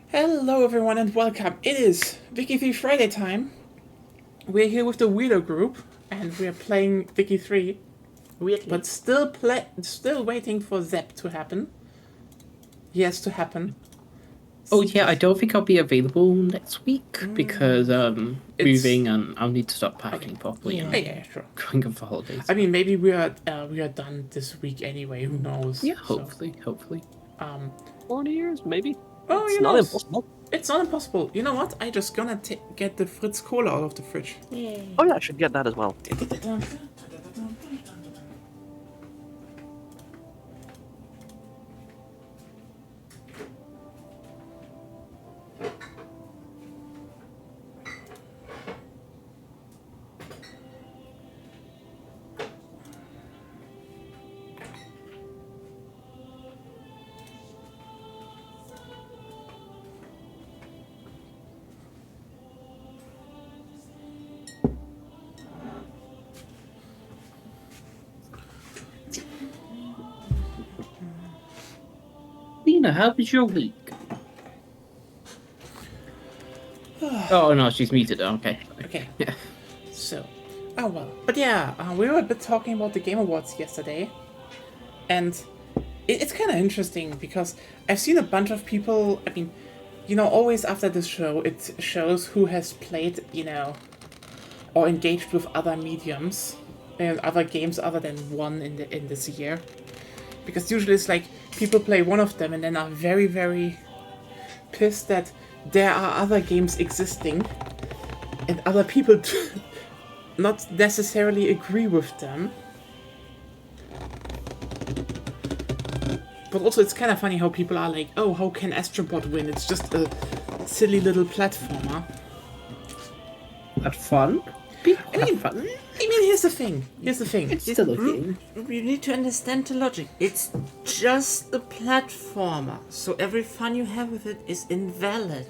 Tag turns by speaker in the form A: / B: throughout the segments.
A: Hello everyone and welcome. It is Wiki 3 Friday time. We're here with the Weirdo group and we're playing Wiki 3,
B: Weirdly.
A: but still waiting for Zep to happen. He has to happen.
C: Oh yeah, I don't think I'll be available next week because moving and I'll need to start packing properly.
A: Yeah,
C: And
A: sure.
C: going on for holidays.
A: I mean, maybe we are done this week anyway. Who knows?
C: Yeah, hopefully.
B: 40 years, maybe.
A: Oh,
B: It's
A: you
B: not
A: know,
B: impossible.
A: It's not impossible. You know what? I just gonna get the Fritz Cola out of the fridge.
B: Oh yeah, I should get that as well.
C: Lena, how was your week? Oh no, she's muted. Okay.
A: Okay.
C: Yeah.
A: So, oh well. But yeah, we were a bit talking about the Game Awards yesterday, and it's kind of interesting because I've seen a bunch of people. I mean, always after this show, it shows who has played, or engaged with other mediums and other games other than one in this year. Because usually it's like people play one of them and then are very, very pissed that there are other games existing and other people not necessarily agree with them. But also it's kind of funny how people are like, oh, how can Astrobot win? It's just a silly little platformer.
C: Had fun? Fun.
A: I mean, here's the thing.
C: It's still a game.
D: You need to understand the logic. It's just a platformer, so every fun you have with it is invalid.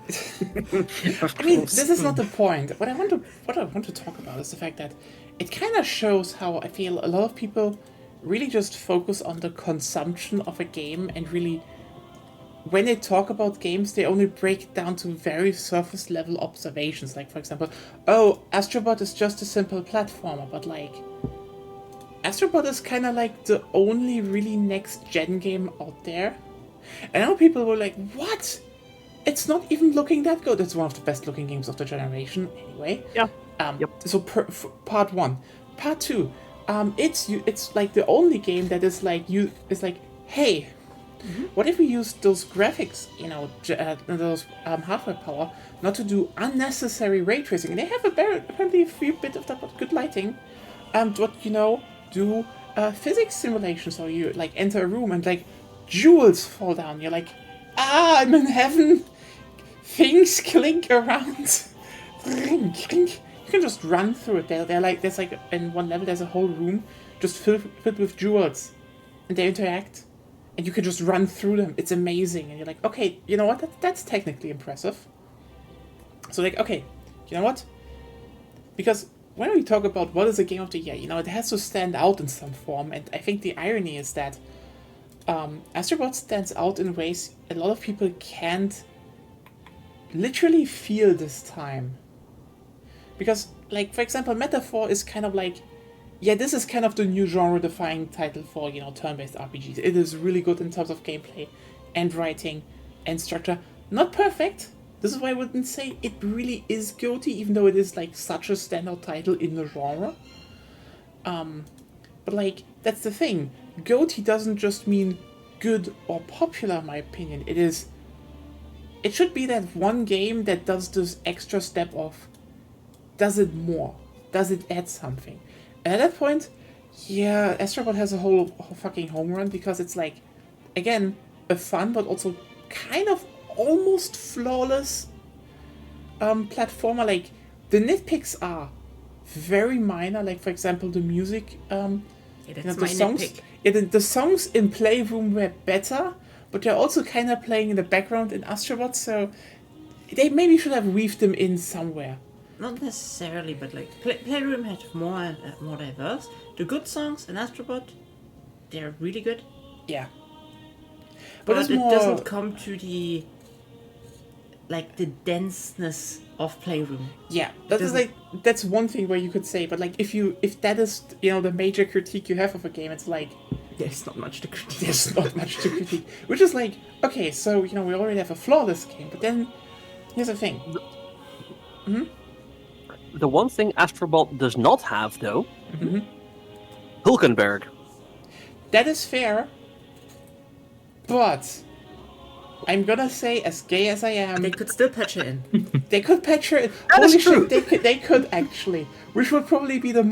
A: I mean, this is not the point. What I want to talk about is the fact that it kind of shows how I feel a lot of people really just focus on the consumption of a game and really, when they talk about games, they only break it down to very surface level observations. Like, for example, oh, Astrobot is just a simple platformer, but like, Astrobot is kind of like the only really next gen game out there. And I know people were like, what? It's not even looking that good. It's one of the best looking games of the generation, anyway.
B: Yeah.
A: So part one, part two, it's like the only game that is like hey, what if we use those graphics, those hardware power, not to do unnecessary ray tracing? And they have apparently a few bit of that good lighting, do physics simulations, so you like enter a room and like jewels fall down. You're like, I'm in heaven. Things clink around. You can just run through it. There's like in one level there's a whole room just filled with jewels, and they interact, and you can just run through them. It's amazing, and you're like, okay, you know what? That's technically impressive. So like, okay, you know what? Because when we talk about what is a game of the year, it has to stand out in some form, and I think the irony is that Astrobot stands out in ways a lot of people can't literally feel this time. Because, like, for example, Metaphor is kind of like, yeah, this is kind of the new genre-defying title for, turn-based RPGs. It is really good in terms of gameplay and writing and structure. Not perfect. This is why I wouldn't say it really is GOTY, even though it is, like, such a standout title in the genre. But, like, that's the thing. GOTY doesn't just mean good or popular, in my opinion. It should be that one game that does this extra step of, does it more? Does it add something? And at that point, yeah, Astrobot has a whole fucking home run, because it's like, again, a fun but also kind of almost flawless platformer. Like, the nitpicks are very minor, like, for example, the music, the songs.
D: Nitpick.
A: Yeah, the songs in Playroom were better, but they're also kind of playing in the background in Astrobot, so they maybe should have weaved them in somewhere.
D: Not necessarily, but like Playroom had more diverse. The good songs in Astrobot, they're really good.
A: Yeah.
D: But
A: it's
D: it
A: more
D: doesn't come to the denseness of Playroom.
A: yeah. That's one thing where you could say, but like if that is the major critique you have of a game, it's like
D: There's not much to critique.
A: there's not much to critique. Which is like, okay, so we already have a flawless game, but then here's the thing.
B: The one thing Astrobot does not have, though,
A: Mm-hmm.
B: Hulkenberg.
A: That is fair, but I'm gonna say, as gay as I am,
D: They could still patch it in.
A: they could patch it.
B: That is
A: Holy
B: true.
A: shit, they could actually, which would probably be the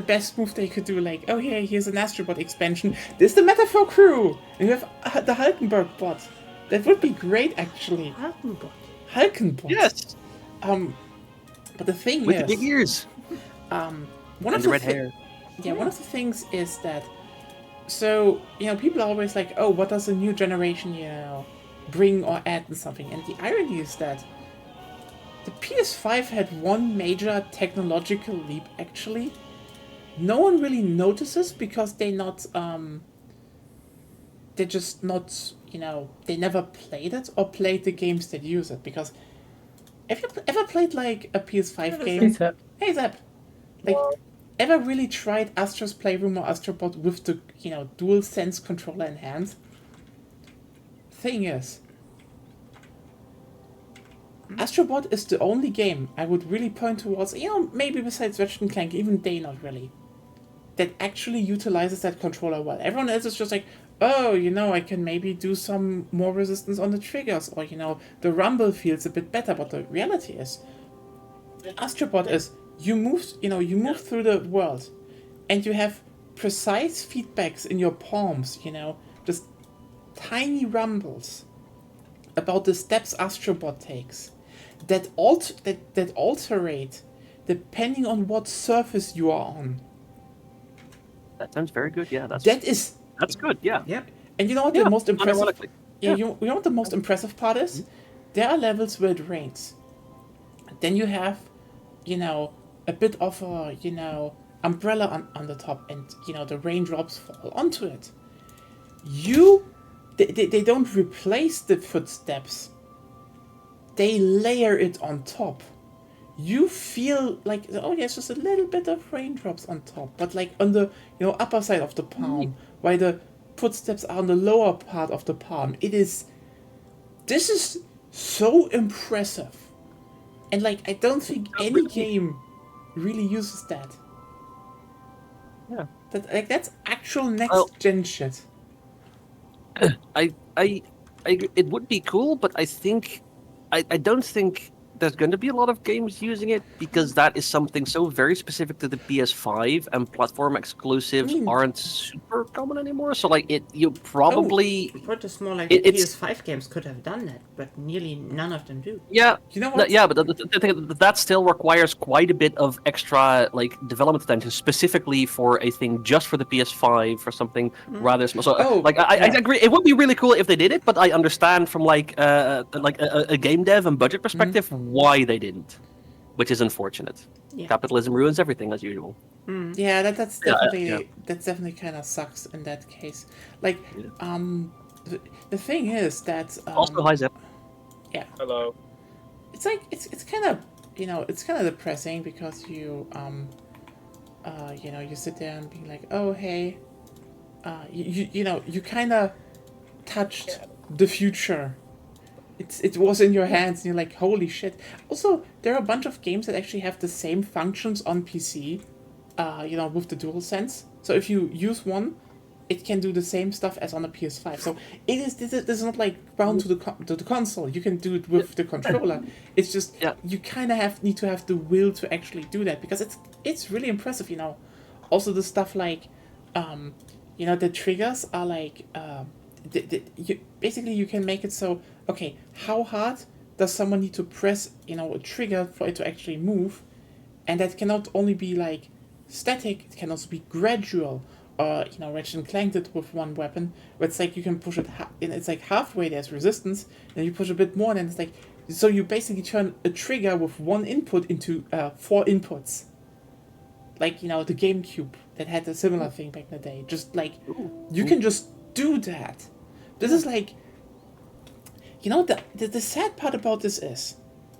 A: best move they could do. Like, oh yeah, here's an Astrobot expansion. This is the Metaphor crew, and you have the Hulkenberg bot. That would be great, actually. Hulkenbot.
B: Yes,
A: But the thing
B: with
A: is,
B: the big ears
A: one
B: and
A: of
B: the red hair.
A: Yeah, one of the things is that, so, people are always like, oh, what does a new generation, bring or add and something? And the irony is that the PS5 had one major technological leap, actually. No one really notices because they're just not, they never played it or played the games that use it. Because have you ever played, like, a PS5 game?
C: It's a-
A: Hey, Zap. Like, ever really tried Astro's Playroom or Astrobot with the, DualSense controller in hand? Thing is, Astrobot is the only game I would really point towards, maybe besides Ratchet and Clank, even they not really, that actually utilizes that controller well. Everyone else is just like, oh, I can maybe do some more resistance on the triggers, or, the rumble feels a bit better, but the reality is, Astrobot is, you move through the world, and you have precise feedbacks in your palms, just tiny rumbles about the steps Astrobot takes that alterate depending on what surface you are on.
B: That sounds very good. Yeah, that's good. Yeah.
D: Yep.
A: And you know what
B: Yeah,
A: the most impressive?
B: unironically.
A: Yeah, you know what the most impressive part is? There are levels where it rains. Then you have, a bit of a, umbrella on the top, and the raindrops fall onto it. They don't replace the footsteps. They layer it on top. You feel like, oh yeah, it's just a little bit of raindrops on top, but like on the upper side of the palm, while the footsteps are on the lower part of the palm. This is so impressive, and like I don't think any game really uses that.
B: Yeah.
A: That's actual next gen shit.
B: I it would be cool, but I think I don't think there's going to be a lot of games using it because that is something so very specific to the PS5, and platform exclusives aren't super common anymore. So like you probably
D: But it's more like
B: it's-
D: PS5 games could have done that, but nearly none of them do.
B: yeah.
A: You know what?
B: Yeah, but the thing that still requires quite a bit of extra like development attention, specifically for a thing just for the PS5 for something rather small. So I agree, it would be really cool if they did it, but I understand from like a game dev and budget perspective why they didn't, which is unfortunate.
D: Yeah.
B: Capitalism ruins everything as usual.
A: Yeah, that's definitely kind of sucks in that case. Like, the thing is that
B: Also, hi Zep.
A: yeah,
E: Hello.
A: it's like it's kind of it's kind of depressing because you you sit there and being like, oh hey, you kind of touched the future. It was in your hands, and you're like, holy shit. Also, there are a bunch of games that actually have the same functions on PC, with the DualSense. So if you use one, it can do the same stuff as on a PS5. So this is not like bound to the console. You can do it with the controller. It's just you kind of need to have the will to actually do that, because it's really impressive. Also the stuff like, the triggers are like. Basically you can make it so, okay, how hard does someone need to press a trigger for it to actually move, and that cannot only be like static, it can also be gradual, or Ratchet and Clank did with one weapon where it's like you can push it and it's like halfway there's resistance, then you push a bit more, and it's like, so you basically turn a trigger with one input into 4 inputs, like the GameCube that had a similar thing back in the day. Just like you can just do that. This is like, the sad part about this is,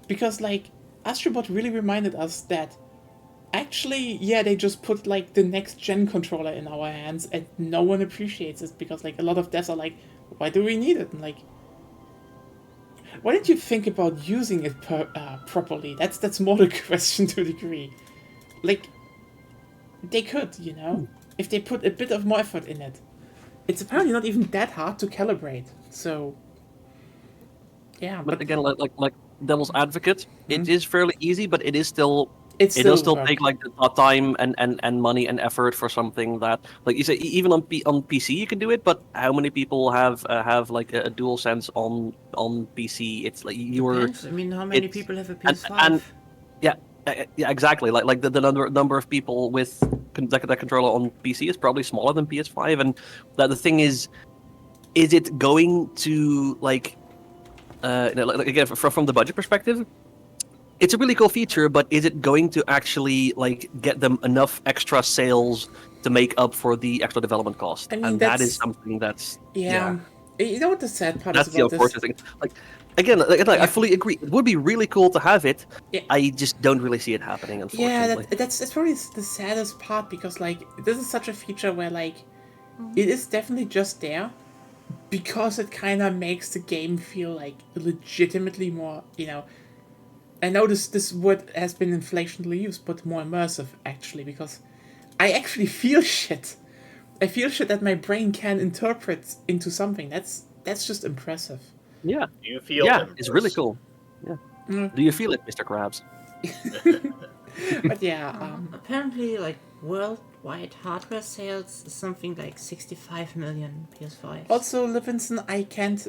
A: because like Astrobot really reminded us that actually, yeah, they just put like the next gen controller in our hands, and no one appreciates it because like a lot of devs are like, why do we need it? And like, why didn't you think about using it properly? That's more the question to a degree. Like, they could, if they put a bit of more effort in it. It's apparently not even that hard to calibrate. So, yeah.
B: But again, like devil's advocate, it is fairly easy, but it does still
A: work.
B: take like the time and money and effort for something that, like you say, even on PC you can do it. But how many people have like a DualSense on PC? It's like
D: Depends. I mean, how many people have a PS5?
B: And yeah, exactly. Like the number of people with that controller on PC is probably smaller than PS5, and that the thing is it going to like again from the budget perspective? It's a really cool feature, but is it going to actually like get them enough extra sales to make up for the extra development cost?
A: I mean,
B: and that is something that's
A: You know what the sad part
B: that's
A: is
B: the
A: about
B: unfortunate thing. Like again, I fully agree. It would be really cool to have it.
A: Yeah.
B: I just don't really see it happening, unfortunately.
A: Yeah, that's probably the saddest part, because like this is such a feature where like it is definitely just there because it kind of makes the game feel like legitimately more, I know this word has been inflationally used, but more immersive, actually, because I actually feel shit. I feel shit that my brain can interpret into something. That's just impressive.
B: Yeah.
E: You feel
B: it's really cool. Yeah. Do you feel it, Mr. Krabs?
A: But yeah,
D: apparently, like worldwide hardware sales is something like 65 million PS5s.
A: Also, Levinson, I can't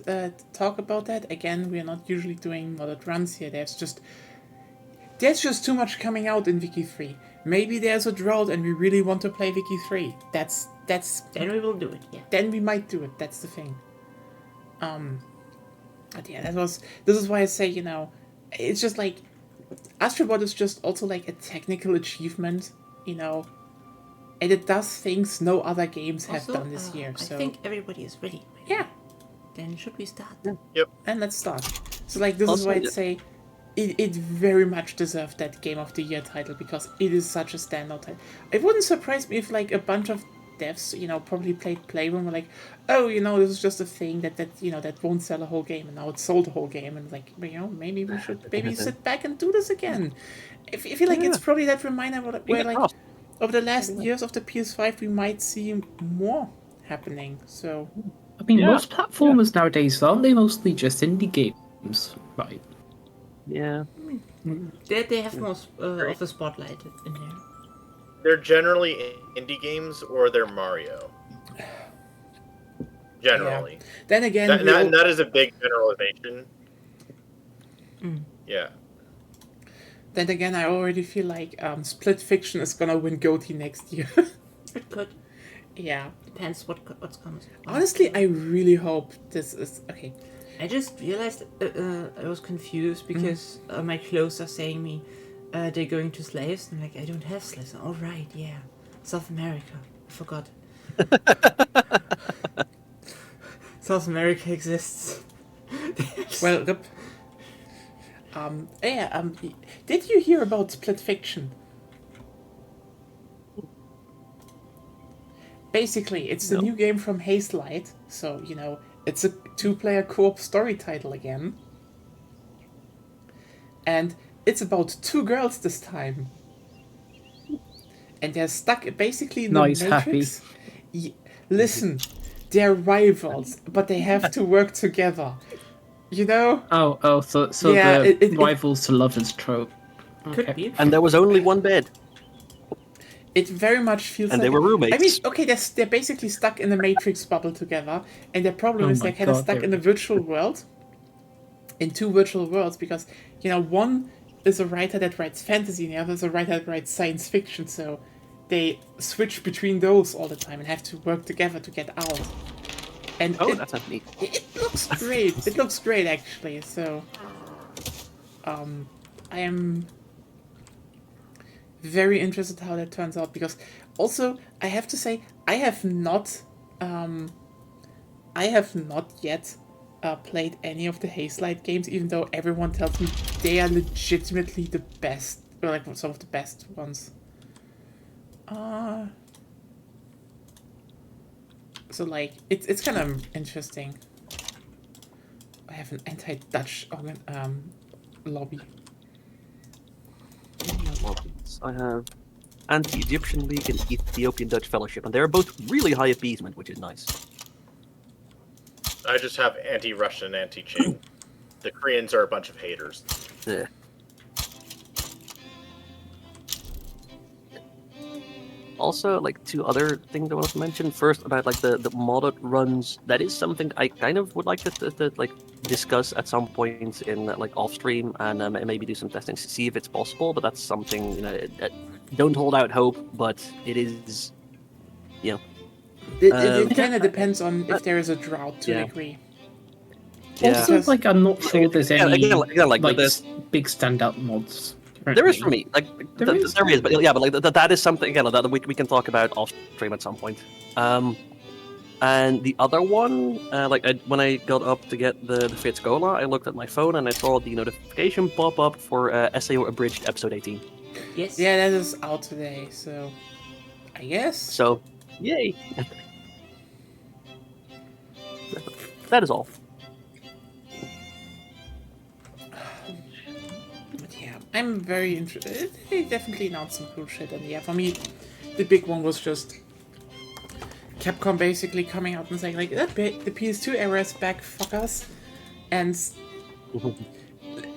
A: talk about that. Again, we are not usually doing modded runs here. There's just too much coming out in Wiki 3. Maybe there's a drought and we really want to play Wiki 3. That's
D: Then we will do it, yeah.
A: Then we might do it, that's the thing. But yeah, this is why I say, it's just like, Astrobot is just also like a technical achievement, and it does things no other games have
D: Also,
A: done this year. So
D: I think everybody is ready.
A: yeah,
D: Then should we start?
E: Yep.
A: and let's start. So like, this is
B: Also,
A: why I'd say it very much deserved that Game of the Year title, because it is such a standout title. It wouldn't surprise me if like a bunch of devs, probably played Playroom, were like, oh, this is just a thing that won't sell a whole game, and now it sold a whole game, and like, maybe we should sit back and do this again. I feel like it's probably that reminder where like over the last years of the PS5 we might see more happening. So
C: I mean, most platformers nowadays, aren't they mostly just indie games, right?
B: Yeah.
D: They have more of a spotlight in there.
E: They're generally indie games or they're Mario. Generally.
A: yeah. Then again,
E: That is a big generalization. Yeah.
A: then again, I already feel like Split Fiction is gonna win GOTY next year.
D: It could.
A: Yeah.
D: Depends what's coming.
A: Honestly, I really hope this is okay.
D: I just realized I was confused because my clothes are saying me they're going to slaves. I'm like, I don't have slaves. Oh, right, yeah. South America. I forgot. South America exists.
A: Well, did you hear about Split Fiction? Basically, it's the new game from Hazelight, so, it's a 2-player co-op story title again. And it's about 2 girls this time. And they're stuck basically in the Matrix. Listen, they're rivals, but they have to work together.
C: So
A: Yeah,
C: the rivals to lovers trope.
D: Could
C: Okay.
D: be.
B: And there was only one bed.
A: It very much feels
B: And
A: like...
B: they were roommates.
A: I mean, okay, they're basically stuck in the Matrix bubble together, and their problem is
C: my
A: they're kind of
C: God,
A: stuck
C: they're
A: in a virtual world, in 2 virtual worlds, because, one is a writer that writes fantasy, and the other is a writer that writes science fiction, so they switch between those all the time and have to work together to get out. And
B: That's not neat.
A: it looks great. It looks great, actually, so... I am very interested how that turns out, because also I have to say I have not I have not yet played any of the Hazelight games, even though everyone tells me they are legitimately the best, or like some of the best ones. So like it's kind of interesting. I have an anti-Dutch lobby.
B: I have Anti-Egyptian League and Ethiopian Dutch Fellowship, and they're both really high appeasement, which is nice.
E: I just have anti-Russian and anti-Qing. The Koreans are a bunch of haters.
B: Yeah. Also, like, two other things I want to mention. First, about like the modded runs. That is something I kind of would like to like discuss at some point in like off stream, and maybe do some testing to see if it's possible. But that's something, you know. Don't hold out hope, but it is, you know.
A: It kind of depends on if there is a drought to a degree.
B: Yeah.
C: Also, like, I'm not sure there's any
B: like
C: big standout mods.
B: There is for me, like there is, but yeah, but like that is something again that we can talk about off stream at some point. And the other one, when I got up to get the Fitz Gola, I looked at my phone and I saw the notification pop up for SAO Abridged episode 18.
D: Yes.
A: Yeah, that is out today, so I guess.
B: So, yay! That is all.
A: I'm very interested. They definitely announced some cool shit, and yeah, for me, the big one was just Capcom basically coming out and saying like, the PS2 era is back, fuckers. And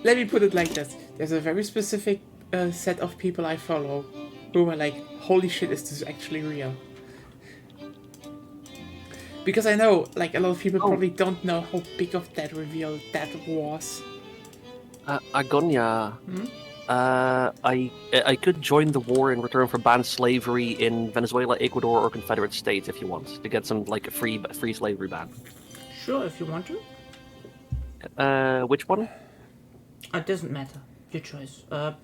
A: let me put it like this: there's a very specific set of people I follow who are like, holy shit, is this actually real? Because I know, like, a lot of people probably don't know how big of that reveal that was.
B: Agonia. I could join the war in return for banned slavery in Venezuela, Ecuador, or Confederate States if you want to get some like a free slavery ban.
D: Sure, if you want to.
B: Which one?
D: It doesn't matter. Your choice. The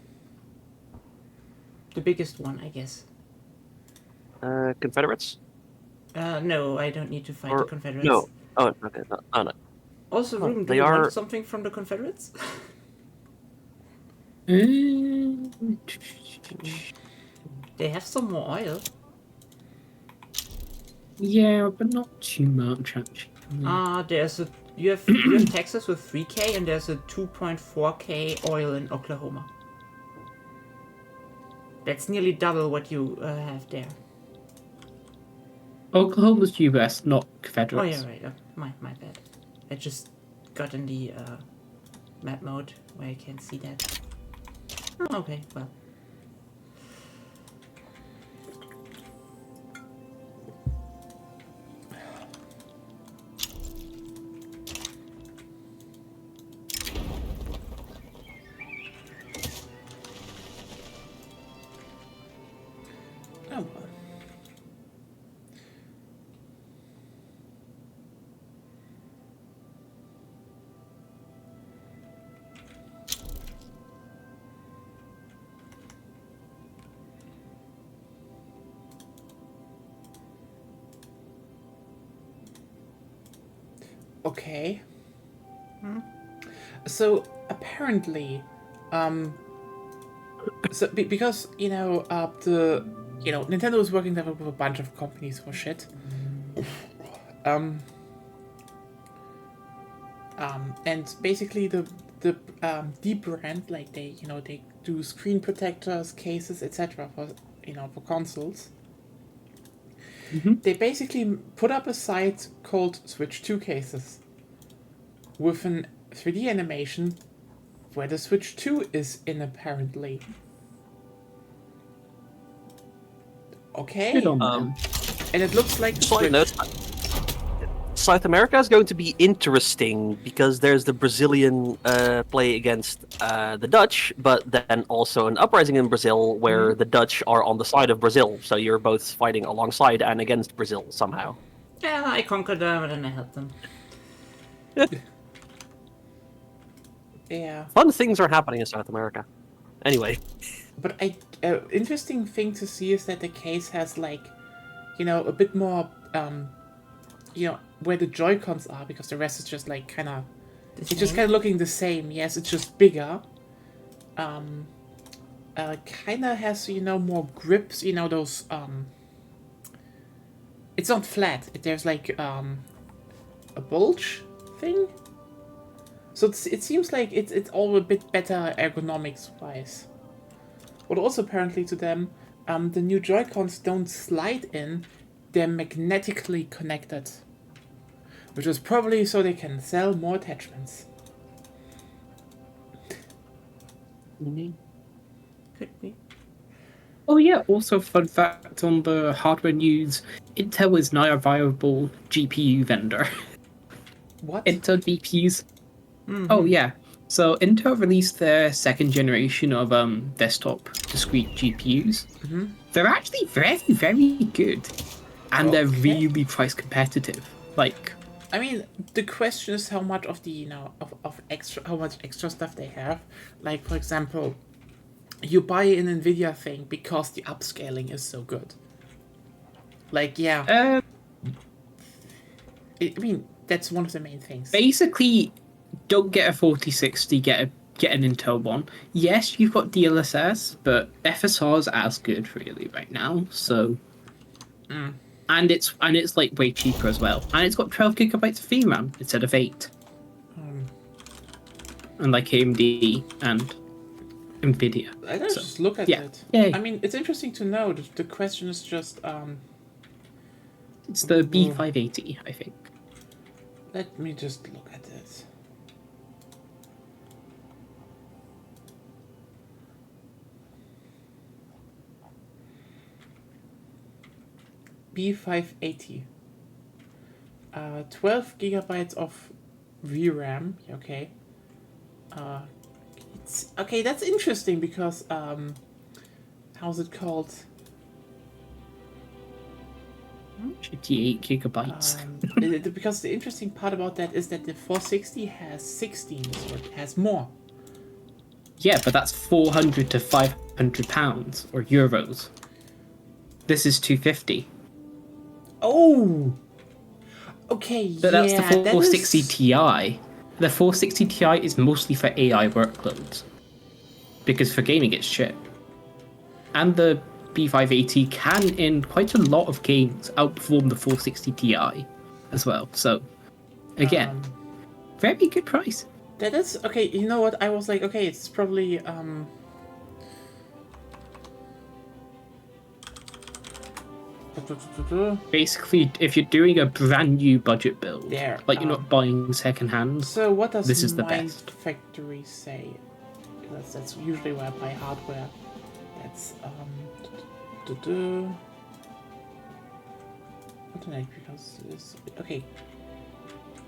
D: biggest one, I guess.
B: Confederates?
D: No, I don't need to fight the Confederates.
B: No. Oh, okay. No. Oh, no.
D: Also, Ruben, do you want something from the Confederates? They have some more oil.
C: Yeah, but not too much actually.
D: There's a you have Texas with 3K and there's a 2.4K oil in Oklahoma. That's nearly double what you have there.
C: Oklahoma's US, not Confederates.
D: Oh yeah, right. My bad. I just got in the map mode where I can't see that. Oh, okay, well.
A: Oh, okay. So apparently, because Nintendo is working together with a bunch of companies for shit. And basically the brand, like they do screen protectors, cases, etc. for consoles.
C: Mm-hmm.
A: They basically put up a site called Switch 2 Cases with an 3D animation where the Switch 2 is in, apparently. Okay. And it looks like the Switch.
B: South America is going to be interesting because there's the Brazilian play against the Dutch, but then also an uprising in Brazil where the Dutch are on the side of Brazil. So you're both fighting alongside and against Brazil somehow.
D: Yeah, I conquered them and then I helped them.
A: Yeah.
B: Fun things are happening in South America. Anyway.
A: But interesting thing to see is that the case has a bit more, where the Joy-Cons are, because the rest is just like kind of, it's just kind of looking the same. Yes, it's just bigger. Kind of has, more grips, those, it's not flat. There's like, a bulge thing. So it seems like it's all a bit better ergonomics-wise. But also apparently to them, the new Joy-Cons don't slide in, they're magnetically connected. Which is probably so they can sell more attachments.
D: Could be.
C: Oh yeah, also fun fact on the hardware news, Intel is now a viable GPU vendor.
A: What?
C: Intel GPUs. Oh yeah. So Intel released their second generation of desktop discrete GPUs. They're actually very, very good. And they're really price competitive. Like,
A: I mean, the question is how much of the, how much extra stuff they have. Like, for example, you buy an Nvidia thing because the upscaling is so good. Like, yeah. I mean, that's one of the main things.
C: basically, don't get a 4060, get an Intel one. Yes, you've got DLSS, but FSR is as good really right now. So, and it's like way cheaper as well, and it's got 12 gigabytes of VRAM instead of 8. Unlike AMD and Nvidia.
A: I don't just look at it.
C: Yay.
A: I mean, it's interesting to know. The question is just,
C: It's the B580, I think.
A: let me just look at it. B580. 12 gigabytes of VRAM. Okay. It's okay. That's interesting because how's it called?
C: 58 gigabytes.
A: Because the interesting part about that is that the 460 has 16, so it has more.
C: Yeah, but that's 400 to 500 pounds or euros. This is 250.
A: Oh. Okay.
C: But that's the
A: yeah,
C: 460
A: that is...
C: Ti. The 460 Ti is mostly for AI workloads. Because for gaming it's shit. And the B580 can, in quite a lot of games, outperform the 460 Ti as well. So, again, very good price.
A: That is okay. You know what? I was like, okay, it's probably
C: Basically, if you're doing a brand new budget build,
A: there,
C: like you're not buying second hand,
A: So what does
C: this is the
A: Mind
C: best.
A: Factory say? That's usually where I buy hardware. That's what did I because it's okay.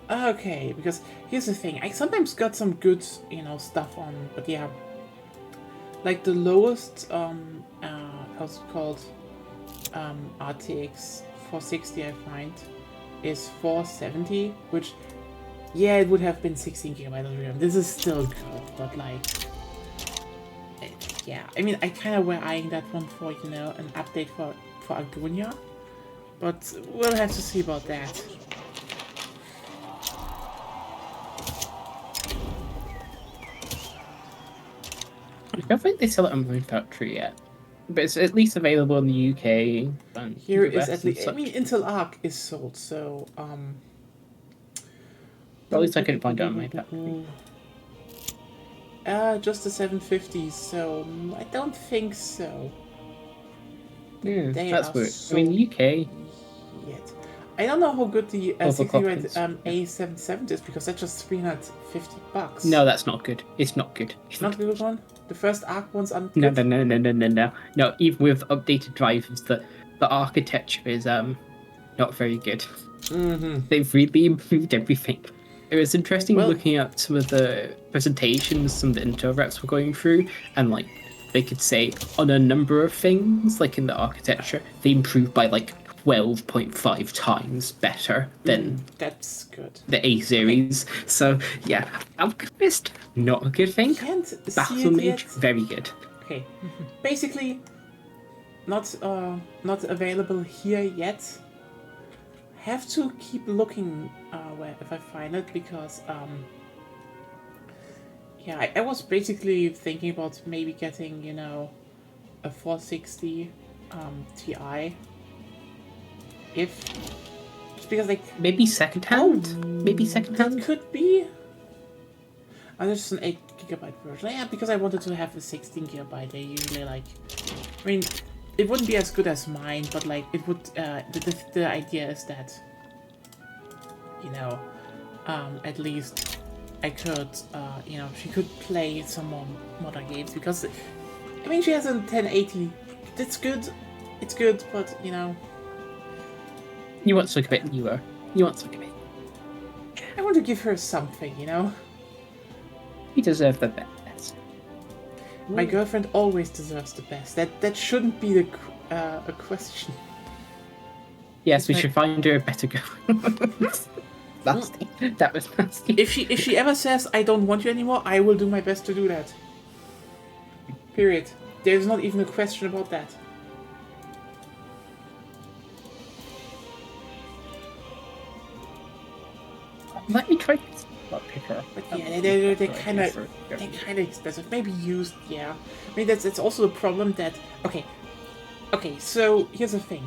A: Okay, because here's the thing. I sometimes got some good, stuff on, but yeah. Like the lowest how's it called? RTX 460 I find is 470, which yeah, it would have been 16 gigabytes of RAM. This is still good, but like yeah, I mean I kinda were eyeing that one for, an update for Agonia. But we'll have to see about that.
C: I don't think they sell it on Mind Factory yet. But it's at least available in the UK. And
A: Here
C: US
A: is at
C: and
A: least, I
C: such.
A: mean, Intel Arc is sold, so
C: At least I couldn't find it on Mind Factory.
A: Just the 750, so I don't think so.
C: Yeah,
A: They
C: that's
A: are
C: weird.
A: so
C: I mean, the UK.
A: Yet. I don't know how good the 60
C: Overclocked.
A: A770 is, because that's just $350.
C: No, that's not good. It's not good. It's
A: Not a good one? The first Arc one's
C: No,
A: good?
C: No, even with updated drivers, the architecture is not very good. They've really improved everything. It was interesting looking at some of the presentations some of the Intel reps were going through, and like they could say on a number of things, like in the architecture, they improved by like 12.5 times better than
A: That's good.
C: the A series. So yeah, Alchemist, not a good thing.
A: Can't see
C: Battle
A: it
C: Mage,
A: yet.
C: very good.
A: Okay. Basically, not available here yet. have to keep looking if I find it, because yeah, I was basically thinking about maybe getting, you know, a 460 Ti, if just because like
C: Maybe secondhand. Maybe
A: that
C: secondhand.
A: could be. Oh, there's an 8 GB version. Yeah, because I wanted to have a 16 GB. They usually like, I mean, it wouldn't be as good as mine, but like it would. The idea is that, you know, at least I could, you know, she could play some more modern games, because, I mean, she has a 1080. That's good. It's good, but you know,
C: You want something a bit newer. You want something a bit.
A: I want to give her something, you know.
C: You deserve the best.
A: My girlfriend always deserves the best. That shouldn't be a question.
C: Yes, we
A: Like-
C: should find her a better girl. Nasty. That was nasty.
A: If she ever says I don't want you anymore, I will do my best to do that. Period. There's not even a question about that.
C: Let me try this. I'll pick her up.
A: But yeah, they're kind of expensive. Maybe used, yeah. I mean that's also the problem that okay. So here's the thing.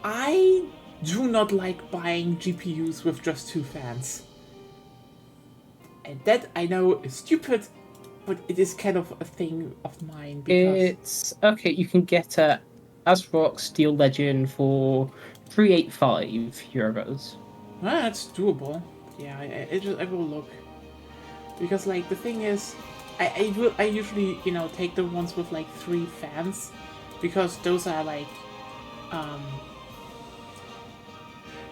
A: I do not like buying GPUs with just 2 fans, and that I know is stupid, but it is kind of a thing of mine because
C: It's okay. You can get a ASRock Steel Legend for €385.
A: that's doable. Yeah, I will look, because like the thing is, I usually, you know, take the ones with like 3 fans, because those are like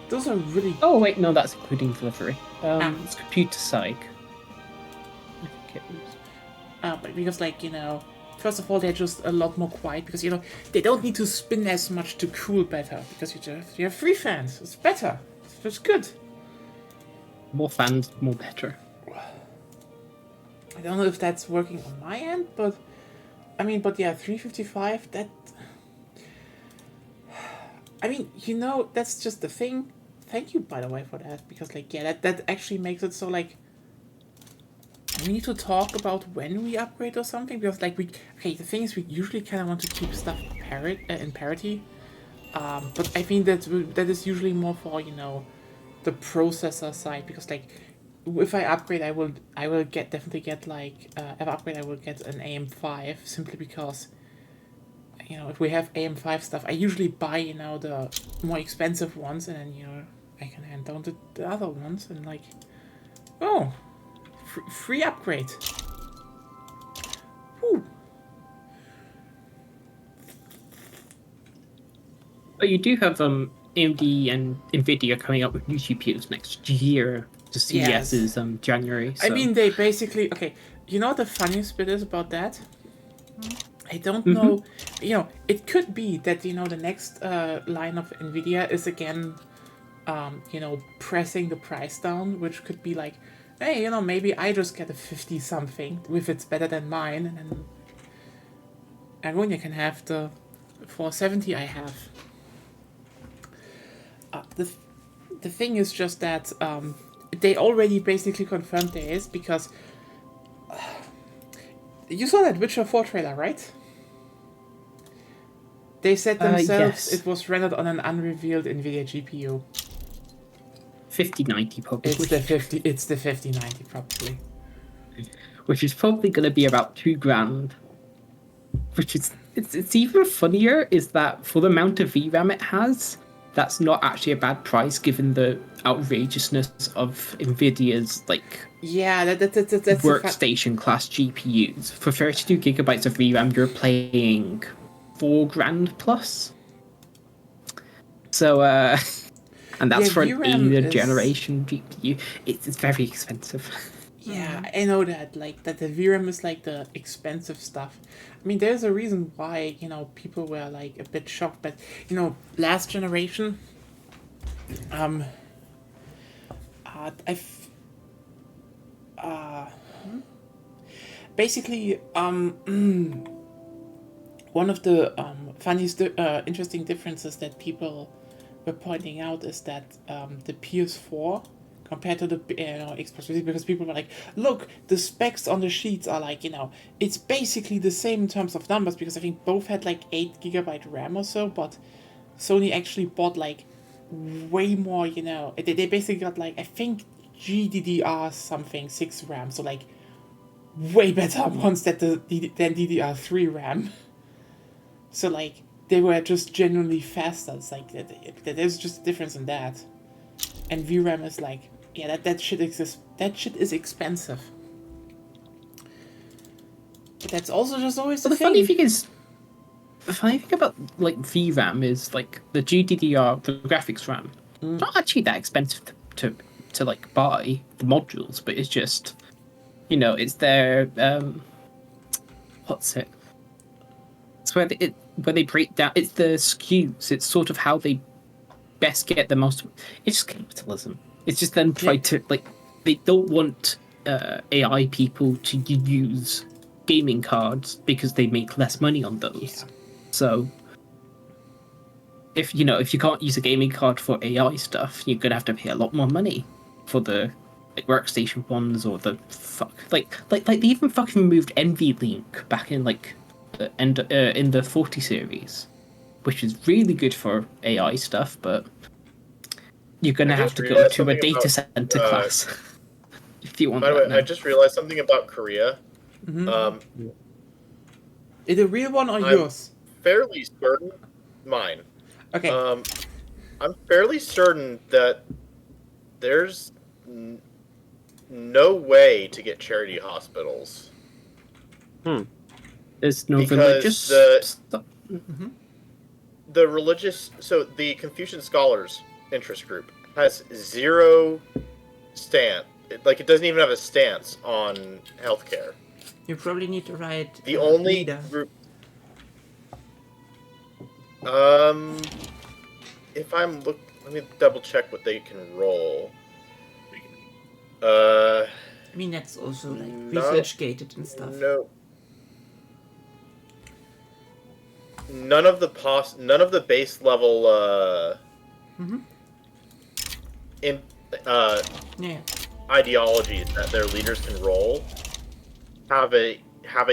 A: those are really
C: Oh wait, no, that's including delivery.
A: Ah.
C: It's computer psych. I think it was.
A: but because like, you know, first of all they're just a lot more quiet, because you know they don't need to spin as much to cool better, because you have 3 fans. It's better. It's good.
C: More fans, more better.
A: I don't know if that's working on my end, but I mean, but yeah, 355. That. I mean, you know, that's just the thing. Thank you, by the way, for that, because like, yeah, that actually makes it so like we need to talk about when we upgrade or something, because like the thing is we usually kind of want to keep stuff in parity, but I think that is usually more for, you know, the processor side, because like if I upgrade I will definitely get like if I upgrade I will get an AM5, simply because, you know, if we have AM5 stuff I usually buy, you know, the more expensive ones, and then, you know, I can hand down the other ones, and like, oh, free upgrade. Woo.
C: But you do have AMD and Nvidia coming up with new GPUs next year. The CES is January. So.
A: I mean, they basically, okay, you know what the funniest bit is about that? I don't know, you know, it could be that, you know, the next line of Nvidia is again, you know, pressing the price down, which could be like, hey, you know, maybe I just get a 50 something if it's better than mine, and then everyone can have the 470 I have. The thing is just that they already basically confirmed there is, because you saw that Witcher 4 trailer, right? They said themselves
C: yes.
A: it was rendered on an unrevealed Nvidia GPU.
C: 5090 probably.
A: It's the 5090 probably.
C: Which is probably going to be about $2,000. Which is it's even funnier is that for the amount of VRAM it has, that's not actually a bad price given the outrageousness of Nvidia's like
A: that's
C: workstation class GPUs. For 32 gigabytes of VRAM, you're playing $4,000 plus. So and that's for an
A: VRAM
C: either generation GPU. It's very expensive.
A: Yeah, I know that. Like that, the VRAM is like the expensive stuff. I mean, there's a reason why, you know, people were like a bit shocked, but you know, last generation, basically, one of the funniest, interesting differences that people were pointing out is that the PS4 compared to the Xbox 360, because people were like, look, the specs on the sheets are like, it's basically the same in terms of numbers, because I think both had like 8GB RAM or so, but Sony actually bought like way more, they basically got like, I think GDDR something 6 RAM, so like way better ones than DDR3 RAM. So like they were just genuinely faster. It's like there's just a difference in that. And VRAM is like, yeah, that shit exists. That shit is expensive. But that's also just always the
C: funny thing is, the funny thing about like VRAM is like the GDDR, the graphics RAM, not actually that expensive to like buy the modules, but it's just, it's their what's it? It's where they break down. It's the SKUs. It's sort of how they best get the most. It's just capitalism. It's just them try to like. They don't want AI people to use gaming cards because they make less money on those. Yeah. So if you can't use a gaming card for AI stuff, you're gonna have to pay a lot more money for the workstation ones or the like they even fucking removed NVLink back in like in the 40 series, which is really good for AI stuff, but you're gonna have to go to a data center class if you want.
E: By the way, I just realized something about Korea.
A: Mm-hmm. Is it a real one or yours?
E: Fairly certain, mine.
A: Okay.
E: I'm fairly certain that there's no way to get charity hospitals.
C: There's no
E: because
C: religious.
E: The religious, so the Confucian Scholars interest group has zero stance. It doesn't even have a stance on healthcare.
D: You probably need to write
E: the only
D: leader.
E: Group. If I'm let me double check what they can roll.
D: I mean, that's also like research gated and stuff.
E: No. None of the base level ideologies that their leaders can roll have a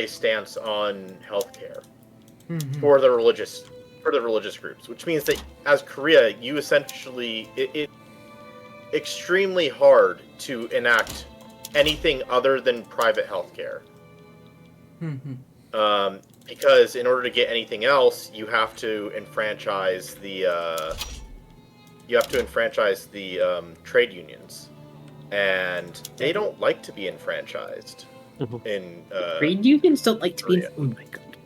E: stance on healthcare for the religious groups, which means that as Korea, you essentially it's extremely hard to enact anything other than private healthcare. Because in order to get anything else, you have to enfranchise the trade unions, and they don't like to be enfranchised. In
C: trade unions don't like to be. Oh my god!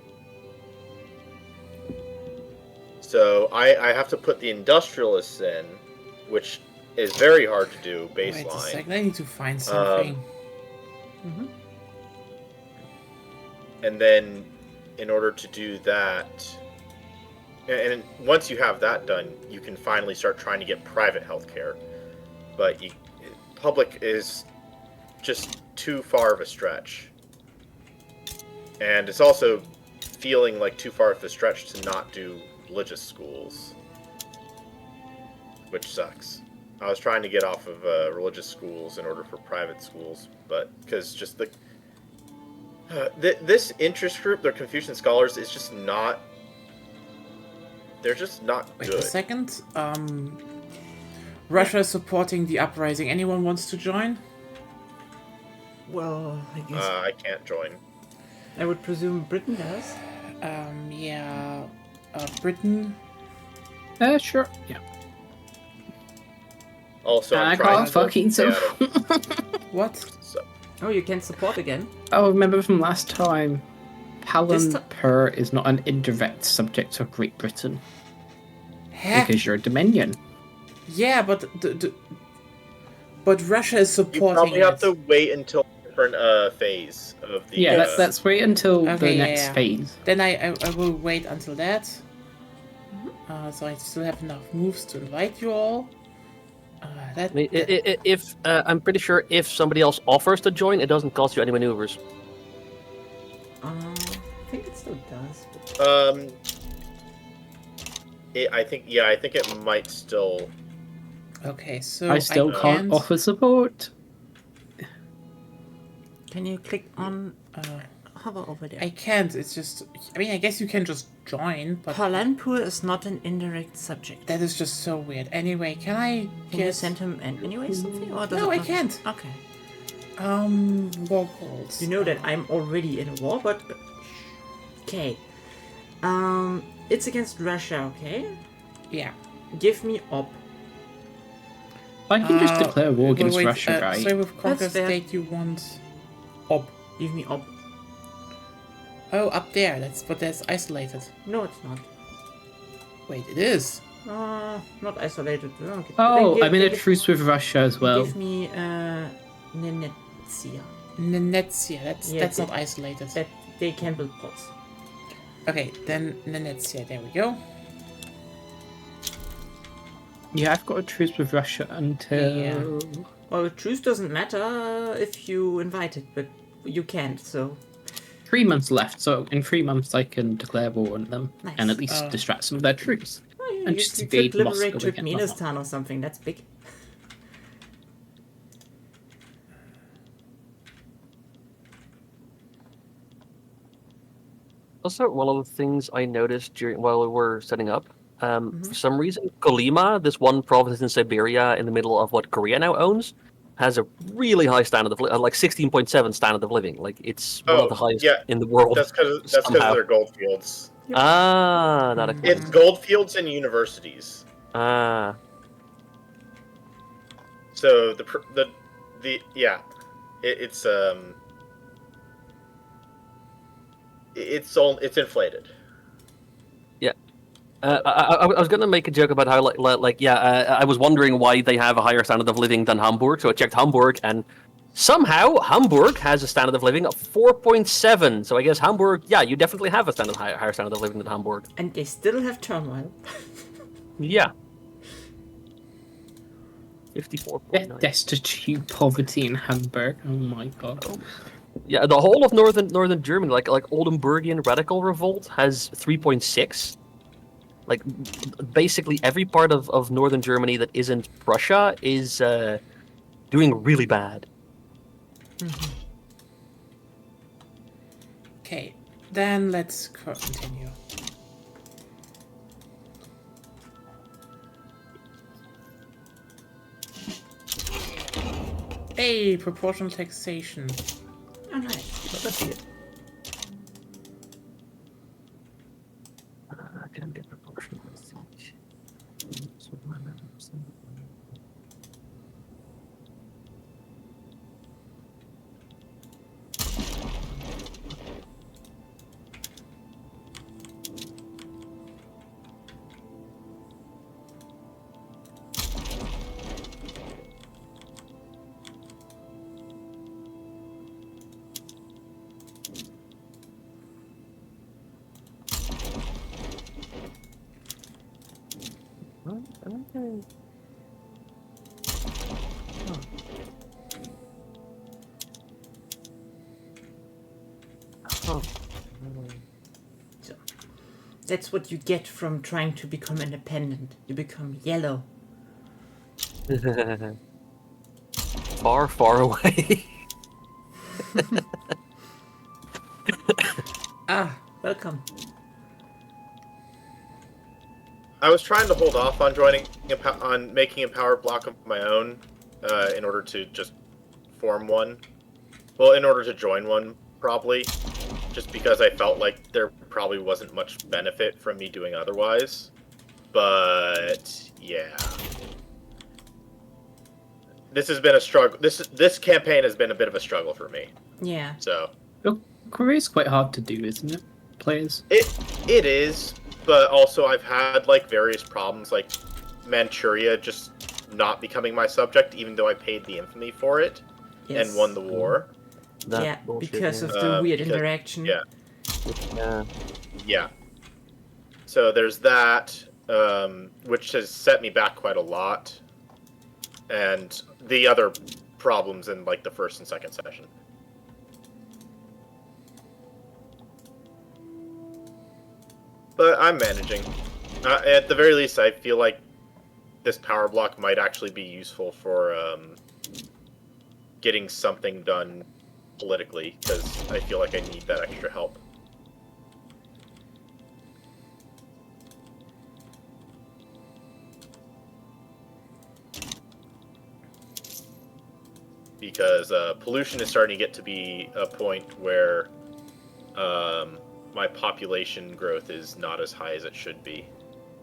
E: So I have to put the industrialists in, which is very hard to do. Baseline.
A: Wait a second, I need to find something.
E: And then, in order to do that, and once you have that done, you can finally start trying to get private healthcare. But public is just too far of a stretch. And it's also feeling like too far of a stretch to not do religious schools, which sucks. I was trying to get off of religious schools in order for private schools, but because just this interest group, their Confucian Scholars, is just not. They're just not good.
A: Wait a second. Russia is supporting the uprising. Anyone wants to join?
D: Well, I guess.
E: I can't join.
D: I would presume Britain does.
A: Yeah. Britain.
C: Sure. Yeah.
E: Also,
C: I can't fucking so.
A: What?
E: So.
D: Oh, you can support again.
C: Oh, remember from last time, Palantir is not an indirect subject of Great Britain. Because you're a Dominion.
A: Yeah, but but Russia is supporting.
E: You probably have to wait until a different phase of the.
C: Yeah, let's wait until the next phase.
A: Then I will wait until that. So I still have enough moves to invite you all.
B: If I'm pretty sure if somebody else offers to join, it doesn't cost you any maneuvers.
D: I think it still does. But...
E: I think it might still.
A: Okay, so
C: I still can't offer support.
D: Can you click on hover over there?
A: I can't. It's just. I mean, I guess you can just join, but
D: Palanpur is not an indirect subject.
A: that is just so weird. Anyway, can I
D: Can you
A: get
D: send him anyway something? Or does
A: No,
D: it
A: I
D: not-
A: can't.
D: Okay.
A: war calls?
D: You know that I'm already in a war, but okay. It's against Russia, okay?
A: Yeah.
D: Give me op.
C: I can just declare war against
A: wait,
C: Russia, right?
A: So with Conquer
D: That's fair.
A: State, you want op.
D: Give me op.
A: Oh, up there. That's isolated.
D: No, it's not.
A: Wait, it is.
D: Not isolated. Okay.
C: Oh,
D: Then
C: I'm in a
D: give-
C: truce with Russia as well.
D: Give me Nenetsia.
A: Nenetsia.
D: Yeah,
A: That's not isolated.
D: That they can build pots.
A: Okay, then Nenetsia. There we go.
C: Yeah, I've got a truce with Russia until...
D: Well, truce doesn't matter if you invite it, but you can't, so...
C: 3 months left, so in 3 months I can declare war on them
D: Nice.
C: and at least distract some of their troops.
D: Oh, yeah,
C: And
D: you,
C: just
D: you
C: invade
D: could
C: Moscow
D: liberate
C: again.
D: Turkmenistan or something, that's big.
B: Also, one of the things I noticed while we were setting up, for some reason, Kolyma, this one province in Siberia in the middle of what Korea now owns, has a really high standard of like 16.7 standard of living. Like it's one of the highest in the world.
E: That's because of their gold fields.
B: Ah, that explains.
E: It's gold fields and universities.
B: Ah,
E: So it's inflated.
B: yeah. I was gonna make a joke about how I was wondering why they have a higher standard of living than Hamburg. So I checked Hamburg, and somehow Hamburg has a standard of living of 4.7. So I guess Hamburg, yeah, you definitely have a higher standard of living than Hamburg.
D: And they still have turmoil.
B: Yeah. 54.9.
C: Destitute poverty in Hamburg. Oh my god.
B: Yeah, the whole of northern Germany, like Oldenburgian radical revolt, has 3.6. Like basically every part of northern Germany that isn't Prussia is doing really bad.
A: Okay, then let's continue. Hey, proportional taxation.
D: Oh, nice. That's good.
B: I can get proportional taxation.
D: So, that's what you get from trying to become independent. You become yellow.
B: Far, far away.
D: Welcome.
E: I was trying to hold off on making a power block of my own, in order to just form one. Well, in order to join one, probably. Just because I felt like there probably wasn't much benefit from me doing otherwise. But yeah. This has been a struggle. This campaign has been a bit of a struggle for me.
D: Yeah.
E: So
C: Korea's quite hard to do, isn't it? Players.
E: It is, but also I've had like various problems, like Manchuria just not becoming my subject, even though I paid the infamy for it and won the war.
D: Yeah, because of the weird interaction.
E: Yeah.
B: Yeah.
E: So there's that, which has set me back quite a lot, and the other problems in like the first and second session. But I'm managing. At the very least, I feel like this power block might actually be useful for getting something done politically, because I feel like I need that extra help. Because pollution is starting to get to be a point where my population growth is not as high as it should be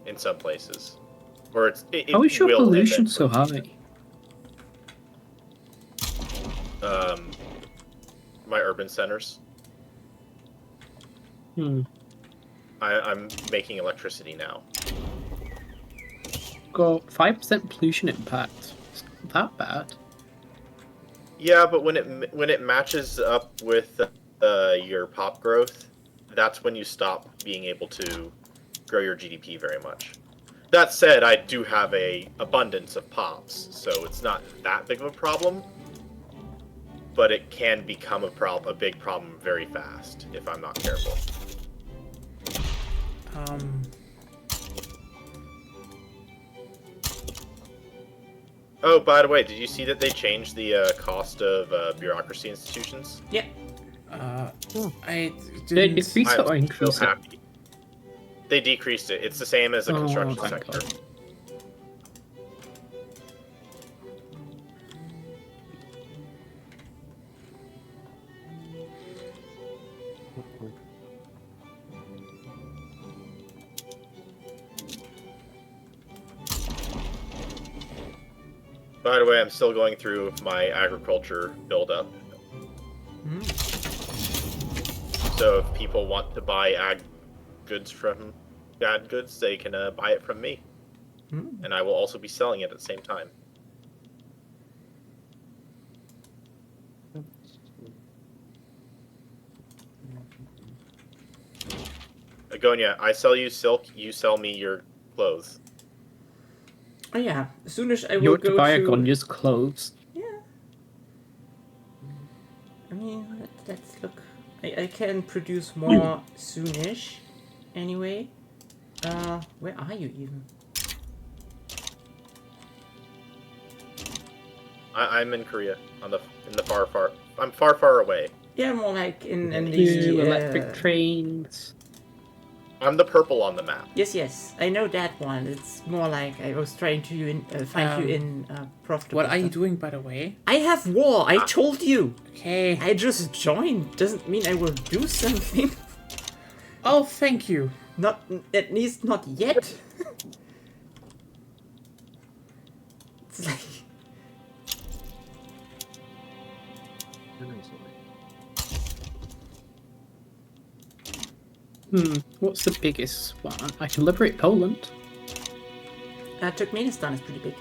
E: in some places. Or
C: How is your
E: will
C: pollution so
E: eventually.
C: high?
E: My urban centers. I'm making electricity now.
C: Got 5% pollution impact. It's not that bad.
E: Yeah, but when it matches up with your pop growth, that's when you stop being able to grow your GDP very much. That said, I do have a abundance of pops, so it's not that big of a problem. But it can become a big problem very fast if I'm not careful. Oh, by the way, did you see that they changed the cost of bureaucracy institutions?
D: Yeah.
A: I
C: They
A: didn't.
C: decrease it or
E: I'm
C: increase
E: so
C: it?
E: happy. They decreased it. It's the same as the construction
C: thank
E: sector.
C: God.
E: By the way, I'm still going through my agriculture build-up. So if people want to buy ag goods from Bad Goods, they can buy it from me. And I will also be selling it at the same time. Agonia, I sell you silk, you sell me your clothes.
D: Oh yeah, as soon as I will
C: You want
D: go
C: to buy
D: to...
C: Agonia's clothes?
D: Yeah. I mean, let's look. I can produce more soonish. Anyway. Where are you even?
E: I'm in Korea, in the far. I'm far away.
D: Yeah, more like in the...
C: New electric trains.
E: I'm the purple on the map.
D: Yes, I know that one. It's more like I was trying to find you in profitable
A: What are you
D: stuff.
A: doing, by the way?
D: I have war, I told you!
A: Okay.
D: I just joined, doesn't mean I will do something.
A: Oh, thank you.
D: Not, at least not yet. It's like...
C: What's the biggest one? I can liberate Poland.
D: Turkmenistan is pretty big.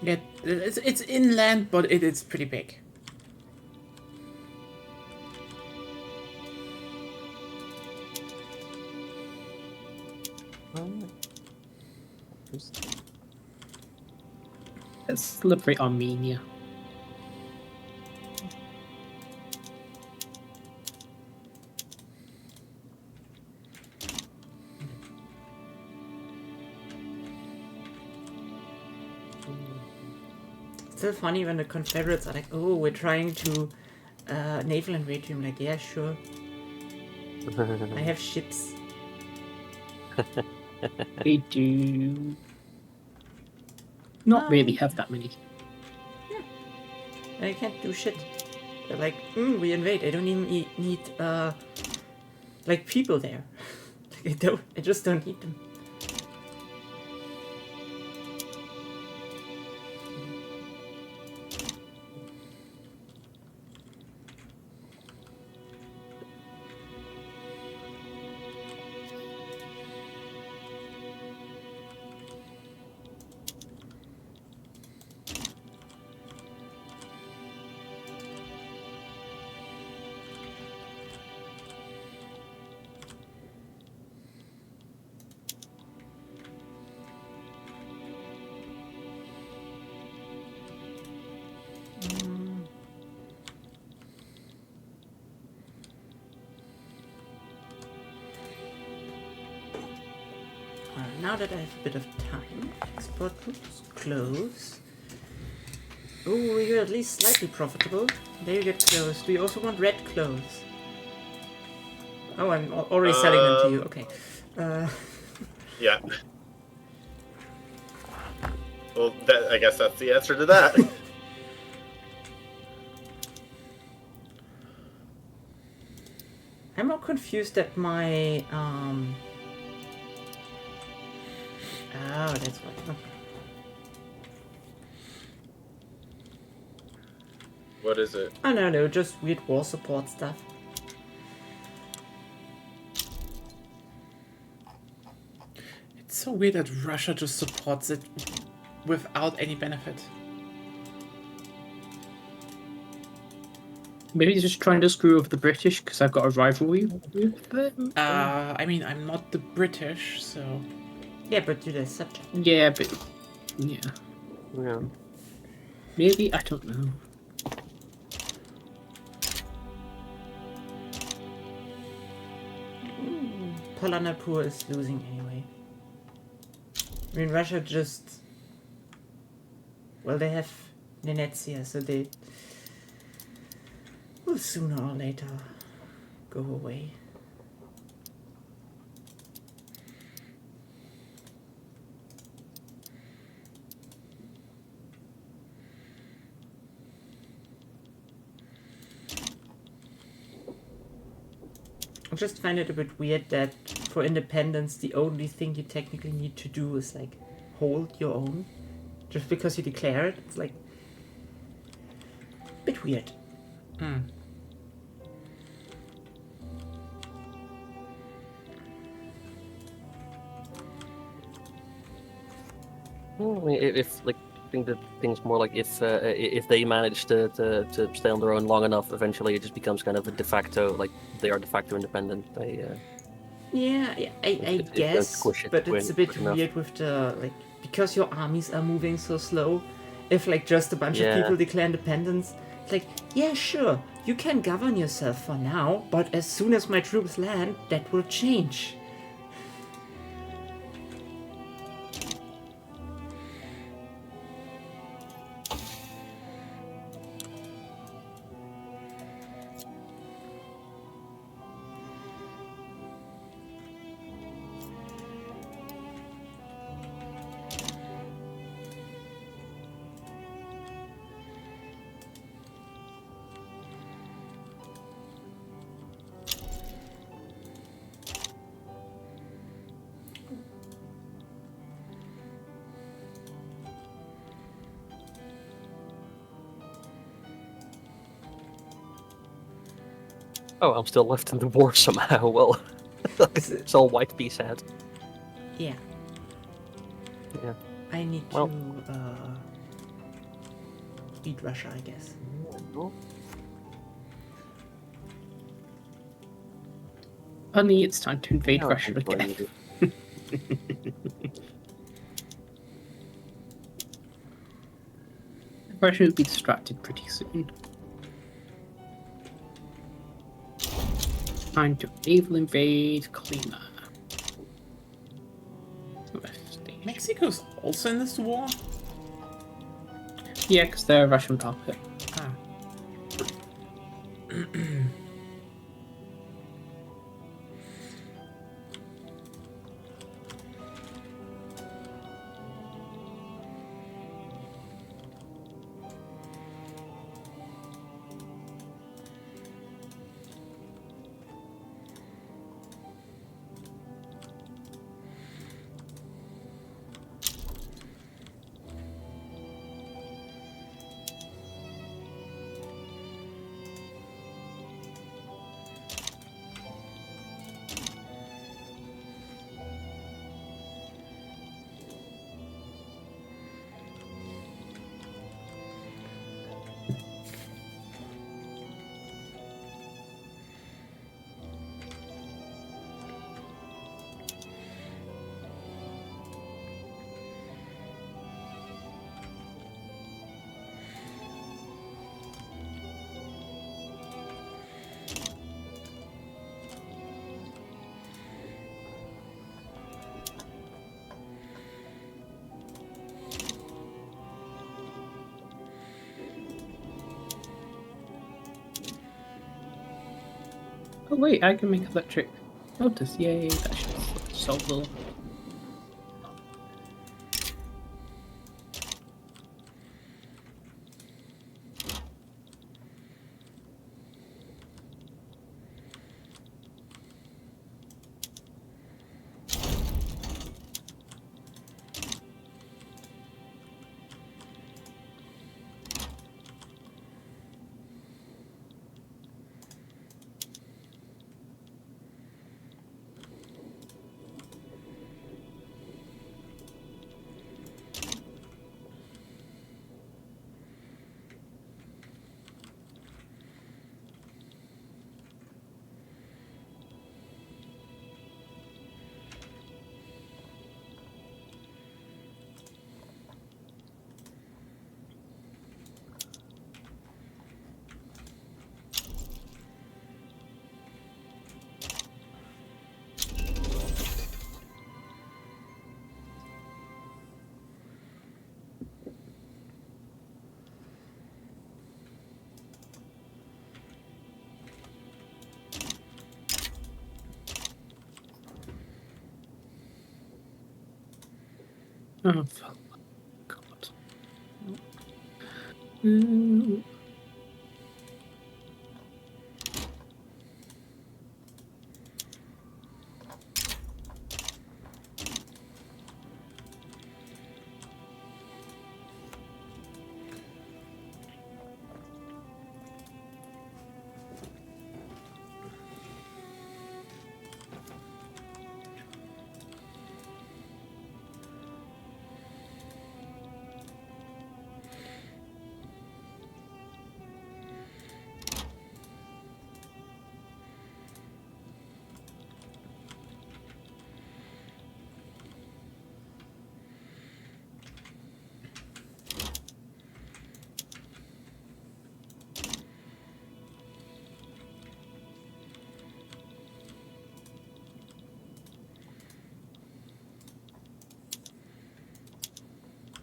A: Yeah, it's inland, but it's pretty big.
C: Let's liberate Armenia.
D: Still funny when the Confederates are like, oh, we're trying to naval invade you. I'm like, yeah, sure. I have ships.
C: They do not really have that many.
D: I can't do shit. They're like, we invade. I don't even need like people there. I just don't need them. now that I have a bit of time, export goods, clothes. Oh, you're at least slightly profitable. There you get clothes. Do you also want red clothes? Oh, I'm already selling them to you. Okay.
E: Yeah. Well, I guess that's the answer to that.
D: I'm more confused at my Oh, that's what. Okay.
E: What is it?
D: Oh no, just weird war support stuff.
A: It's so weird that Russia just supports it without any benefit.
C: Maybe he's just trying to screw over the British because I've got a rivalry with them.
A: I mean, I'm not the British, so...
D: Yeah, but you're the subject.
C: Yeah, but yeah,
B: Yeah.
C: maybe I don't know.
D: Polanapur is losing anyway. I mean, Russia just... Well, they have Venezia, so they will sooner or later go away. I just find it a bit weird that for independence the only thing you technically need to do is like hold your own. Just because you declare it, it's like a bit weird.
B: Well, I mean, if like, I think the thing's more like if they manage to stay on their own long enough, eventually it just becomes kind of a de facto, like they are de facto independent.
D: Yeah, I
B: It's
D: guess,
B: push it
D: but it's a bit
B: enough.
D: weird with the, like, because your armies are moving so slow, if, like, just a bunch of
B: Yeah.
D: people declare independence, it's like, yeah, sure, you can govern yourself for now, but as soon as my troops land, that will change.
B: Oh, I'm still left in the war somehow. Well, it's all white be sad.
D: Yeah.
B: Yeah.
D: I need
B: Well.
D: to, beat Russia, I guess.
C: Honey, it's time to invade
B: Oh,
C: Russia
B: I'm
C: again.
B: going
C: Russia will be distracted pretty soon. Time to naval invade Klima.
A: Mexico's also in this war?
C: Yeah, because they're a Russian puppet.
A: Ah.
C: Oh wait, I can make electric motors. Yay, that should solve the... Oh, fuck. God.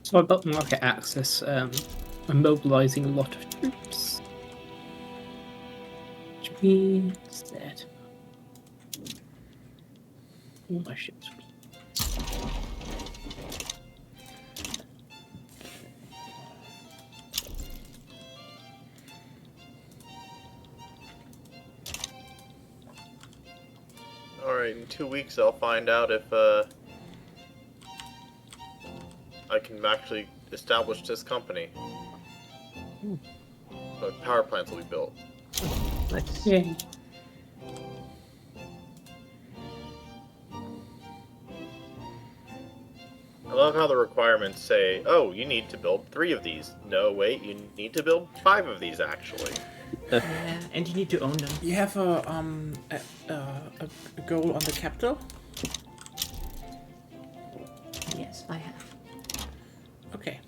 C: So about market access, I'm mobilizing a lot of troops. Which means that all my ships.
E: Alright, in 2 weeks I'll find out if I can actually establish this company. But power plants will be built.
B: Nice.
C: Yay.
E: I love how the requirements say, oh, you need to build 3 of these. No, wait, you need to build 5 of these, actually.
D: Yeah, and you need to own them.
A: You have a goal on the capital?
D: Yes, I have.
A: Okay.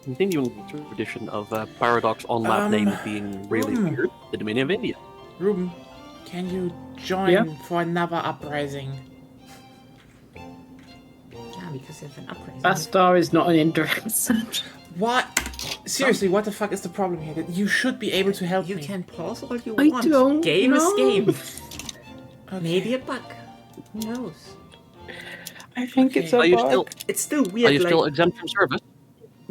B: Continuing the tradition of Paradox on-map names being really weird, the Dominion of India.
A: Ruben, can you join for another uprising?
D: Yeah, because you have an uprising.
C: Bastar is not an indirect subject.
A: What? Seriously, what the fuck is the problem here? That you should be able to help
D: You
A: me.
D: can pause all you
C: I
D: want.
C: don't
D: Game is
C: know.
D: game.
A: Okay.
D: Maybe a bug. Who knows?
C: I think it's a
B: Are you
C: bug.
B: still
D: It's still weird.
B: are you
D: like,
B: still exempt from service?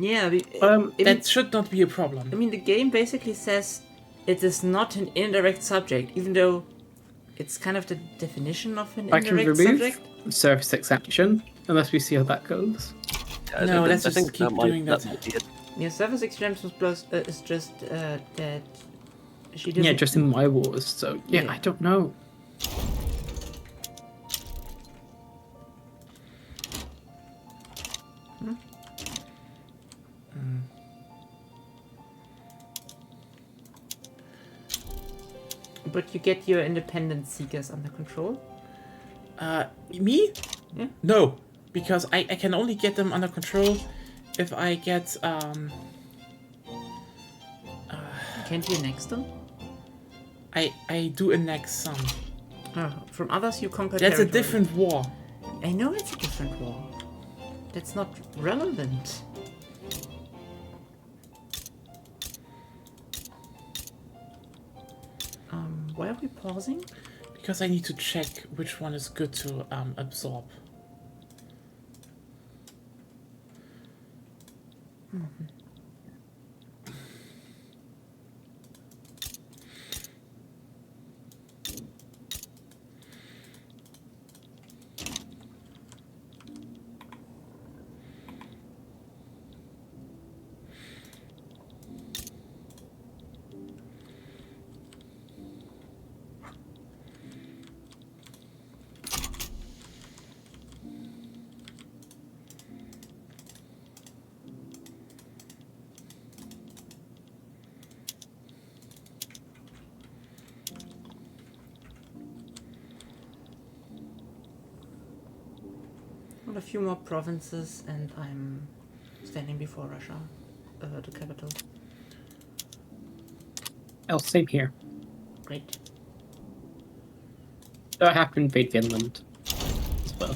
D: yeah.
A: That should not be a problem.
D: I mean, the game basically says it is not an indirect subject, even though it's kind of the definition of an
C: I can
D: indirect
C: remove
D: subject.
C: service exception unless we see how that goes.
A: No, let's
B: I
A: just
B: think
A: keep doing that.
B: might be it.
D: Yeah, service exemption plus is just that she didn't.
C: Yeah, just in my wars. So yeah,
D: Yeah.
C: I don't know.
D: But you get your independent seekers under control.
A: Me?
D: Yeah.
A: No. because I can only get them under control if I get
D: Can't you annex them?
A: I do annex some.
D: From others you conquer
A: That's a
D: territory.
A: different war.
D: I know it's a different war. That's not relevant. Why are we pausing?
A: Because I need to check which one is good to absorb.
D: Well, a few more provinces and I'm standing before Russia, the capital.
C: Oh, same here.
D: Great.
C: So I have to invade Finland as well.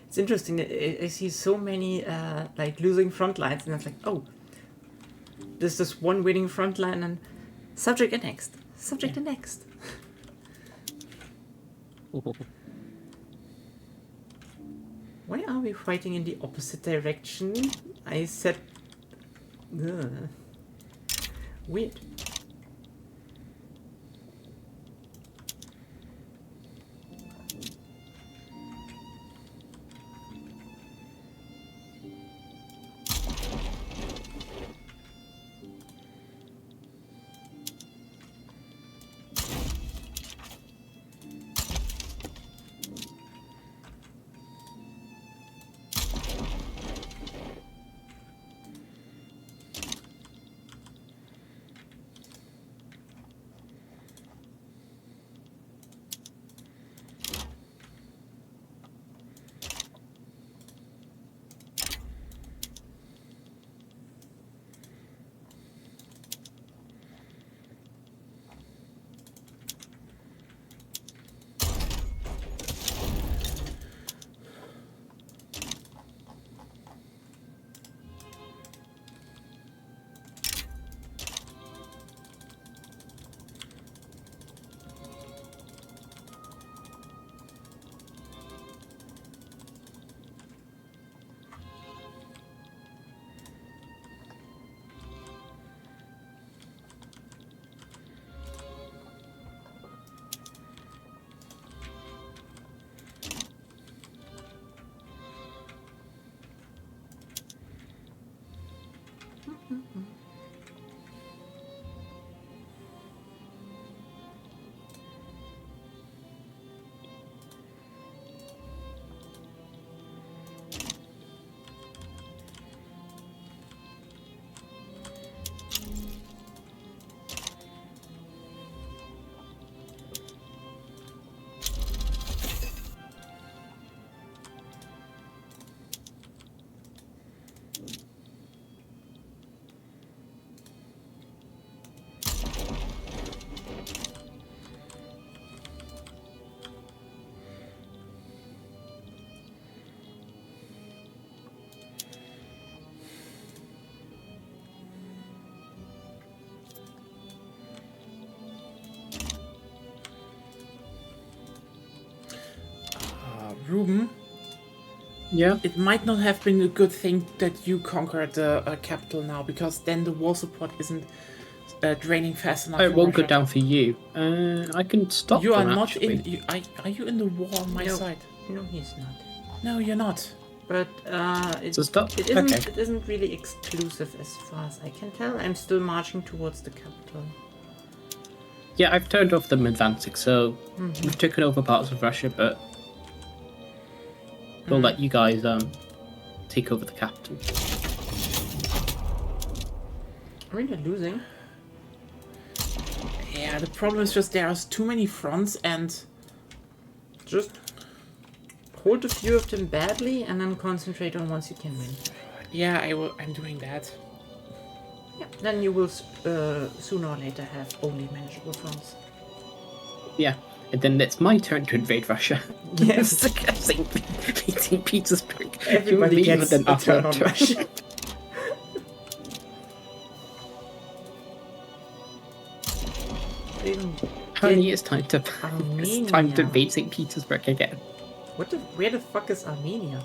D: It's interesting. I see so many like losing front lines, and I'm like, oh, there's this one winning front line, and subject annexed. Subject annexed. Why are we fighting in the opposite direction? I said, weird.
A: Ruben,
C: Yeah.
A: it might not have been a good thing that you conquered the capital now, because then the war support isn't draining fast enough.
C: It
A: for
C: won't go
A: Russia.
C: down for you. I can stop
A: You are
C: them,
A: not
C: actually.
A: in. Are you in the war on my
D: No.
A: side?
D: No, he's not.
A: No, you're not.
D: But it,
C: So stop.
D: it isn't.
C: Okay.
D: It isn't really exclusive as far as I can tell. I'm still marching towards the capital.
C: Yeah, I've turned off them advancing, so we've taken over parts of Russia, but we'll let you guys take over the capital.
D: Are we not losing?
A: Yeah, the problem is just there's too many fronts and...
D: Just hold a few of them badly and then concentrate on ones you can win.
A: Yeah, I'm doing that.
D: Yeah, then you will sooner or later have only manageable fronts.
C: Yeah, and then it's my turn to invade Russia.
D: Yes.
C: St. Petersburg.
D: Everybody
C: You
D: gets
C: leave
D: a turn on Russia.
C: Honey, it's time to
D: Armenia.
C: invade St. Petersburg again.
D: Where the fuck is Armenia?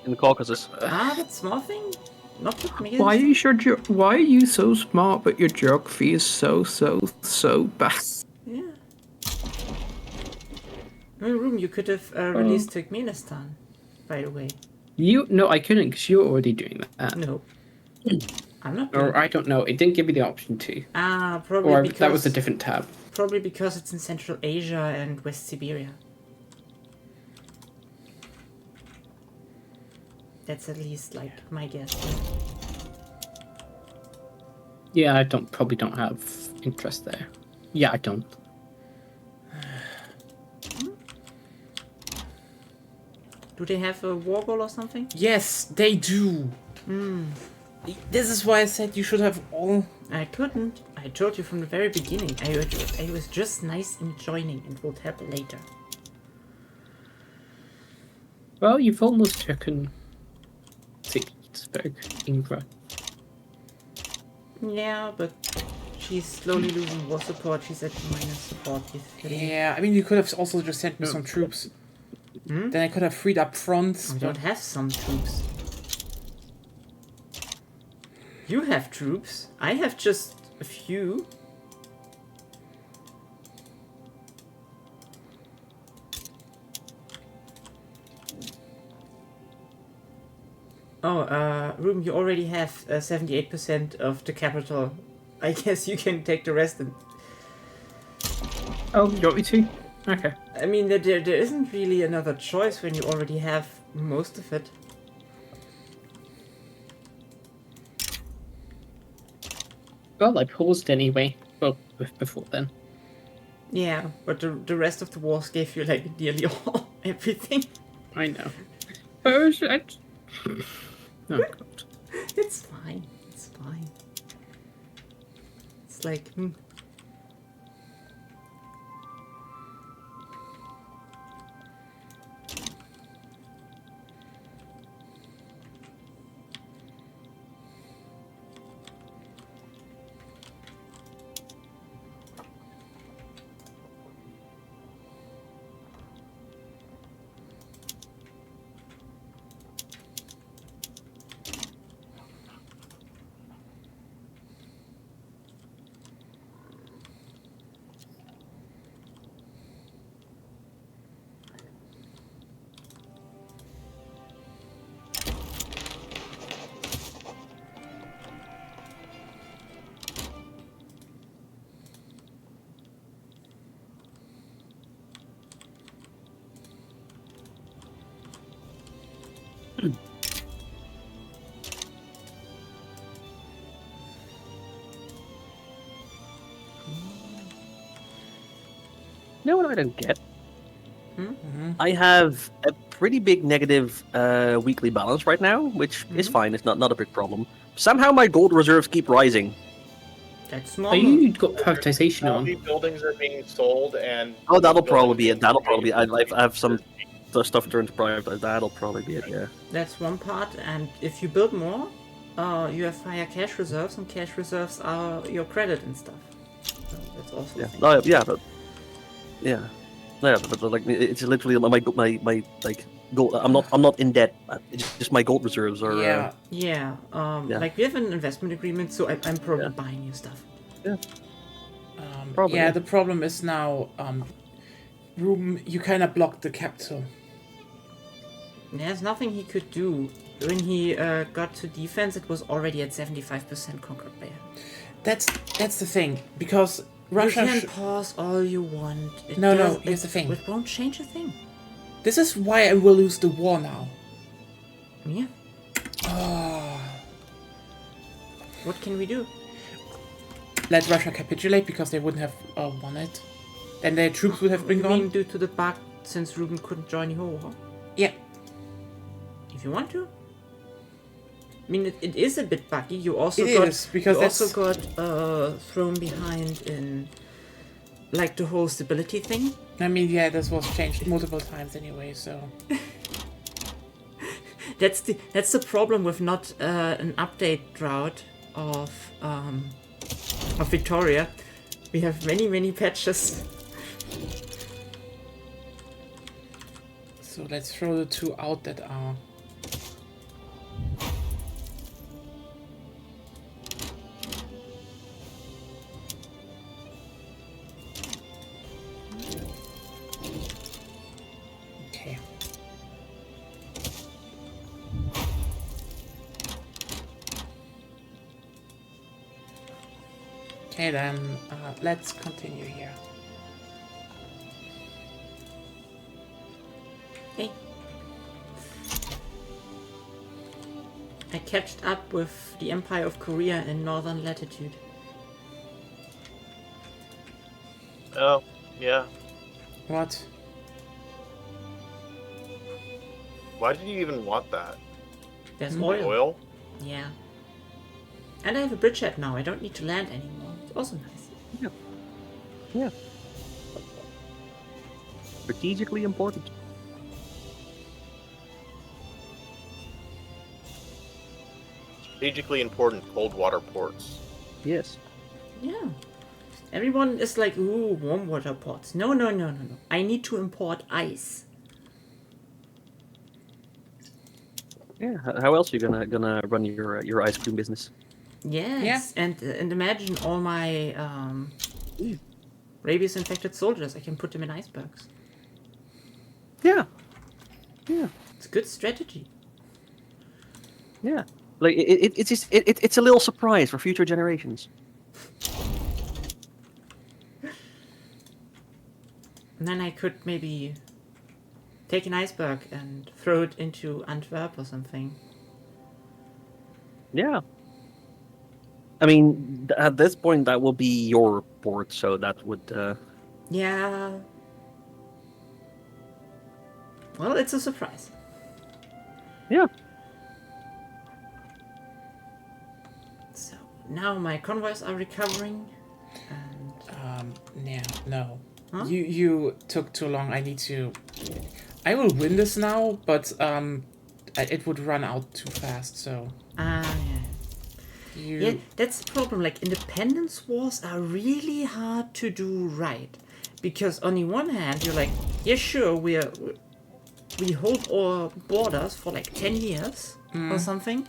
B: In the Caucasus.
D: Ah, that small thing? Not with me.
C: Why are you so smart, but your geography is so bad?
D: Yeah. Room, you could have released Turkmenistan, by the way.
C: No, I couldn't because you were already doing that.
D: No. I'm not doing
C: Or I don't know. It didn't give me the option to.
D: Ah, probably
C: Or
D: because...
C: that was a different tab.
D: Probably because it's in Central Asia and West Siberia. That's at least, like, my guess.
C: Yeah, I probably don't have interest there. Yeah, I don't.
D: Do they have a war goal or something?
A: Yes, they do. This is why I said you should have all...
D: I couldn't. I told you from the very beginning. I was just nice in joining and would help later.
C: Well, you've almost taken St. Petersburg, Ingvar.
D: Yeah, but she's slowly losing war support. She's at minus support.
A: Yeah, I mean, you could have also just sent me some troops. Then I could have freed up fronts.
D: I don't have some troops. You have troops. I have just a few. Oh, Room, you already have 78% of the capital. I guess you can take the rest. And
C: Oh, you want me to? Okay.
D: I mean, there isn't really another choice when you already have most of it.
C: Well, I paused anyway. Well, before then.
D: Yeah, but the rest of the wars gave you like nearly all everything.
C: I know. Oh, oh God.
D: It's fine. It's fine. It's like,
B: You know what I don't get? I have a pretty big negative weekly balance right now, which is fine. It's not a big problem. Somehow my gold reserves keep rising.
D: that's
C: Oh,
D: normal.
C: you got privatization
E: How
C: on.
E: many buildings are being sold and...
B: Oh, that'll probably be it. That'll probably. I have some stuff turned to private. That'll probably be it. Yeah.
D: That's one part, and if you build more, you have higher cash reserves, and cash reserves are your credit and stuff. So that's also a
B: Yeah.
D: thing.
B: Oh, yeah. Yeah. Yeah. But like, it's literally my like gold. I'm not in debt. It's just my gold reserves are.
A: Yeah.
D: Yeah,
B: Yeah.
D: like we have an investment agreement, so I'm probably
B: Yeah.
D: buying you stuff.
B: Probably.
A: Yeah, the problem is now, Ruben, you kind of blocked the capital.
D: There's nothing he could do. When he got to defense, it was already at 75% conquered by him.
A: That's the thing, because Russia.
D: You can pause all you want.
A: No, here's the thing.
D: It won't change a thing.
A: This is why I will lose the war now.
D: Yeah. What can we do?
A: let Russia capitulate because they wouldn't have won it. Then their troops would have been
D: You mean
A: gone.
D: due to the bug since Ruben couldn't join the war?
A: Yeah.
D: If you want to. I mean, it is a bit buggy. You also
A: It
D: got
A: is, because
D: you
A: that's-
D: also got thrown behind in like the whole stability thing.
A: I mean, yeah, this was changed multiple times anyway, so...
D: That's the problem with not an update drought of Victoria. We have many patches.
A: So let's throw the 2 out that are... Okay. Okay then, let's continue here.
D: Hey. I catched up with the Empire of Korea in northern latitude.
E: Oh, yeah.
A: What?
E: Why did you even want that?
D: There's
A: Hmm.
D: oil. Yeah. And I have a bridgehead now. I don't need to land anymore. It's also nice.
B: Yeah. Strategically important.
E: Strategically important cold water ports.
B: Yes.
D: Yeah. Everyone is like, ooh, warm water ports. No. I need to import ice.
B: Yeah. How else are you gonna run your ice cream business?
D: Yes. And imagine all my rabies infected soldiers. I can put them in icebergs.
B: Yeah. Yeah.
D: It's a good strategy.
B: Yeah. Like it's a little surprise for future generations.
D: And then I could maybe take an iceberg and throw it into Antwerp or something.
B: Yeah. I mean, at this point, that will be your port, so that would.
D: Yeah. Well, it's a surprise.
B: Yeah.
D: So now my convoys are recovering, and
A: Yeah, no.
D: Huh?
A: You took too long. I need to... I will win this now, but it would run out too fast, so...
D: yeah.
A: You...
D: Yeah, that's the problem. Like, independence wars are really hard to do right. Because on the one hand, you're like, yeah, sure, we hold our borders for like 10 years or something.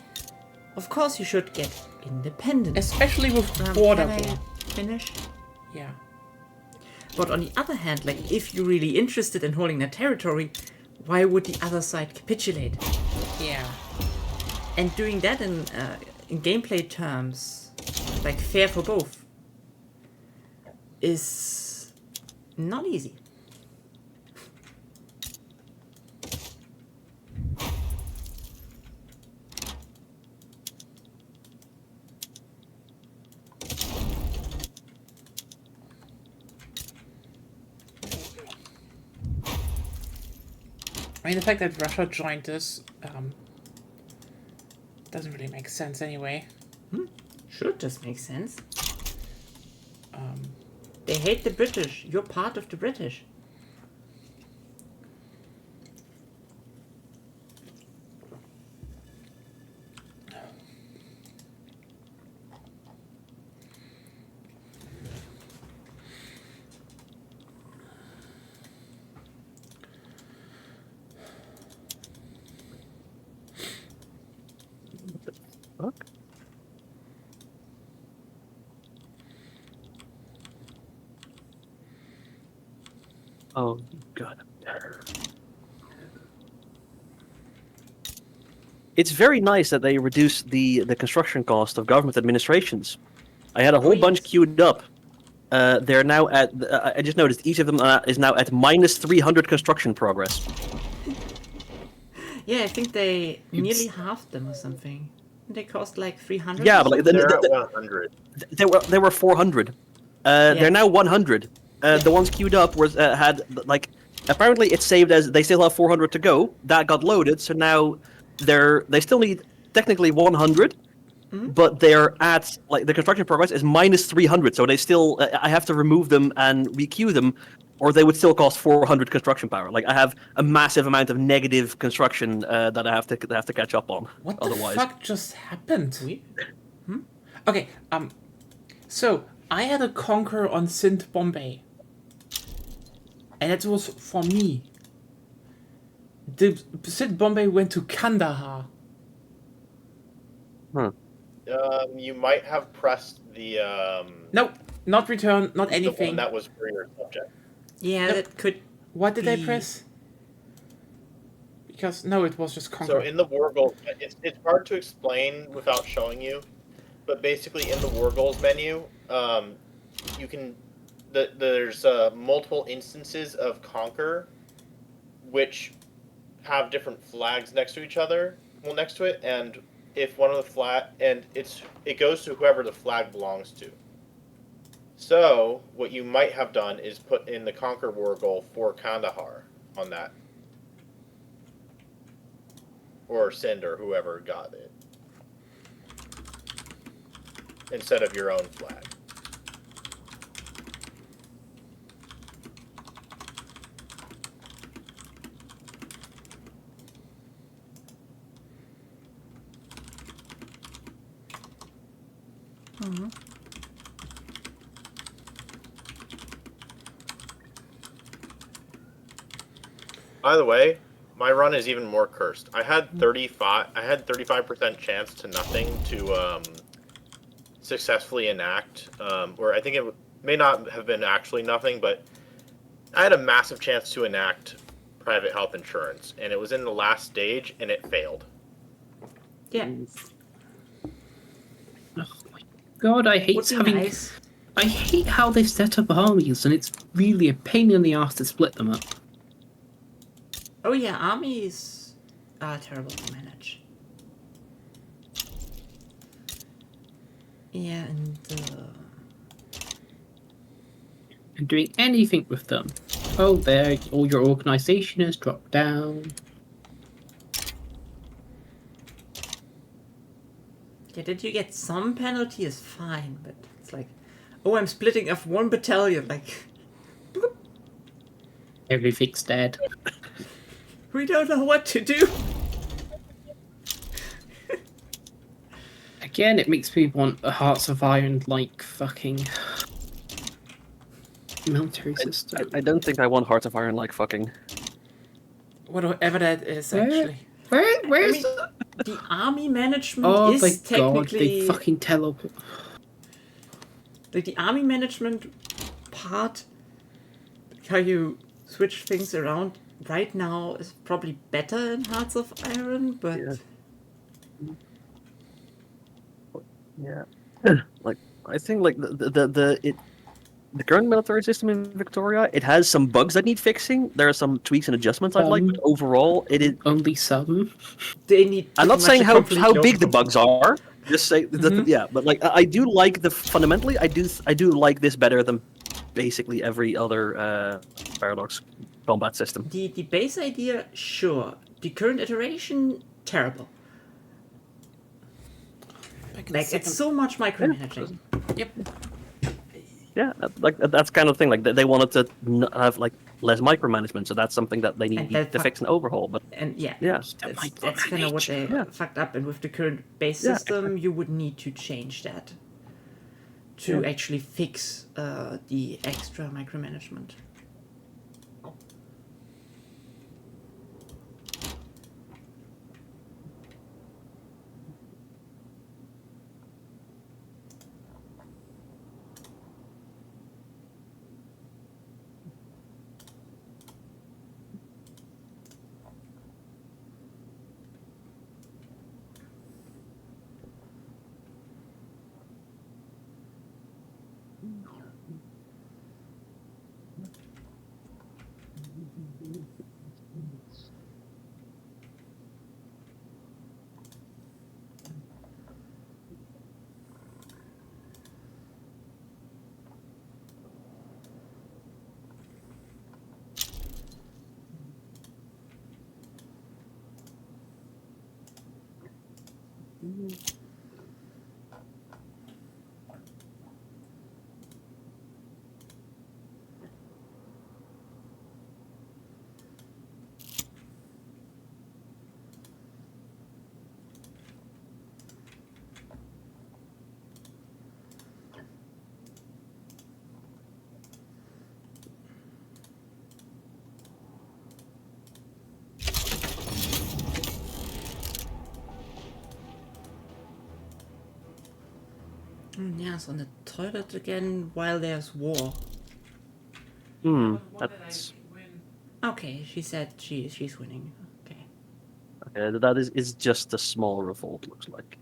D: Of course you should get independence.
A: Especially with border
D: Can I
A: war.
D: finish?
A: Yeah.
D: But on the other hand, like, if you're really interested in holding that territory, why would the other side capitulate?
A: Yeah.
D: And doing that in gameplay terms, like fair for both, is not easy.
A: I mean, the fact that Russia joined this doesn't really make sense anyway.
D: Sure, it does make sense. They hate the British. You're part of the British.
B: Fuck. Oh god. It's very nice that they reduced the construction cost of government administrations. I had a whole bunch queued up. They're now at. I just noticed each of them is now at minus 300 construction progress.
D: Yeah, I think they nearly halved them or something. They cost like 300.
B: Yeah, but like
E: They're at 100.
B: they were 400. They're now 100. The ones queued up had like apparently it's saved as they still have 400 to go. That got loaded, so now they still need technically 100. But they're at like the construction progress is minus 300, so they still I have to remove them and requeue them, or they would still cost 400 construction power. Like I have a massive amount of negative construction that I have to catch up on.
A: What
B: otherwise.
A: the fuck just happened? Okay, so I had a conquer on Sint Bombay, and it was for me. The Sint Bombay went to Kandahar.
E: You might have pressed the
A: Nope, not return, not
E: the
A: anything.
E: one that was for your subject.
D: Yeah,
A: Nope.
D: that could.
A: What did I
D: be-
A: press? Because no, it was just conquer.
E: So in the war goals, it's hard to explain without showing you, but basically in the war goals menu, you can there's multiple instances of conquer, which have different flags next to each other, next to it, and if one of the it goes to whoever the flag belongs to. So what you might have done is put in the conquer war goal for Kandahar on that. Or Sind or whoever got it. Instead of your own flag. By the way, my run is even more cursed. I had 35% chance to nothing to successfully enact, or I think it may not have been actually nothing, but I had a massive chance to enact private health insurance, and it was in the last stage, and it failed.
D: Yeah.
C: Oh my god, I hate
D: Would be
C: having.
D: nice.
C: I hate how they set up armies, and it's really a pain in the ass to split them up.
D: Oh yeah, armies are terrible to manage. Yeah,
C: And doing anything with them. Oh, there, all your organization has dropped down.
D: yeah, that you get some penalty is fine, but it's like, oh, I'm splitting up one battalion. Like,
C: Everything's dead.
D: we don't know what to do.
C: Again, it makes me want a Hearts of Iron like fucking military system.
B: I don't think I want Hearts of Iron like fucking.
A: Whatever that is,
C: Where?
A: actually.
C: Where's
D: I mean, the army management
C: Oh
D: is
C: my god,
D: technically
C: they fucking
D: like the army management part. How you switch things around right now is probably better in Hearts of Iron, but
B: Yeah. Like I think like the current military system in Victoria, it has some bugs that need fixing. There are some tweaks and adjustments I'd like, but overall, it is.
C: only some.
D: they need.
B: I'm not
D: pretty
B: saying
D: much a
B: how
D: complete
B: big the
D: overhaul.
B: bugs are. Just say yeah, but like I do like fundamentally. I do like this better than basically every other Paradox combat system.
D: The base idea, sure. The current iteration, terrible.
A: Back in
D: Like
A: the
D: it's
A: second-
D: so much micromanaging.
A: Yep.
B: Yeah, that's kind of thing. Like they wanted to have like less micromanagement, so that's something that they
D: And
B: need
D: that
B: to fix and overhaul. But
D: And yeah,
B: yeah,
D: that's kind of what they
B: Yeah.
D: fucked up. And with the current base
B: Yeah,
D: system, you would need to change that to actually fix the extra micromanagement. Yes, on the toilet again while there's war.
B: That's
D: Okay, she said she's winning. Okay.
B: okay. That is just a small revolt. Looks like.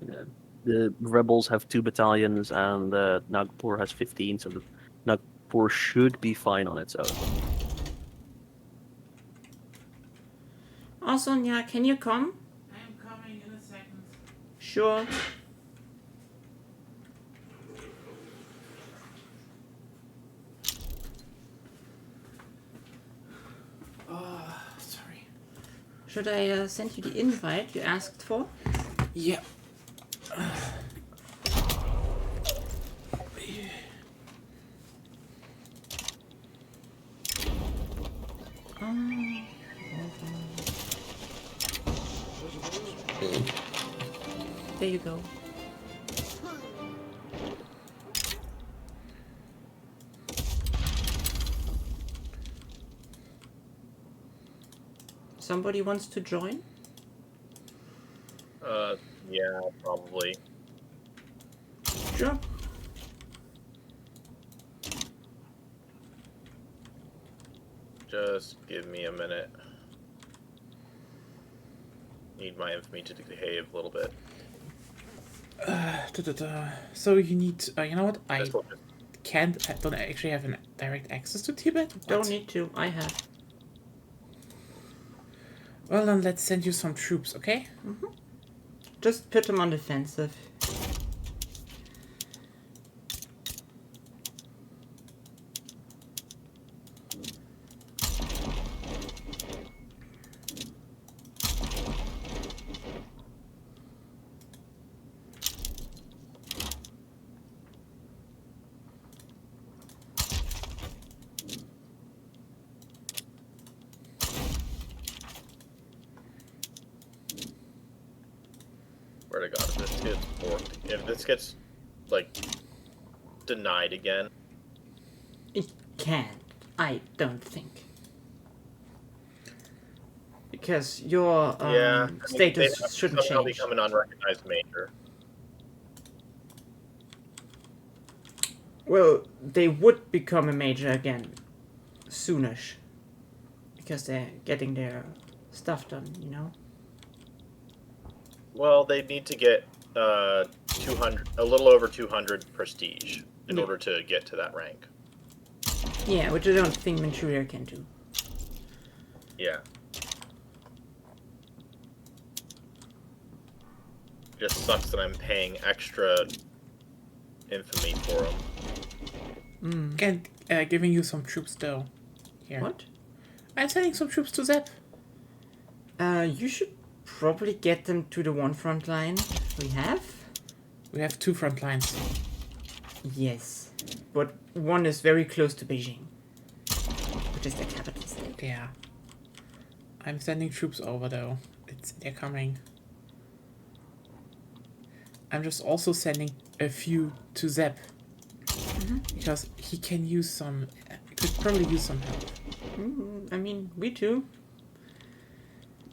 B: Yeah. The rebels have 2 battalions, and Nagpur has 15. So the Nagpur should be fine on its own.
D: Oh, Sonia, can you come?
A: I'm coming in a second.
D: Sure.
A: Sorry.
D: Should I send you the invite you asked for?
A: Yeah.
D: There you go. Somebody wants to join?
E: Yeah, probably.
D: Sure.
E: Just give me a minute. Need my infamy to behave a little bit.
A: So you need, you know what? I
E: This will just-
A: don't actually have direct access to Tibet. What?
D: Don't need to. I have.
A: Well, then let's send you some troops, okay?
D: Just put them on defensive.
E: Swear to God, if this gets forked, if this gets like denied again,
D: It can't. I don't think. Because your
E: yeah, I mean,
D: status
E: they have
D: shouldn't
E: somehow
D: change.
E: become an unrecognized major.
D: Well, they would become a major again soonish. Because they're getting their stuff done, you know?
E: Well, they need to get 200, a little over 200 prestige in
D: Yeah.
E: order to get to that rank.
D: Yeah, which I don't think Manchuria can do.
E: Yeah. Just sucks that I'm paying extra infamy for them.
A: And giving you some troops though. Here.
D: What?
A: I'm sending some troops to Zep.
D: You should probably get them to the one front line we have.
A: We have 2 front lines.
D: Yes. But one is very close to Beijing. Which is the capital state.
A: Yeah. I'm sending troops over though. They're coming. I'm just also sending a few to Zep. Because he can use some, could probably use some help.
D: I mean, we too.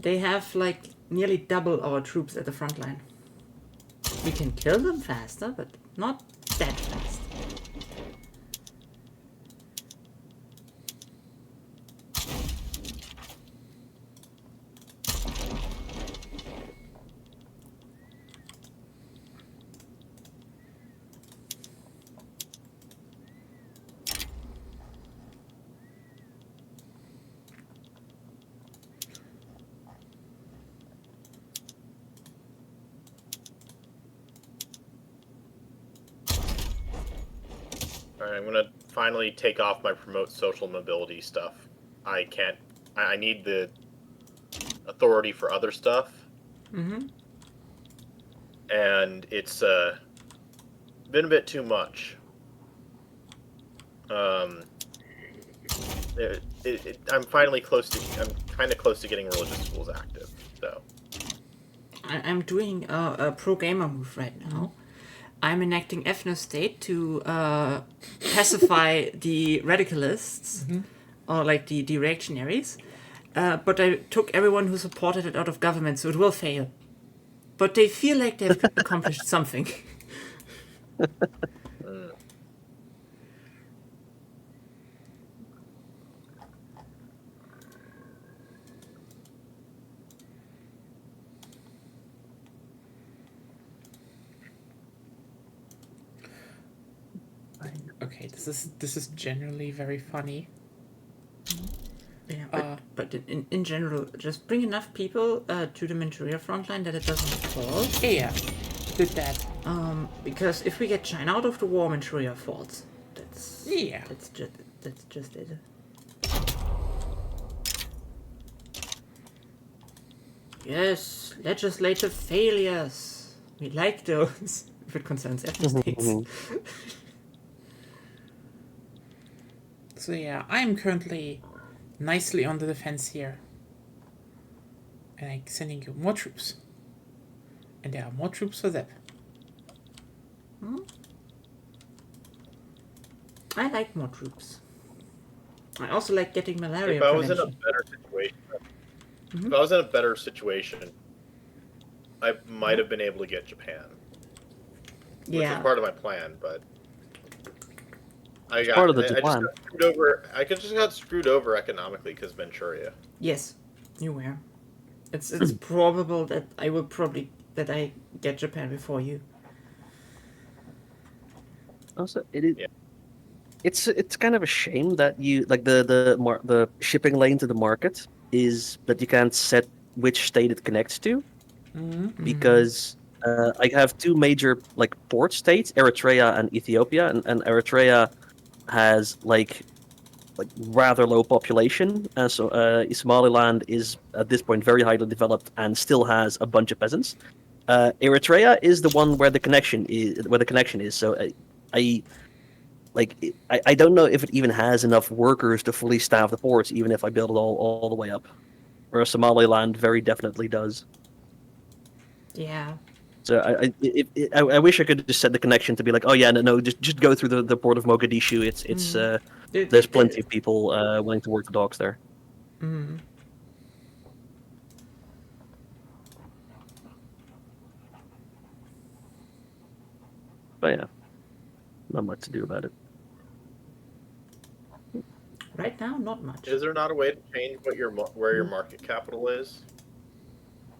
D: They have like nearly double our troops at the front line. We can kill them faster, but not that fast.
E: Alright, I'm gonna finally take off my promote social mobility stuff. I can't. I need the authority for other stuff.
D: Mm-hmm.
E: And it's been a bit too much. I'm finally close to. I'm kind of close to getting religious schools active. So
D: I'm doing a pro gamer move right now. I'm enacting ethnostate to pacify the radicalists, or like the reactionaries. But I took everyone who supported it out of government, so it will fail. But they feel like they've accomplished something.
A: Okay, this is generally very funny.
D: Yeah, but in general, just bring enough people to the Manchuria frontline that it doesn't fall.
A: Yeah, did that.
D: Because if we get China out of the war, Manchuria falls. That's just it. Yes, legislative failures. We like those. If it concerns ethnostates.
A: So yeah, I am currently nicely on the defense here. And I'm sending you more troops. And there are more troops for them.
D: I like more troops. I also like getting malaria
E: if I was
D: prevention.
E: in a better situation, if I was in a better situation, I might have been able to get Japan. Which was part of my plan, but I got
B: part of the
E: I just
B: plan.
E: got screwed over. I just got screwed over economically because Manchuria.
D: Yes, you were. It's probable that I get Japan before you.
B: Also, it's kind of a shame that you like the shipping lane to the market is that you can't set which state it connects to, because I have two major like port states, Eritrea and Ethiopia, and Eritrea has like rather low population, so Somaliland is at this point very highly developed and still has a bunch of peasants. Eritrea is the one where the connection is. So I don't know if it even has enough workers to fully staff the ports, even if I build it all the way up. Whereas Somaliland very definitely does.
D: Yeah.
B: So I wish I could just set the connection to be like, oh yeah, no, just go through the port of Mogadishu. There's plenty of people willing to work the docks there. But yeah, not much to do about it.
D: Right now, not much.
E: Is there not a way to change where your market capital is?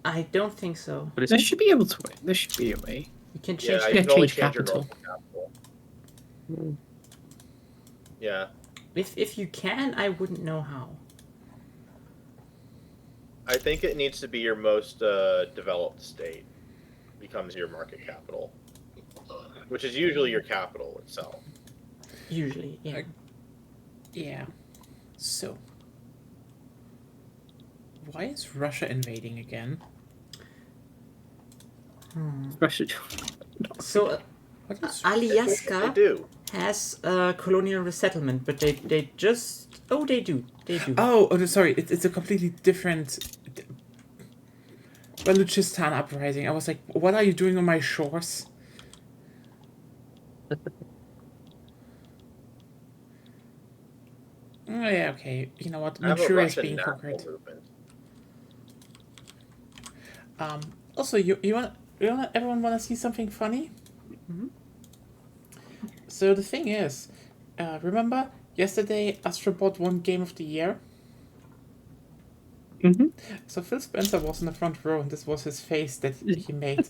D: I don't think so.
B: But
C: There should be able to. There should be a way.
D: You can change.
E: Yeah, you can only
C: change
E: change your
C: capital.
E: local capital. Yeah.
D: If you can, I wouldn't know how.
E: I think it needs to be your most developed state becomes your market capital, which is usually your capital itself.
D: Usually, yeah.
A: Yeah. So, why is Russia invading again?
C: Russia.
D: So,
A: What is
E: They
D: Alyaska
E: do.
D: has a colonial resettlement, but they just... Oh, they do.
A: Oh, no, sorry. It's a completely different Baluchistan uprising. I was like, what are you doing on my shores? Oh, yeah, okay. You know what?
E: I have a
A: Manchuria is
E: Russian
A: being
E: national
A: conquered.
E: movement.
A: Also, you want everyone want to see something funny? So the thing is, remember yesterday Astrobot won Game of the Year? So Phil Spencer was in the front row, and this was his face that he made.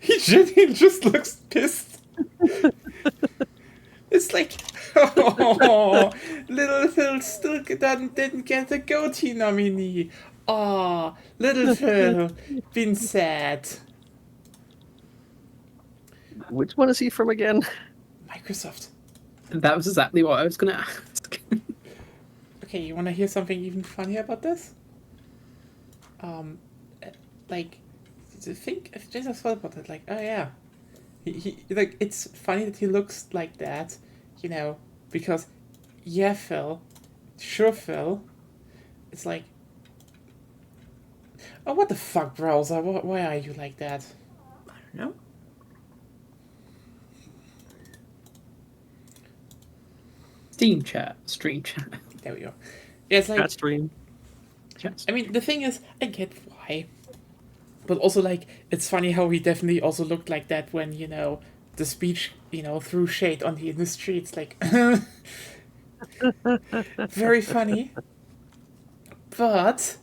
A: he just looks pissed. It's like, oh, little Phil still didn't get a goatee nominee. Oh, little Phil, been sad.
B: Which one is he from again?
A: Microsoft.
C: That was exactly what I was going to ask.
A: okay, you want to hear something even funnier about this? Like, I just thought about it. Like, oh yeah, he like it's funny that he looks like that, because yeah, Phil, sure, Phil. It's like, oh, what the fuck, browser? Why are you like that?
D: I don't know.
C: Steam chat, stream chat.
A: There we go. Yeah, it's like,
B: Chat stream.
A: I mean, the thing is, I get why. But also, like, it's funny how he definitely also looked like that when, the speech, threw shade on the industry. It's like, very funny. But,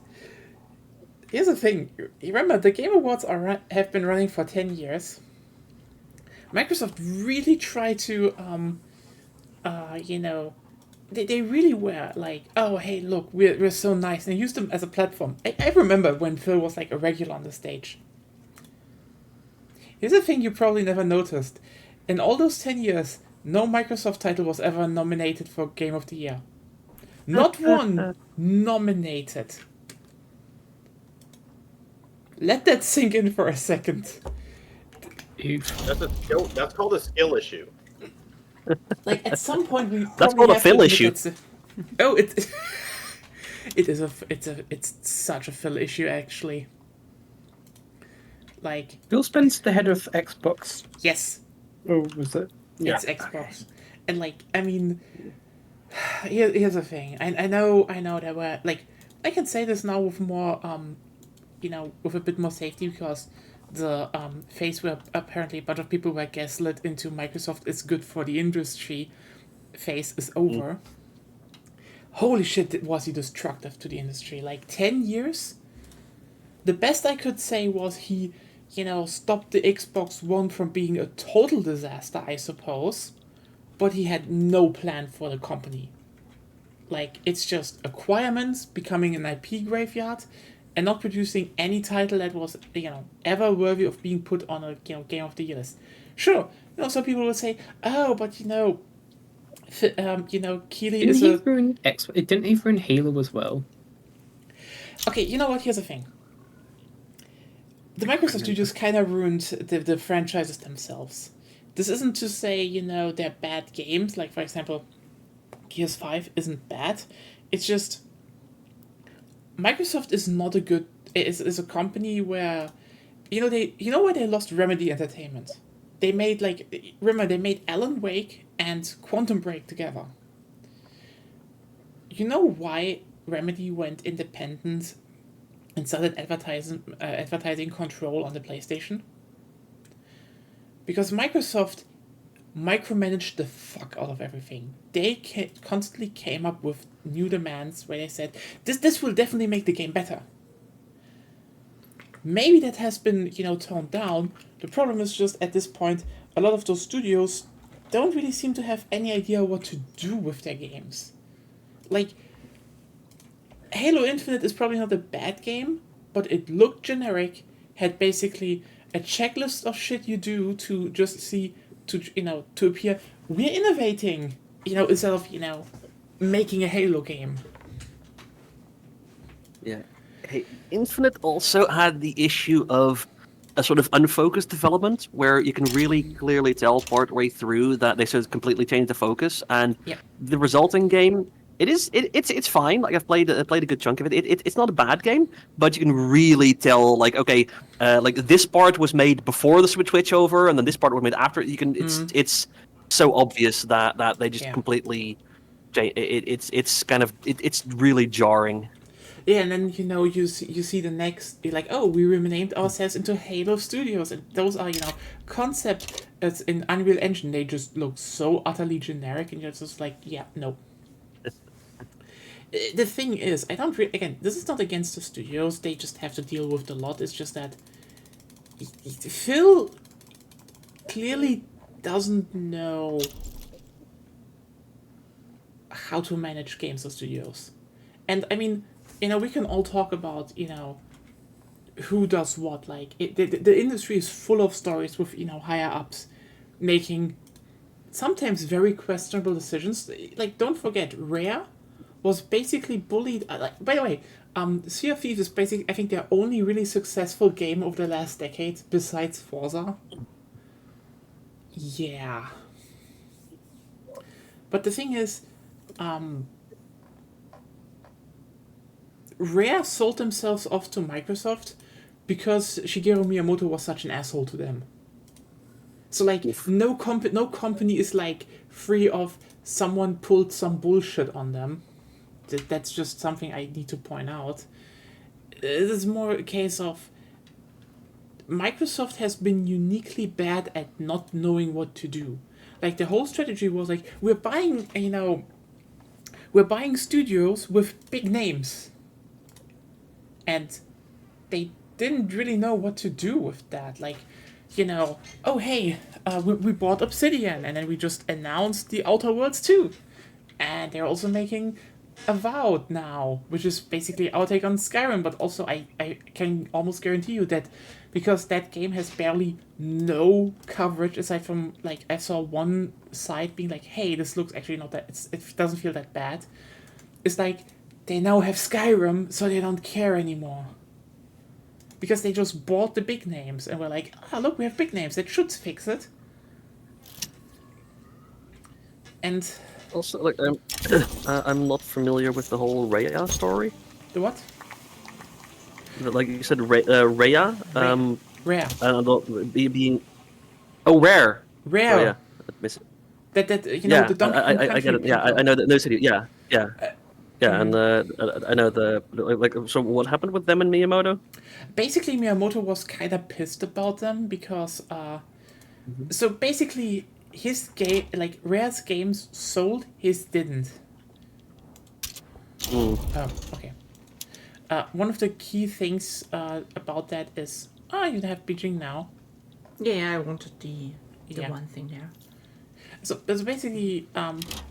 A: here's the thing. You remember, the Game Awards have been running for 10 years. Microsoft really tried to, they really were like, oh, hey, look, we're so nice, and used them as a platform. I remember when Phil was like a regular on the stage. Here's a thing you probably never noticed. In all those 10 years, no Microsoft title was ever nominated for Game of the Year. Not one nominated. Let that sink in for a second.
E: That's a skill. That's called a skill issue.
A: Like, at some point we
B: That's
A: probably
B: called a
A: have to
B: Phil
A: admit
B: issue.
A: it's such a Phil issue, actually. Like,
C: Phil Spencer, the head of Xbox.
A: yes,
C: Oh, was it?
A: it's Xbox, and like, I mean, here's the thing. I know there were, like, I can say this now with more with a bit more safety, because the phase where apparently a bunch of people were gaslit into Microsoft is good for the industry phase is over. Holy shit, was he destructive to the industry. Like, 10 years? The best I could say was he, stopped the Xbox One from being a total disaster, I suppose, but he had no plan for the company. Like, it's just acquirements, becoming an IP graveyard, and not producing any title that was, ever worthy of being put on a, Game of the Year list. Sure, some people will say, oh, but Keighley is a...
C: Didn't he ruin Halo as well?
A: Okay, you know what? Here's the thing. The Microsoft studios kind of ruined the franchises themselves. This isn't to say, they're bad games. Like, for example, Gears 5 isn't bad. It's just... Microsoft is not a good... is a company where... why they lost Remedy Entertainment? They made, they made Alan Wake and Quantum Break together. You know why Remedy went independent and started advertising Control on the PlayStation? Because Microsoft micromanaged the fuck out of everything. They constantly came up with new demands where they said, this will definitely make the game better. Maybe that has been, toned down. The problem is just, at this point, a lot of those studios don't really seem to have any idea what to do with their games. Like, Halo Infinite is probably not a bad game, but it looked generic, had basically a checklist of shit you do to just see, to appear, we're innovating, instead of, making a Halo game.
B: Yeah. Hey, Infinite also had the issue of a sort of unfocused development where you can really clearly tell partway through that they sort of completely changed the focus, and the resulting game, it's fine. Like, I played a good chunk of it. It's not a bad game, but you can really tell, like, okay, like this part was made before the switch over, and then this part was made after. It's so obvious that they just completely it's kind of it's really jarring.
A: Yeah, and then you see the next, you're like, oh, we renamed ourselves into Halo Studios, and those are concept as in Unreal Engine. They just look so utterly generic, and you're just like, yeah, no. The thing is, I don't really, again, this is not against the studios. They just have to deal with the lot. It's just that Phil clearly doesn't know how to manage games or studios, and I mean. We can all talk about, who does what. Like, the industry is full of stories with, higher-ups making sometimes very questionable decisions. Like, don't forget, Rare was basically bullied. By the way, Sea of Thieves is basically, I think, their only really successful game over the last decade besides Forza. Yeah. But the thing is, Rare sold themselves off to Microsoft because Shigeru Miyamoto was such an asshole to them. So like, no company is like free of someone pulled some bullshit on them. That's just something I need to point out. It is more a case of Microsoft has been uniquely bad at not knowing what to do. Like, the whole strategy was like, we're buying studios with big names. And they didn't really know what to do with that. Like, oh hey, we bought Obsidian, and then we just announced the Outer Worlds 2. And they're also making Avowed now, which is basically our take on Skyrim, but also I can almost guarantee you that because that game has barely no coverage aside from, like, I saw one site being like, hey, this looks actually not that, it doesn't feel that bad. It's like, they now have Skyrim, so they don't care anymore. Because they just bought the big names and were like, look, we have big names, that should fix it. And
B: also, like, I'm not familiar with the whole Raya story.
A: the what?
B: Like you said, Raya.
A: Rare.
B: Being. Oh, Rare.
A: Rare.
B: Oh, yeah. I miss it.
A: That the Donkey Kong
B: I get it. Yeah, I know that. No City. Yeah. And I know So what happened with them and Miyamoto?
A: Basically, Miyamoto was kind of pissed about them because so basically his game, like, Rare's games sold, his didn't. Okay. One of the key things about that is you have Beijing now.
D: Yeah, I wanted the one thing there.
A: So there's basically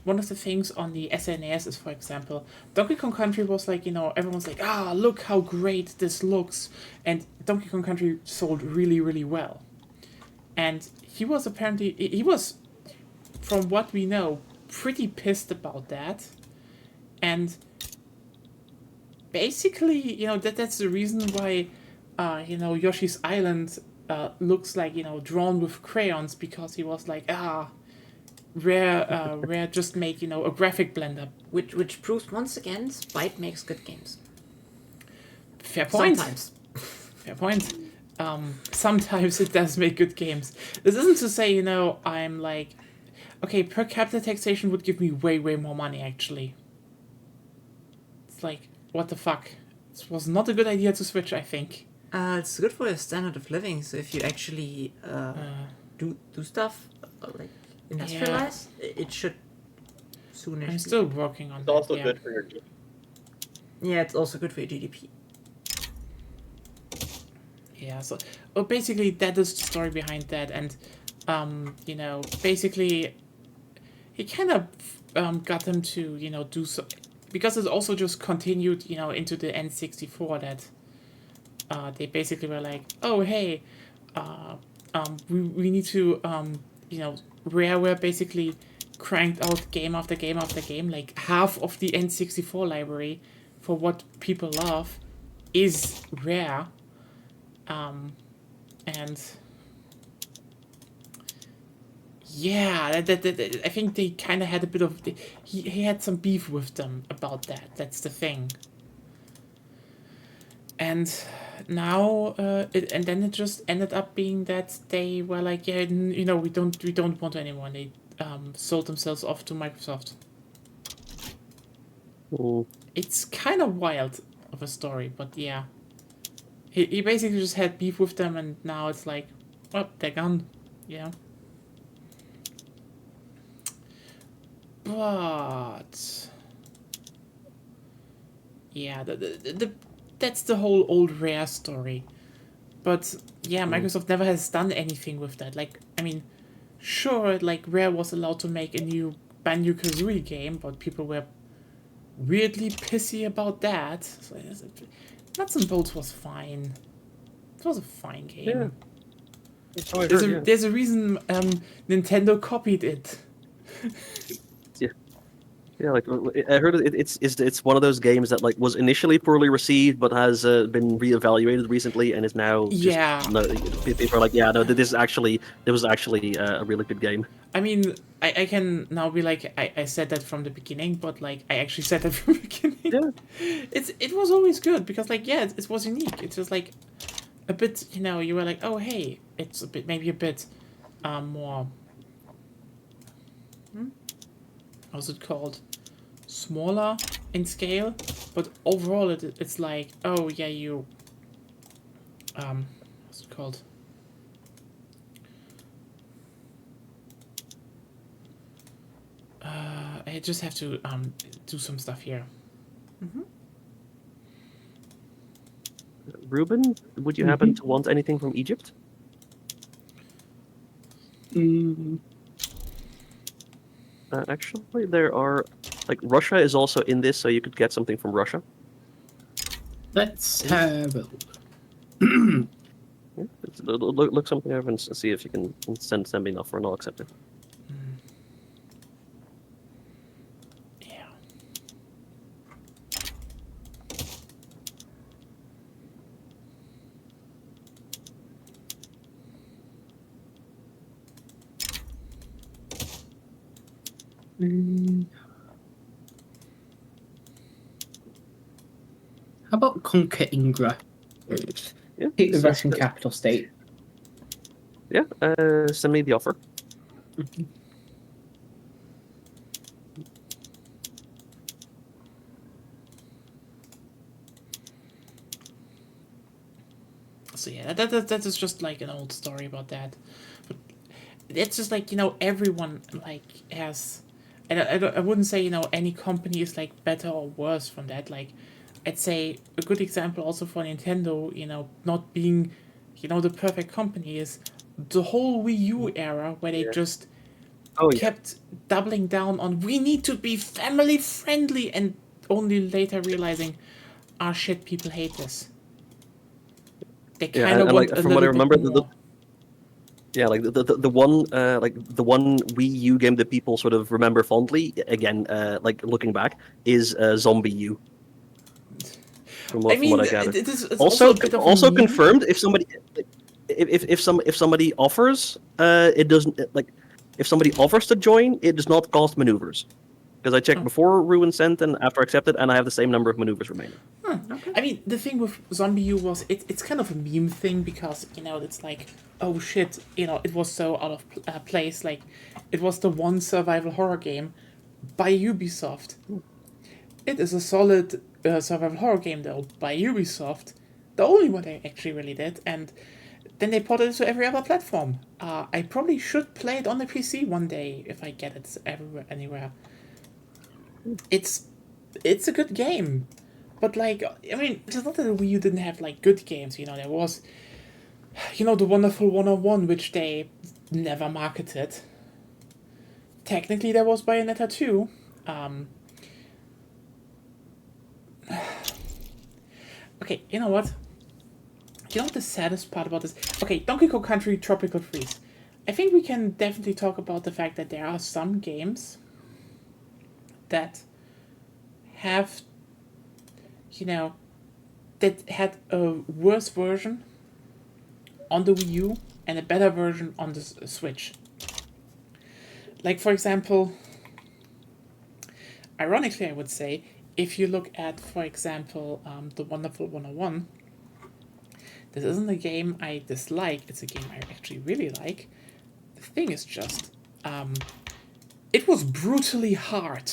A: one of the things on the SNES is, for example, Donkey Kong Country was like, everyone's like, look how great this looks, and Donkey Kong Country sold really, really well. And he was from what we know, pretty pissed about that. And basically, that's the reason why, Yoshi's Island looks like, drawn with crayons, because he was like, Rare just make, a graphic blender.
D: Which proves once again, Spite makes good games.
A: Fair point.
D: Sometimes.
A: Fair point. Sometimes it does make good games. This isn't to say, I'm like, okay, per capita taxation would give me way, way more money, actually. It's like, what the fuck? This was not a good idea to switch, I think.
D: It's good for your standard of living, so if you actually do stuff, like industrialize, it should soon.
A: I'm still working on
E: It's
A: that.
E: also
A: Yeah.
E: good for your GDP.
D: Yeah, it's also good for your GDP.
A: Yeah, so basically that is the story behind that, and basically he kind of got them to do so, because it's also just continued into the N64 that they basically were like, oh hey, we need to Rareware basically cranked out game after game after game, like half of the N64 library for what people love is Rare. And yeah, that I think they kind of had a bit of he had some beef with them about that. That's the thing. And now and then it just ended up being that they were like, yeah, we don't want anymore. And they sold themselves off to Microsoft.
B: Ooh.
A: It's kind of wild of a story, but yeah. He basically just had beef with them, and now it's like, well, they're gone, But yeah, that's the whole old Rare story. But yeah, Microsoft never has done anything with that. Like, I mean, sure, like Rare was allowed to make a new Banjo-Kazooie game, but people were weirdly pissy about that. So Nuts and Bolts was fine. It was a fine game.
B: Yeah.
A: There's a reason Nintendo copied it.
B: Yeah. Yeah, like I heard it's one of those games that like was initially poorly received, but has been reevaluated recently and is now just
A: Yeah.
B: no, people are like, yeah, no, this was actually a really good game.
A: I mean, I can now be like, I said that from the beginning, but like I actually said that from the beginning.
B: Yeah.
A: It was always good because like it was unique. It's just like a bit, you were like, oh hey, it's a bit maybe a bit more how's it called? Smaller in scale, but overall it's like, oh yeah, you what's it called? I just have to do some stuff here.
B: Ruben, would you happen to want anything from Egypt? Actually, there are like Russia is also in this, so you could get something from Russia.
C: Let's have a
B: Yeah, look something up and see if you can send me an offer, and I'll accept it.
A: Yeah.
C: How about conquer Ingra?
B: Yeah,
C: Take the
B: so-
C: Russian capital state.
B: Yeah, send me the offer.
A: So yeah, that is just like an old story about that, but it's just like everyone like has, and I wouldn't say any company is like better or worse from that. Like, I'd say a good example also for Nintendo, not being, the perfect company is the whole Wii U era where they just
B: Oh yeah.
A: kept doubling down on we need to be family friendly and only later realizing, ah shit, people hate this. They
B: Yeah,
A: kind of
B: and,
A: want
B: like,
A: a
B: from what I
A: little bit
B: remember,
A: more.
B: yeah, like the one the one Wii U game that people sort of remember fondly, again, like looking back, is Zombie U. From what I gathered.
A: It's
B: Also,
A: a bit of a
B: also
A: meme.
B: confirmed if somebody if somebody offers, it doesn't like if somebody offers to join, it does not cost maneuvers. Because I checked before Ruin sent and after accepted, and I have the same number of maneuvers remaining.
A: I mean, the thing with Zombie U was it's kind of a meme thing because it's like, oh shit, it was so out of place. Like, it was the one survival horror game by Ubisoft. It is a solid survival horror game though by Ubisoft, the only one they actually really did, and then they ported it to every other platform. I probably should play it on the PC one day if I get it anywhere. It's a good game. But, like, I mean, it's not that the Wii U didn't have, like, good games, there was, the wonderful 101, which they never marketed. Technically, there was Bayonetta 2. Okay, you know what? You know what the saddest part about this? Okay, Donkey Kong Country Tropical Freeze. I think we can definitely talk about the fact that there are some games that have that had a worse version on the Wii U and a better version on the Switch. Like, for example, ironically, I would say, if you look at, for example, The Wonderful 101, this isn't a game I dislike, it's a game I actually really like. The thing is just, it was brutally hard.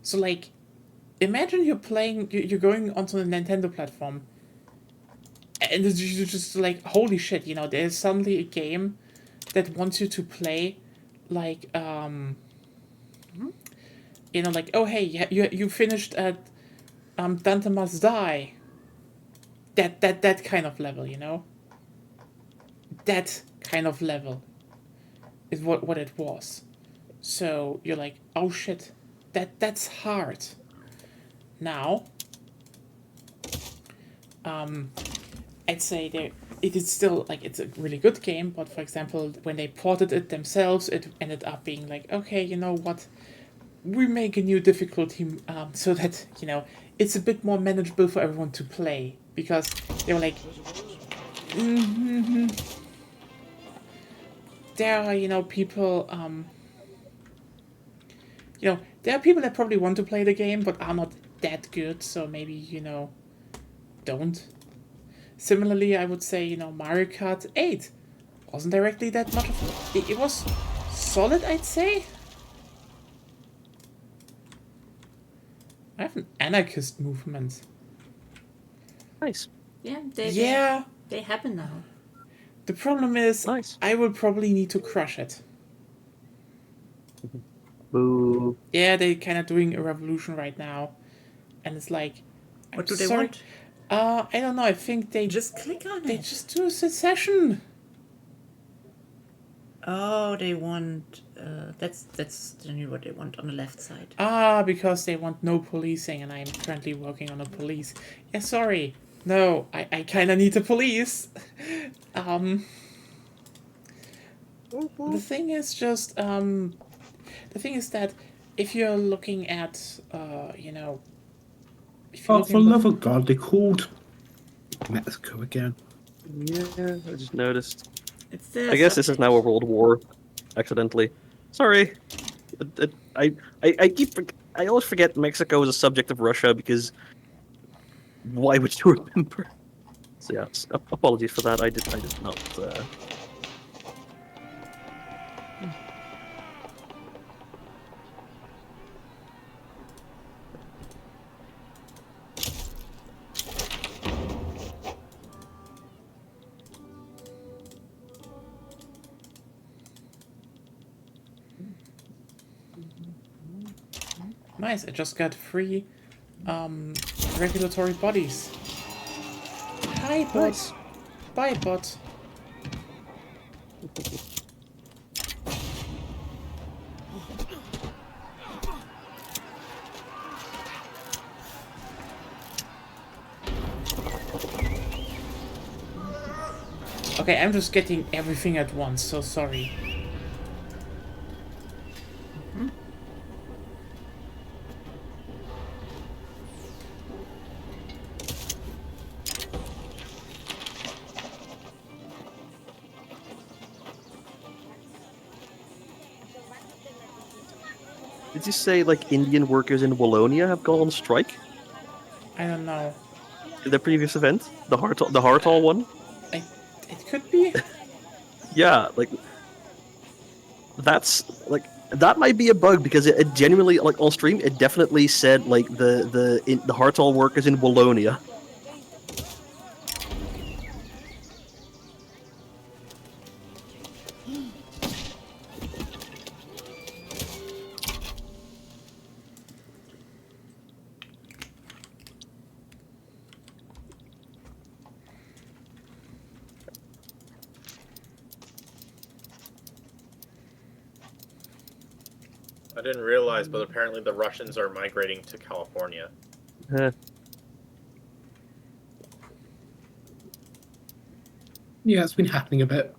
A: So, like, imagine you're going onto a Nintendo platform, and you're just like, holy shit, there's suddenly a game that wants you to play, like, like, oh hey, you finished at, Dante Must Die. That kind of level, That kind of level is what it was. So you're like, oh shit, that's hard. Now, I'd say it is still, like, it's a really good game, but for example, when they ported it themselves, it ended up being like, okay, you know what, we make a new difficulty so that, you know, it's a bit more manageable for everyone to play. Because they were like, there are, you know, people, you know, there are people that probably want to play the game but are not that good, so maybe, you know, don't. Similarly, I would say, you know, Mario Kart 8 wasn't directly that much of it was solid, I'd say. I have an anarchist movement.
B: Nice.
D: Yeah, they happen now.
A: The problem is,
B: Nice.
A: I will probably need to crush it.
B: Boo.
A: Yeah, they're kind of doing a revolution right now. And it's like...
D: What do they want?
A: I don't know, I think they
D: Just click on
A: They
D: it.
A: just do a secession.
D: Oh, they want... that's generally what they want on the left side.
A: Because they want no policing, and I'm currently working on a police. Yeah, sorry. No, I kind of need the police. The thing is just, the thing is that if you're looking at, you know... If you're
F: Oh, for the love of God, they called Mexico again.
B: Yeah, I just noticed.
D: It's there.
B: I guess this is now a world war, accidentally. Sorry. I always forget Mexico is a subject of Russia because why would you remember? So yeah, apologies for that. I did not.
A: Nice, I just got 3 regulatory bodies. Hi, bot.
B: Nice.
A: Bye, bot. Okay, I'm just getting everything at once, so sorry.
B: Did you say like Indian workers in Wallonia have gone on strike?
A: I don't know.
B: The previous event, the Hartall one.
A: It could be.
B: Yeah, like that's like that might be a bug because it genuinely like on stream it definitely said like the Hartall workers in Wallonia.
E: I didn't realize, but apparently the Russians are migrating to California.
C: Yeah, it's been happening a bit.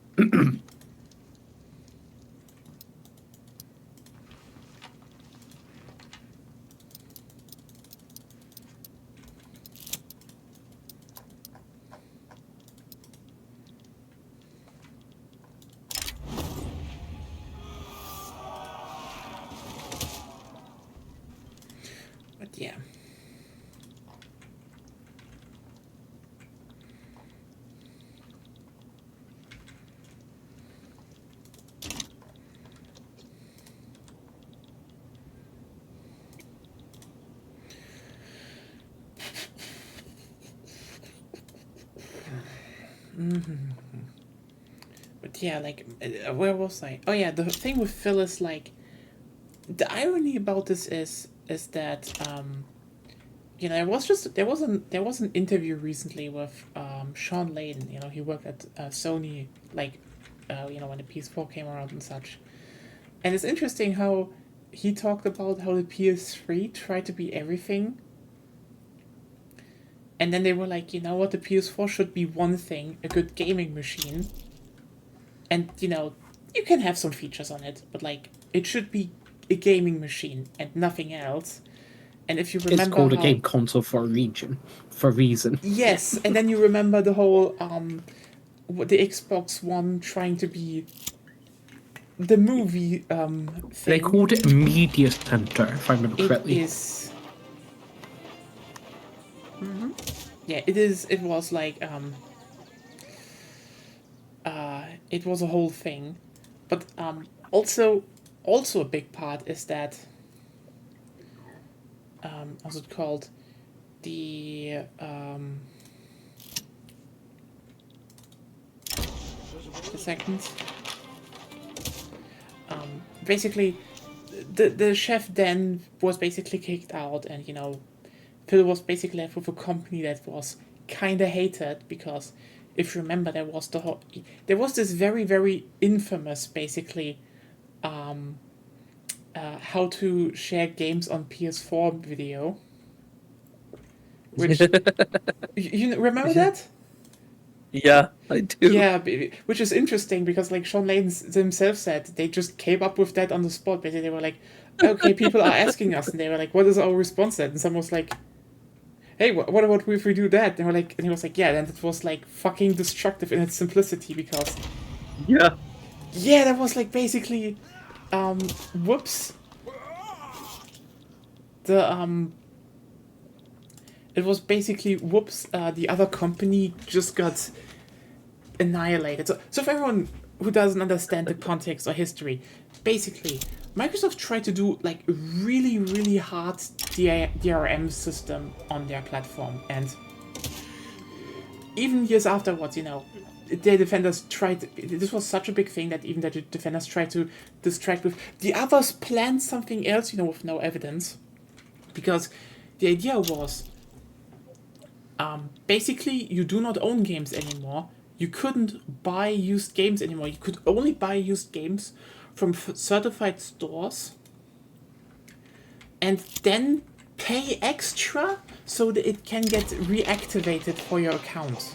A: But yeah. But yeah, like, where was I? Oh yeah, the thing with Phil is like, the irony about this is that you know, there was an interview recently with Sean Layden. You know, he worked at Sony, like, you know, when the PS4 came around and such. And it's interesting how he talked about how the PS3 tried to be everything. And then they were like, you know what, the PS4 should be one thing, a good gaming machine. And, you know, you can have some features on it, but, like, it should be a gaming machine and nothing else. And if you remember,
C: it's called a game console for a reason.
A: Yes, and then you remember the whole the Xbox One trying to be the movie thing.
C: They called it a media center, if I remember correctly.
A: It is. Yeah, it is. It was like it was a whole thing, but also a big part is that what's it called? The second. Basically, the chef then was basically kicked out, and Phil was basically left with a company that was kind of hated because, if you remember, there was this very, very infamous basically how to share games on PS4 video. Which you remember that?
B: Yeah, I do.
A: Yeah, which is interesting because, like Sean Layden himself said, they just came up with that on the spot. Basically, they were like, "Okay, people are asking us," and they were like, "What is our response?" And someone was like, "Hey, what about if we do that?" And he was like, "Yeah." Then it was like fucking destructive in its simplicity because,
B: yeah,
A: that was like basically, whoops. It was basically whoops. The other company just got annihilated. So for everyone who doesn't understand the context or history, basically Microsoft tried to do like a really, really hard DRM system on their platform, and even years afterwards, the defenders tried. This was such a big thing that even the defenders tried to distract with. The others planned something else, with no evidence, because the idea was. Basically, you do not own games anymore. You couldn't buy used games anymore. You could only buy used games from certified stores and then pay extra so that it can get reactivated for your account.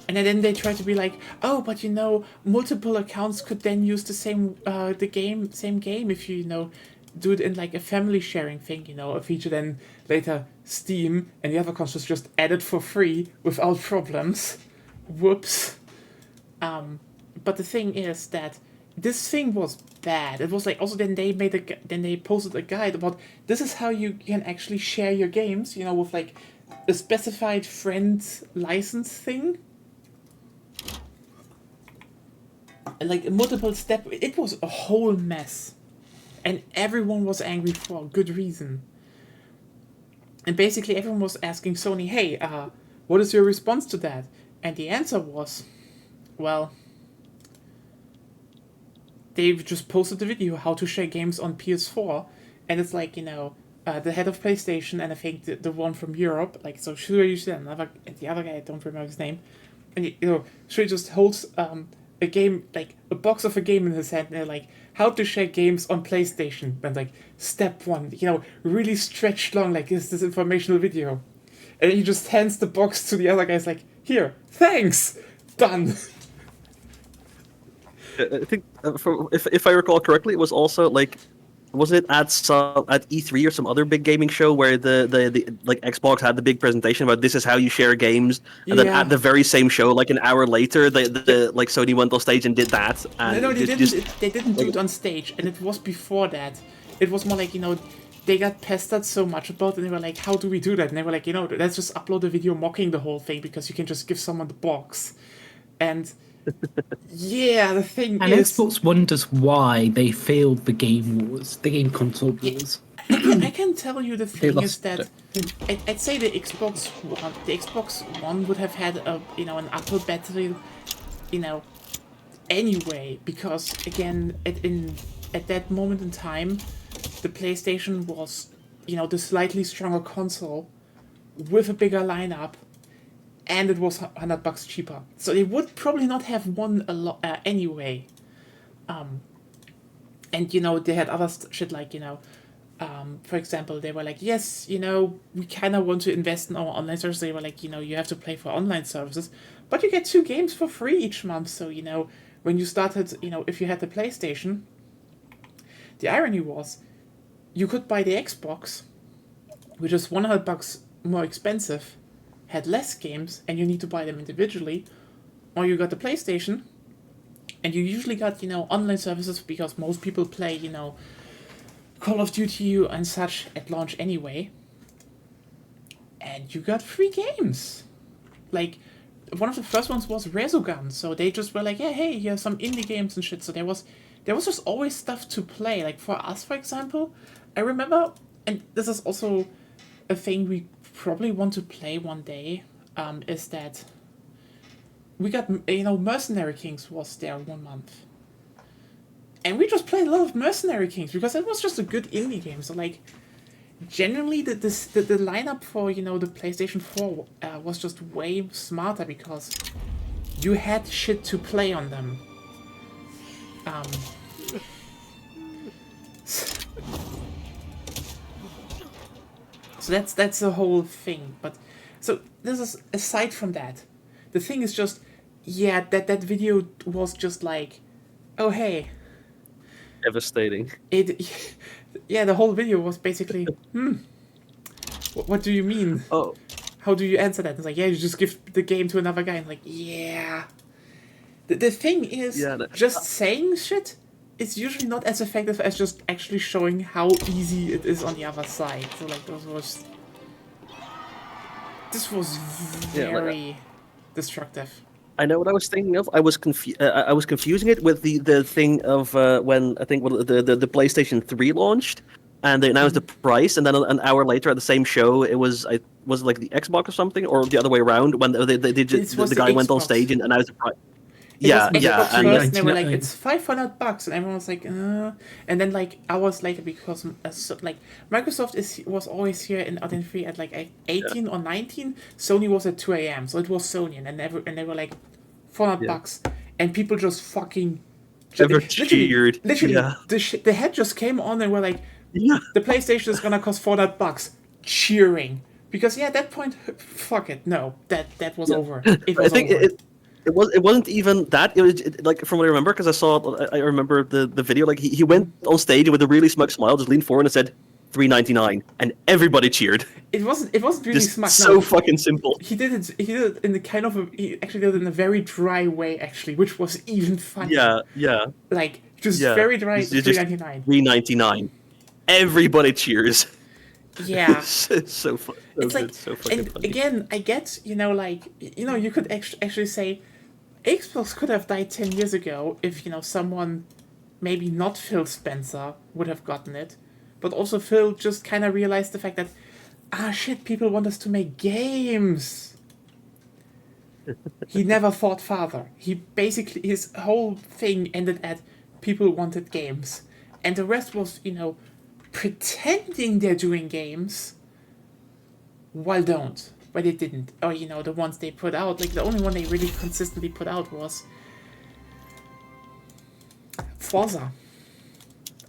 A: And then they try to be like, oh, but multiple accounts could then use the same game if you do it in like a family sharing thing, a feature then later Steam and the other consoles just added for free without problems. Whoops. But the thing is that this thing was bad. It was like also then they posted a guide about this is how you can actually share your games, with like a specified friend license thing. And like a multiple step. It was a whole mess. And everyone was angry for good reason. And basically everyone was asking Sony, hey, what is your response to that? And the answer was, well, they've just posted the video how to share games on PS4. And it's like, the head of PlayStation and I think the one from Europe, like, so Shuei the other guy, I don't remember his name. And, Shuei just holds a game, like a box of a game in his hand, and they're like, how to share games on PlayStation. And like, step 1, really stretched long, like, is this informational video. And he just hands the box to the other guys, like, here, thanks, done.
B: I think, if I recall correctly, it was also like, was it at E3 or some other big gaming show where the like Xbox had the big presentation about this is how you share games, and then at the very same show, like an hour later, the like Sony went on stage and did that. And
A: no, they didn't. They didn't do it on stage, and it was before that. It was more like they got pestered so much about it, and they were like, how do we do that? And they were like, let's just upload a video mocking the whole thing because you can just give someone the box, and. Yeah, the thing
C: and
A: is...
C: Xbox wonders why they failed the game console wars.
A: I can tell you the thing is that I'd say the Xbox One would have had an upper battery, anyway, because again at that moment in time, the PlayStation was the slightly stronger console with a bigger lineup. And it was $100 cheaper, so they would probably not have won a lot anyway. And they had other shit like for example, they were like, yes, we kind of want to invest in our online services. They were like, you have to pay for online services, but you get 2 games for free each month. So when you started, if you had the PlayStation, the irony was, you could buy the Xbox, which is $100 more expensive, had less games, and you need to buy them individually, or you got the PlayStation, and you usually got, online services because most people play, Call of Duty and such at launch anyway, and you got free games. Like, one of the first ones was Resogun, so they just were like, yeah, hey, here's some indie games and shit, so there was just always stuff to play. Like, for us, for example, I remember, and this is also a thing we probably want to play one day, is that we got, Mercenary Kings was there 1 month. And we just played a lot of Mercenary Kings because it was just a good indie game. So, like, generally, the lineup for, the PlayStation 4 was just way smarter because you had shit to play on them. So that's the whole thing. But so this is aside from that. The thing is just, yeah, that video was just like, oh hey.
B: Devastating.
A: Yeah, the whole video was basically, what do you mean?
B: Oh.
A: How do you answer that? It's like, yeah, you just give the game to another guy. And like, yeah. The thing is, just saying shit is usually not as effective as just actually showing how easy it is on the other side. So like, this was very destructive.
B: I know what I was thinking of. I was confusing it with the thing of when I think the PlayStation 3 launched, and they announced the price, and then an hour later at the same show, it was like the Xbox or something, or the other way around when the guy went on stage and announced the price.
A: And they were like, it's $500, and everyone was like, and then like hours later, because like Microsoft was always here in Arden 3 at like 18 or 19. Sony was at 2 a.m. So it was Sony, and they were like $400, and people just fucking
B: cheered.
A: Literally, the head just came on and were like, the PlayStation is gonna cost $400, cheering, because at that point, fuck it, no, that was over. It was over.
B: It wasn't even that. It was like, from what I remember, because I remember the video. Like he went on stage with a really smug smile, just leaned forward and said $3.99, and everybody cheered.
A: It wasn't really
B: just
A: smug.
B: So fucking simple.
A: He did it in the kind of he actually did it in a very dry way, actually, which was even funny.
B: Yeah.
A: Like just very dry. $3.99.
B: $3.99. Everybody cheers.
A: Yeah.
B: so fun.
A: It's like,
B: so fucking
A: and
B: funny.
A: again, I get, you could actually say, Xbox could have died 10 years ago if, someone, maybe not Phil Spencer, would have gotten it. But also Phil just kind of realized the fact that, shit, people want us to make games. He never fought father. He basically, his whole thing ended at people wanted games. And the rest was, pretending they're doing games, while don't. But it didn't. Or, the ones they put out, like, the only one they really consistently put out was Forza.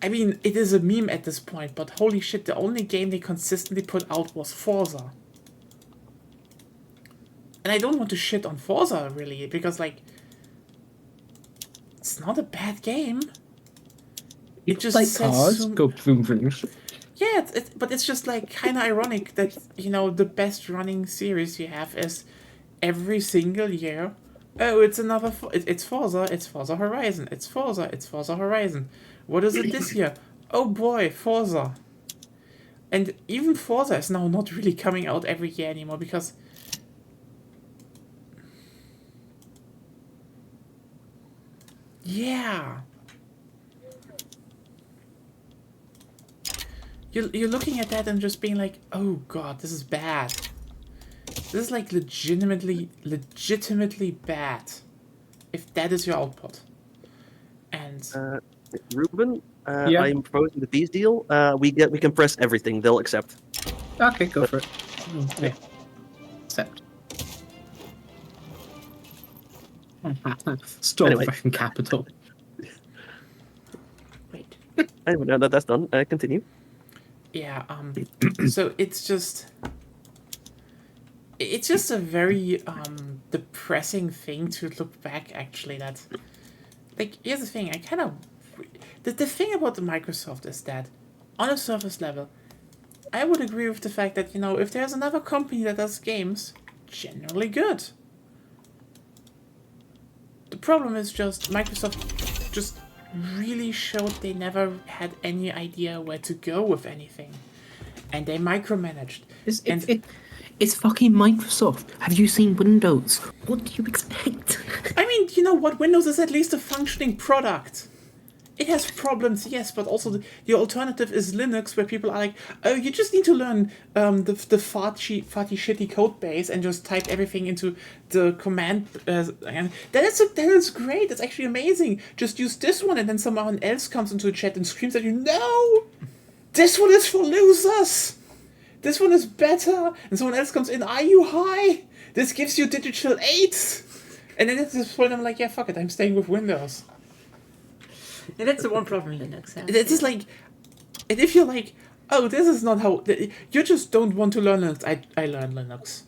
A: I mean, it is a meme at this point, but holy shit, the only game they consistently put out was Forza. And I don't want to shit on Forza, really, because, like, it's not a bad game. It just
C: like cars, go vroom vroom.
A: Yeah, but it's just like kind of ironic that, the best running series you have is every single year, oh, it's another, it's Forza Horizon, it's Forza Horizon. What is it this year? Oh boy, Forza. And even Forza is now not really coming out every year anymore because... Yeah. You're looking at that and just being like, oh god, this is bad. This is like legitimately bad. If that is your output. And
B: Ruben, I'm proposing the peace deal. We can press everything. They'll accept.
C: Okay, go for it. Okay. Accept. Storm
B: Anyway.
C: Russian capital.
A: wait.
B: Anyway, now that that's done, continue.
A: Yeah, so it's just a very depressing thing to look back, actually, that, like, here's the thing, I kind of, the thing about the Microsoft is that, on a surface level, I would agree with the fact that, if there's another company that does games, generally good. The problem is just Microsoft just really showed they never had any idea where to go with anything. And they micromanaged.
F: It's fucking Microsoft. Have you seen Windows? What do you expect?
A: I mean, you know what? Windows is at least a functioning product. It has problems, yes, but also the alternative is Linux, where people are like, oh, you just need to learn the farty shitty code base and just type everything into the command. And that is great. That's actually amazing. Just use this one, and then someone else comes into the chat and screams at you, no! This one is for losers! This one is better! And someone else comes in, are you high? This gives you digital 8! And then at this point I'm like, yeah, fuck it, I'm staying with Windows.
D: And that's the one problem Linux has.
A: It's just like, and if you're like, oh, this is not how, you just don't want to learn Linux. I learn Linux.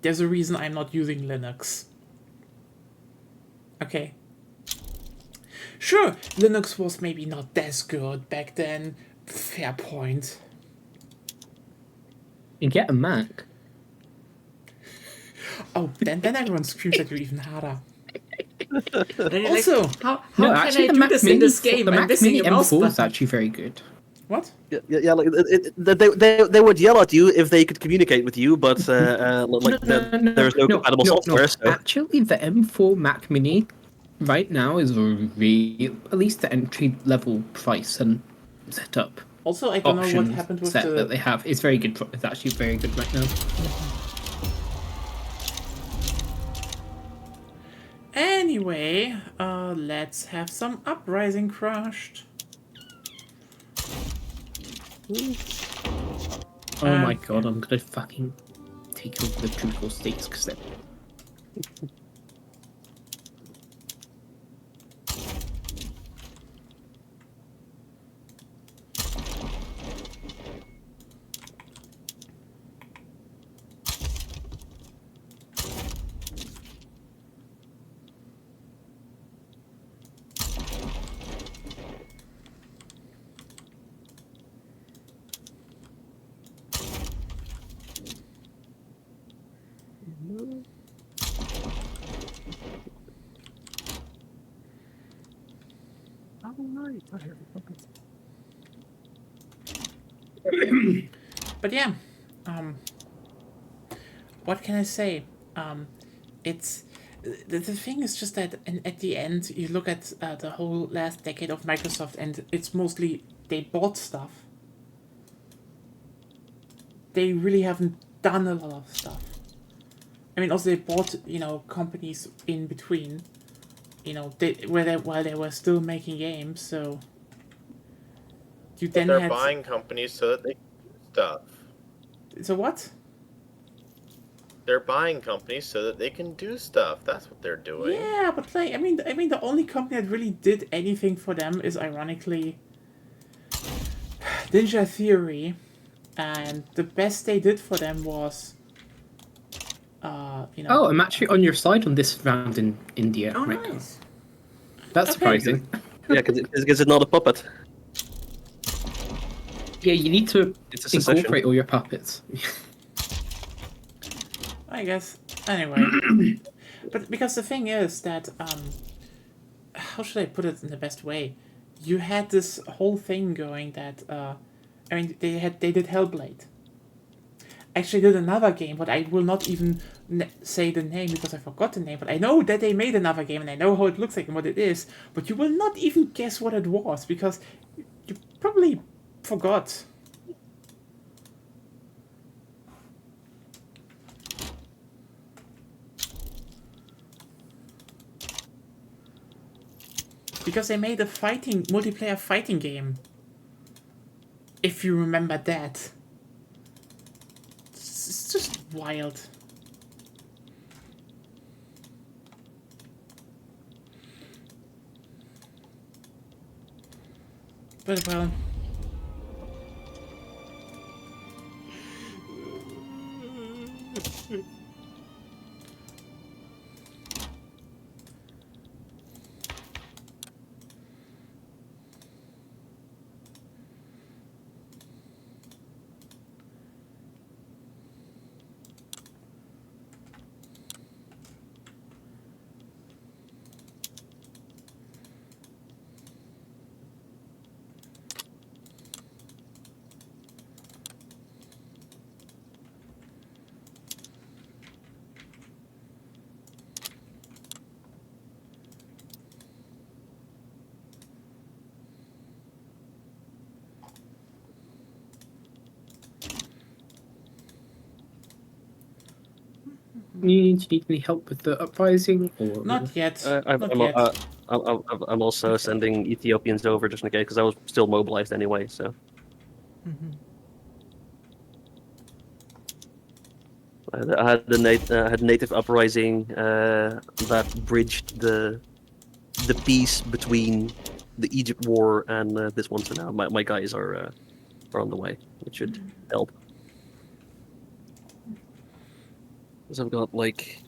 A: There's a reason I'm not using Linux. Okay. Sure, Linux was maybe not as good back then. Fair point.
C: You get a Mac.
A: Oh, then everyone screams at you even harder.
D: Also,
A: Also,
D: how can I do
C: Mac
D: this
C: Mini,
D: in this game?
C: The
D: I'm
C: Mac
D: missing
C: Mini
D: a mouse
C: M4 is
D: button.
C: actually very good.
A: what?
B: Yeah, like they would yell at you if they could communicate with you, but like there's no compatible software. So.
C: Actually, the M4 Mac Mini right now is at least the entry level price and setup
A: Also, I don't know what
C: options
A: happened with
C: set that
A: the...
C: they have. It's very good. It's actually very good right now.
A: Anyway, let's have some Uprising crushed.
C: Oh my god, I'm gonna fucking take over the truthful states because they're...
A: But yeah, what can I say? It's the thing is just that, and at the end, you look at the whole last decade of Microsoft, and it's mostly they bought stuff. They really haven't done a lot of stuff. I mean, also they bought companies in between, while they were still making games. So you then
E: They're
A: had
E: buying companies so that they can do stuff.
A: so what?
E: They're buying companies so that they can do stuff. That's what they're doing.
A: Yeah, but like, I mean, the only company that really did anything for them is ironically Ninja Theory, and the best they did for them was,
C: Oh, I'm actually on your side on this round in India.
D: Oh,
C: right
D: nice.
C: now. That's surprising.
B: Yeah, because it's not a puppet.
C: Yeah, you need to
B: It's a secession.
C: incorporate all your puppets.
A: I guess. Anyway, but because the thing is that, how should I put it in the best way? You had this whole thing going that, I mean, they did Hellblade. Actually, did another game, but I will not even say the name because I forgot the name. But I know that they made another game, and I know how it looks like and what it is. But you will not even guess what it was because you probably forgot. Because they made a multiplayer fighting game. If you remember that. It's just wild. But well.
C: need any help with the uprising? Or
A: Not yet.
B: I'm,
A: Not
B: I'm,
A: yet.
B: I'm also sending Ethiopians over just in case, because I was still mobilized anyway. So I had I had a native uprising that bridged the peace between the Egypt war and this one. So now my guys are on the way, which should help. So I've got like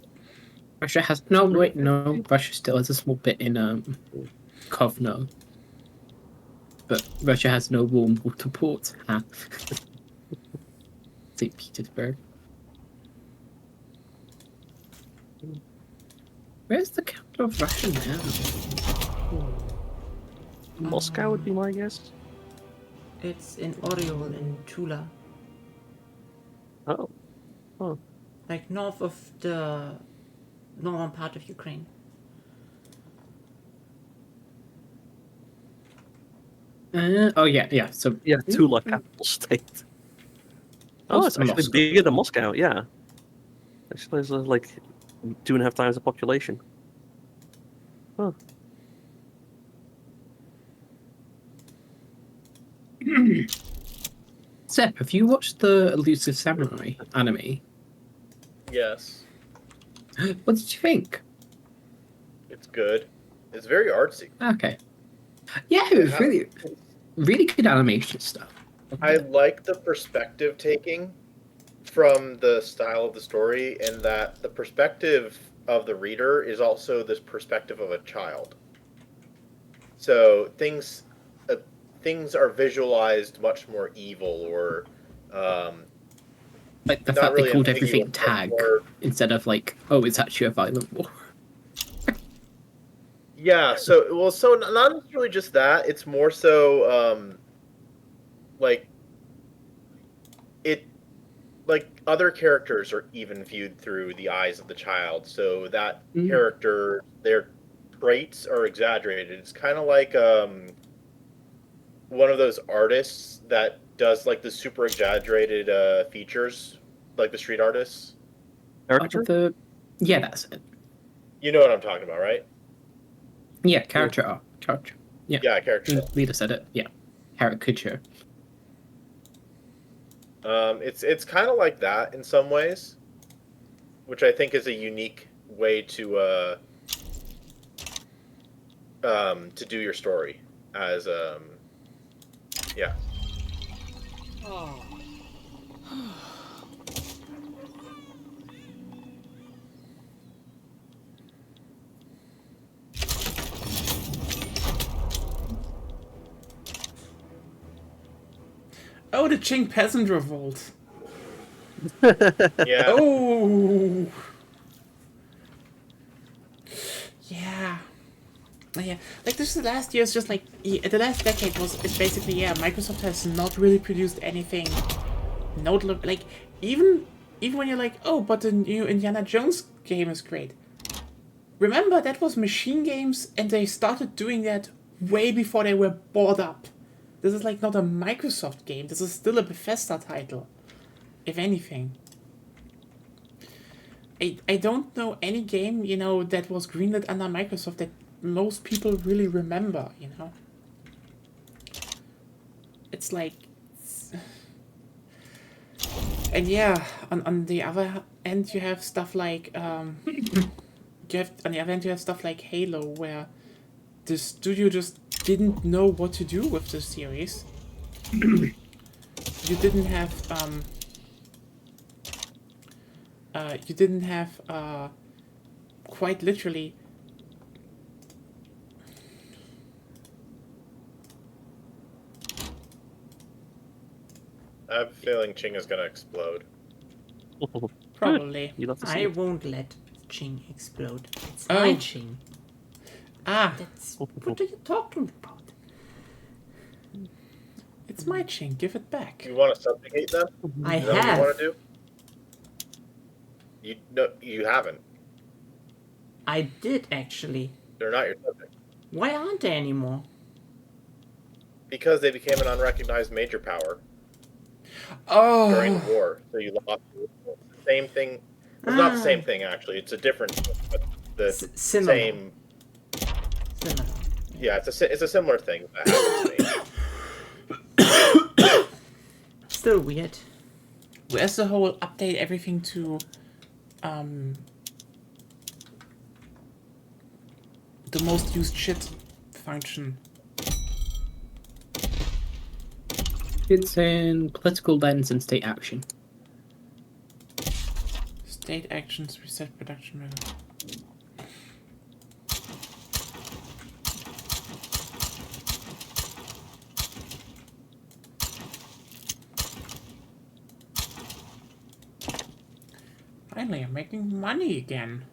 C: Russia has no. Wait, no. Russia still has a small bit in Kovno, but Russia has no warm water ports. St. Petersburg. Where's the capital of Russia now?
B: Moscow would be my guess.
D: It's in Oriol in Tula.
B: Oh.
D: Like north of the northern part of Ukraine.
C: Oh yeah. So
B: Yeah, Tula, capital state. Oh, it's actually
C: Moscow.
B: bigger than Moscow. Yeah, actually, it's like 2.5 times the population. Huh.
C: Seb, have you watched the Elusive Samurai anime?
E: Yes,
C: What did you think?
E: it's good. It's very artsy.
C: Okay. Yeah, it was really, really good animation stuff.
E: I like the perspective taking from the style of the story, and that the perspective of the reader is also this perspective of a child. So things are visualized much more evil, or
C: Like the
E: not
C: fact
E: really
C: they called
E: ambiguous,
C: everything
E: but
C: tag
E: more-
C: instead of like, oh, it's actually a violent war.
E: Yeah, so not necessarily just that. It's more so like it like other characters are even viewed through the eyes of the child. So that character, their traits are exaggerated. It's kind of like one of those artists that does like the super exaggerated features, like the street artists.
B: Caricature?
C: Yeah, that's it.
E: You know what I'm talking about, right?
C: Yeah, character art. Character. Yeah.
E: Yeah, character.
C: Leader said it. Yeah. Caricature.
E: It's kind of like that in some ways, which I think is a unique way to do your story as yeah.
A: Oh, the Qing peasant revolt.
E: Yeah.
A: Oh. Yeah. Yeah, like this is the last year. It's just like the last decade it's basically Microsoft has not really produced anything notable. Like even when you're like, oh, but the new Indiana Jones game is great. Remember that was Machine Games, and they started doing that way before they were bought up. This is like not a Microsoft game. This is still a Bethesda title, if anything. I don't know any game that was greenlit under Microsoft that most people really remember, It's like... And yeah, on the other end you have stuff like... on the other end you have stuff like Halo, where the studio just didn't know what to do with the series. You didn't have... quite literally...
E: I have a feeling Ching is gonna explode.
A: Probably.
B: You'd love to see
D: I
B: it.
D: won't let Ching explode. It's
A: Oh.
D: my Ching.
A: Ah,
D: That's what are you talking about?
A: it's my Qing. Give it back.
E: You want to subjugate them?
D: I
E: Is that what you
D: have.
E: want to do? You haven't.
D: I did actually.
E: They're not your subject
D: Why aren't they anymore?
E: because they became an unrecognized major power
A: Oh.
E: during the war. So you lost. It's the same thing. It's not the same thing, actually. It's a different, but the
D: Similar.
E: same.
D: Similar.
E: Yeah, it's a similar thing that happens to me.
D: Still weird.
A: Where's the whole update everything to the most used shit function?
C: It's in political lens and state action.
A: State actions reset production rate. Finally, I'm making money again.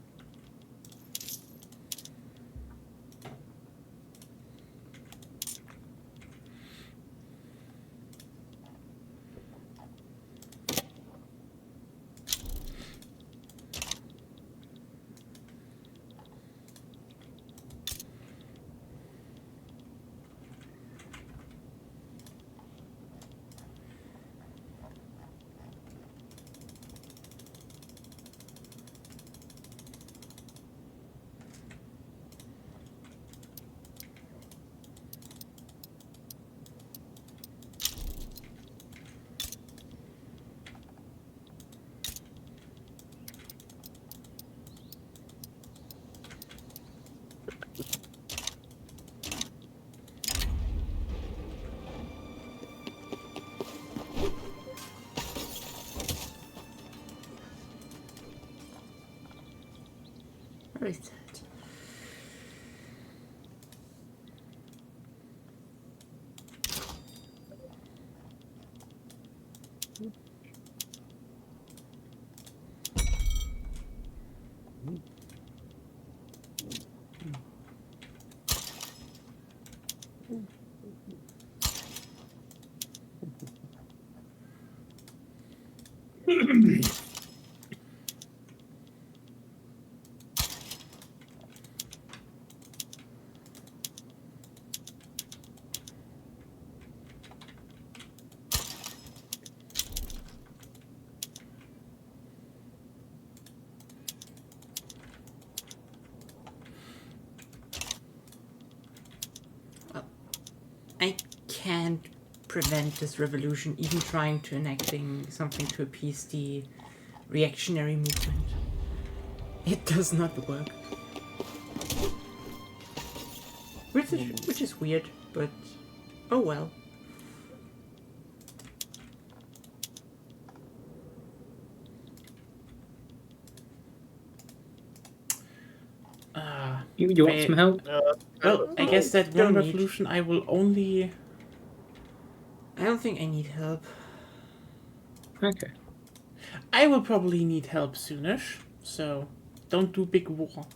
D: Where is that? I can't prevent this revolution, even trying to enacting something to appease the reactionary movement. It does not work. Which is weird, but oh well.
C: You want some help?
A: Well, I guess that
D: don't
A: one
D: need.
A: revolution I will only...
D: I don't think I need help.
C: Okay.
A: I will probably need help soonish, so don't do big war.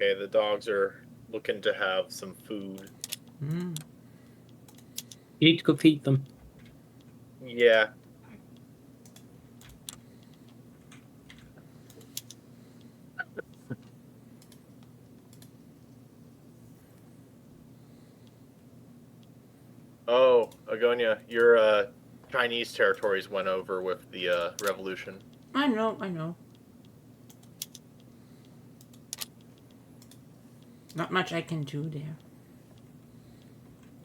E: Okay, the dogs are looking to have some food.
D: Hmm.
C: You need to go feed them.
E: Yeah. Oh, Agonia, your Chinese territories went over with the revolution.
D: I know. Not much I can do there.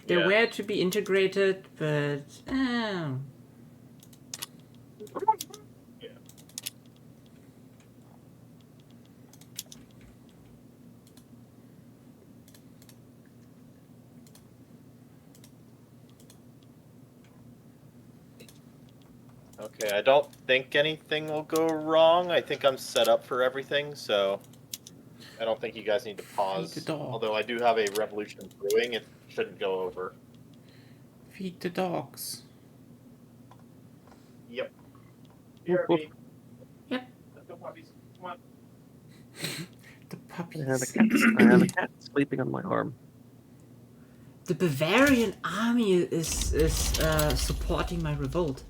D: They
E: Yeah.
D: were to be integrated, but
E: Yeah. Okay, I don't think anything will go wrong. I think I'm set up for everything, so I don't think you guys need to pause.
A: Feed the dog.
E: Although I do have a revolution brewing, it shouldn't go over.
A: Feed the dogs.
E: Yep.
B: Whoop, whoop.
D: Yep.
E: Let's go, puppies. Come on.
A: The puppies.
B: I have a cat sleeping on my arm.
D: The Bavarian army is supporting my revolt.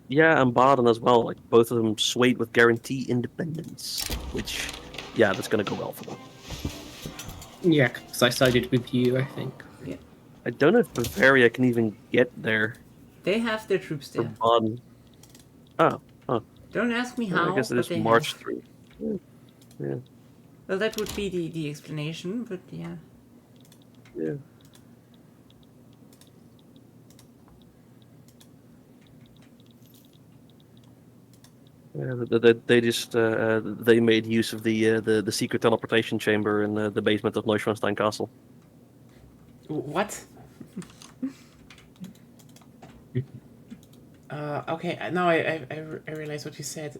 B: Yeah, and Baden as well. Like both of them swayed with guarantee independence, which, yeah, that's gonna go well for them.
C: Yeah, because I sided with you, I think.
B: I don't know if Bavaria can even get there
D: They have their troops
B: for
D: there.
B: Baden. Oh,
D: Don't ask me how,
B: I guess they
D: but
B: just
D: they
B: marched
D: have.
B: through. Yeah,
D: Well, that would be the explanation, but yeah.
B: yeah. Yeah, they just they made use of the secret teleportation chamber in the basement of Neuschwanstein Castle.
A: What? Okay, now I realize what you said.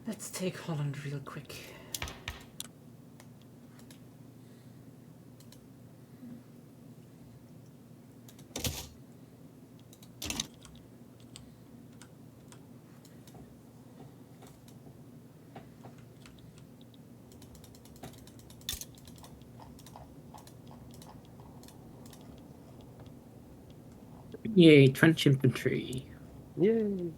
A: Let's take Holland real quick.
C: Yay, trench infantry.
B: Yay!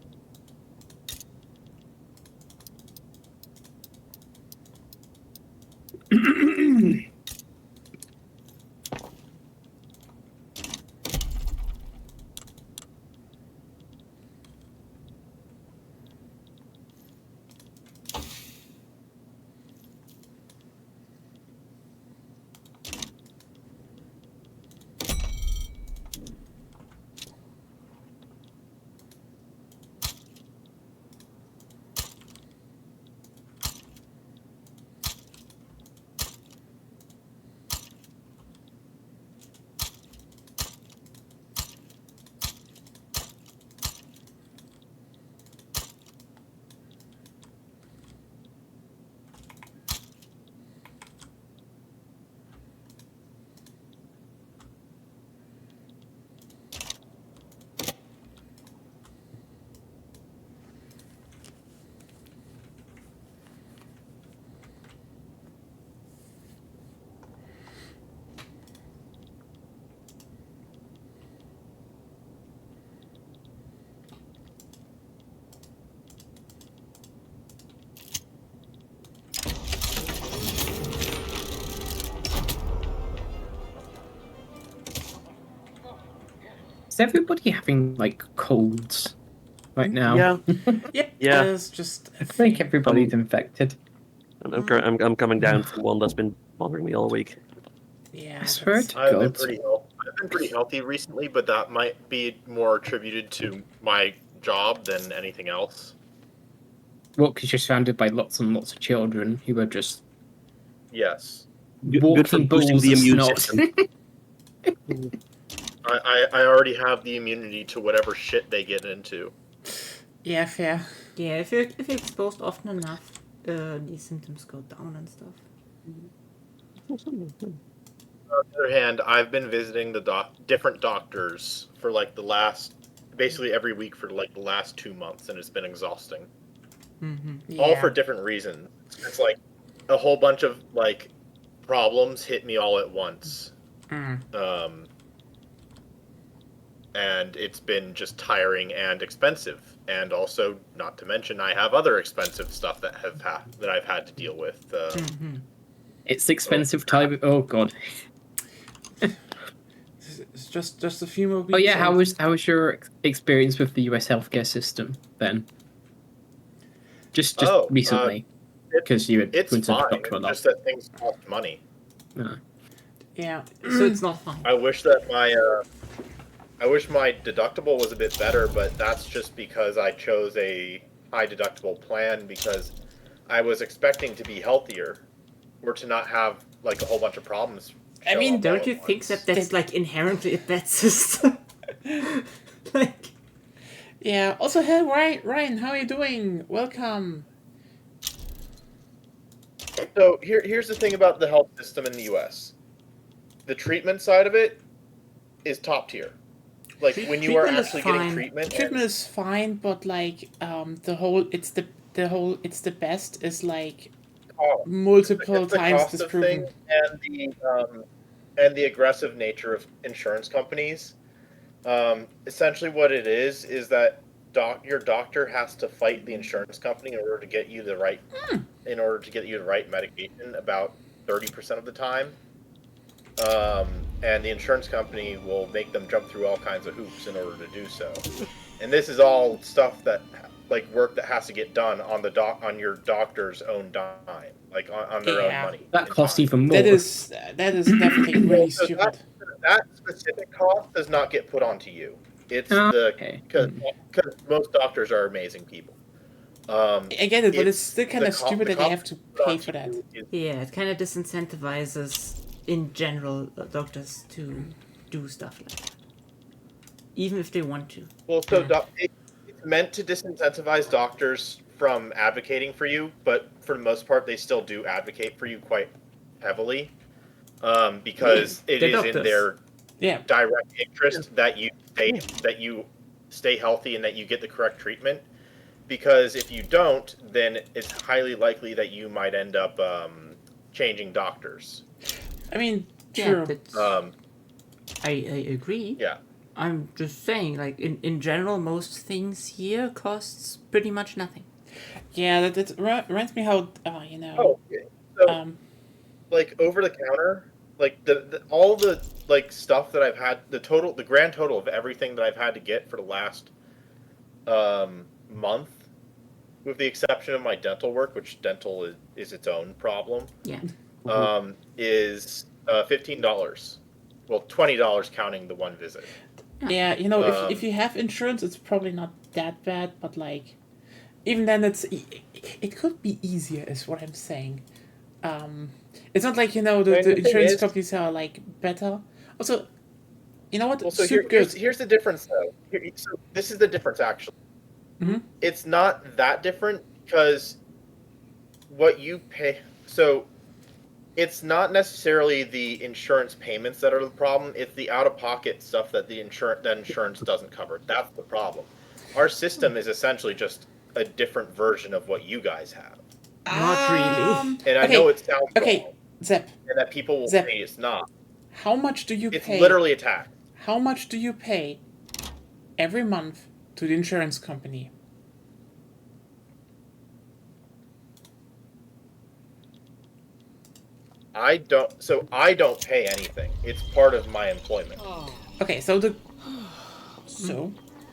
C: Is everybody having like colds right now?
B: Yeah,
A: Yep.
B: Yeah.
A: There's just.
C: I think everybody's infected.
B: I'm coming down from one that's been bothering me all week.
A: Yeah.
C: I swear
A: that's-
C: to
E: I've been
C: God.
E: pretty healthy recently, but that might be more attributed to my job than anything else.
C: Well, because you're surrounded by lots and lots of children who are just
E: Yes.
B: Good for
C: walking
B: boosting
C: balls
B: the
C: of
B: immune
C: snot.
B: system.
E: I already have the immunity to whatever shit they get into.
A: Yeah, fair.
D: Yeah, if you're exposed often enough, these symptoms go down and stuff.
E: On the other hand, I've been visiting the different doctors for like basically every week for like the last 2 months, and it's been exhausting.
A: Yeah.
E: All for different reasons. It's like a whole bunch of like problems hit me all at once. And it's been just tiring and expensive, and also not to mention I have other expensive stuff that I've had to deal with.
C: It's expensive time. Oh god.
A: It's just a few more weeks.
C: Oh yeah, how was your experience with the US healthcare system then? Just recently, because you had
E: it's
C: went to the
E: fine.
C: doctor a lot.
E: Just that things cost money.
A: Yeah.
D: So it's not fine.
E: I wish that I wish my deductible was a bit better, but that's just because I chose a high deductible plan because I was expecting to be healthier or to not have like a whole bunch of problems.
A: I mean,
D: Don't you think that's like inherently a bad system? Like,
A: Yeah. Also, hey, Ryan, how are you doing? Welcome.
E: So here's the thing about the health system in the U.S. The treatment side of it is top tier. Like when you are
D: Treatment is
E: actually getting
D: fine.
E: treatment.
A: Treatment is fine, but like it's the best is like multiple
E: It's the
A: times
E: cost of
A: disproven.
E: things and the aggressive nature of insurance companies. Essentially, what it is that your doctor has to fight the insurance company in order to get you the right medication about 30% of the time. And the insurance company will make them jump through all kinds of hoops in order to do so. And this is all stuff that, like, work that has to get done on your doctor's own dime, like on their own money.
C: That costs even more.
A: That is definitely really
E: So
A: stupid.
E: that specific cost does not get put onto you. It's
C: Okay.
E: because most doctors are amazing people.
A: I get it, but it's still kind of stupid that they have to pay for that.
D: yeah, it kind of disincentivizes, in general, doctors to do stuff like that. Even if they want to.
E: Well, so it's meant to disincentivize doctors from advocating for you, but for the most part, they still do advocate for you quite heavily, because it is in their direct interest that you stay healthy and that you get the correct treatment. Because if you don't, then it's highly likely that you might end up changing doctors.
A: I mean, true.
D: Yeah, I agree.
E: Yeah.
D: I'm just saying, like, in general, most things here costs pretty much nothing.
A: Yeah, that reminds me how you know.
E: Oh, okay. So, like over the counter, like all the like stuff that I've had, the grand total of everything that I've had to get for the last month, with the exception of my dental work, which dental is its own problem.
D: Yeah.
E: Is $15. Well, $20 counting the one visit.
A: Yeah, you know, if you have insurance, it's probably not that bad, but like, even then, it could be easier, is what I'm saying. It's not like, you know, the insurance companies are like better. Also, you know what?
E: Also,
A: good.
E: Here's the difference, though. So this is the difference, actually.
A: Mm-hmm.
E: It's not that different because what you pay. So it's not necessarily the insurance payments that are the problem. It's the out-of-pocket stuff that insurance doesn't cover. That's the problem. Our system is essentially just a different version of what you guys have.
D: Not really.
E: And I know it sounds wrong,
A: Zep.
E: and that people will say it's not.
A: How much do you pay?
E: It's literally a tax.
A: How much do you pay every month to the insurance company?
E: I don't pay anything. It's part of my employment.
A: Okay, so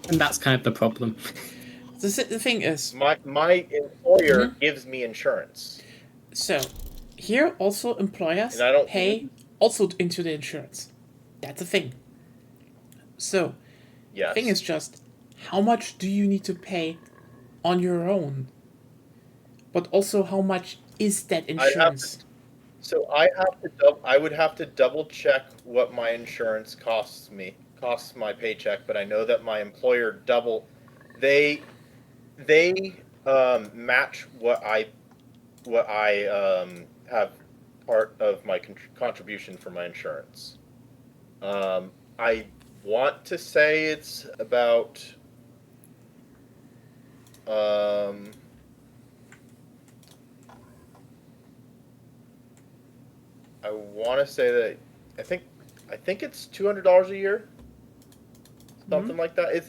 C: and that's kind of the problem.
A: The thing is,
E: my employer gives me insurance.
A: So here also employers pay also into the insurance. That's a thing. So the thing is just, how much do you need to pay on your own? But also, how much is that insurance?
E: I would have to double check what my insurance costs my paycheck, but I know that my employer They match what I have part of my contribution for my insurance. I want to say it's about I want to say that I think it's $200 a year, something like that.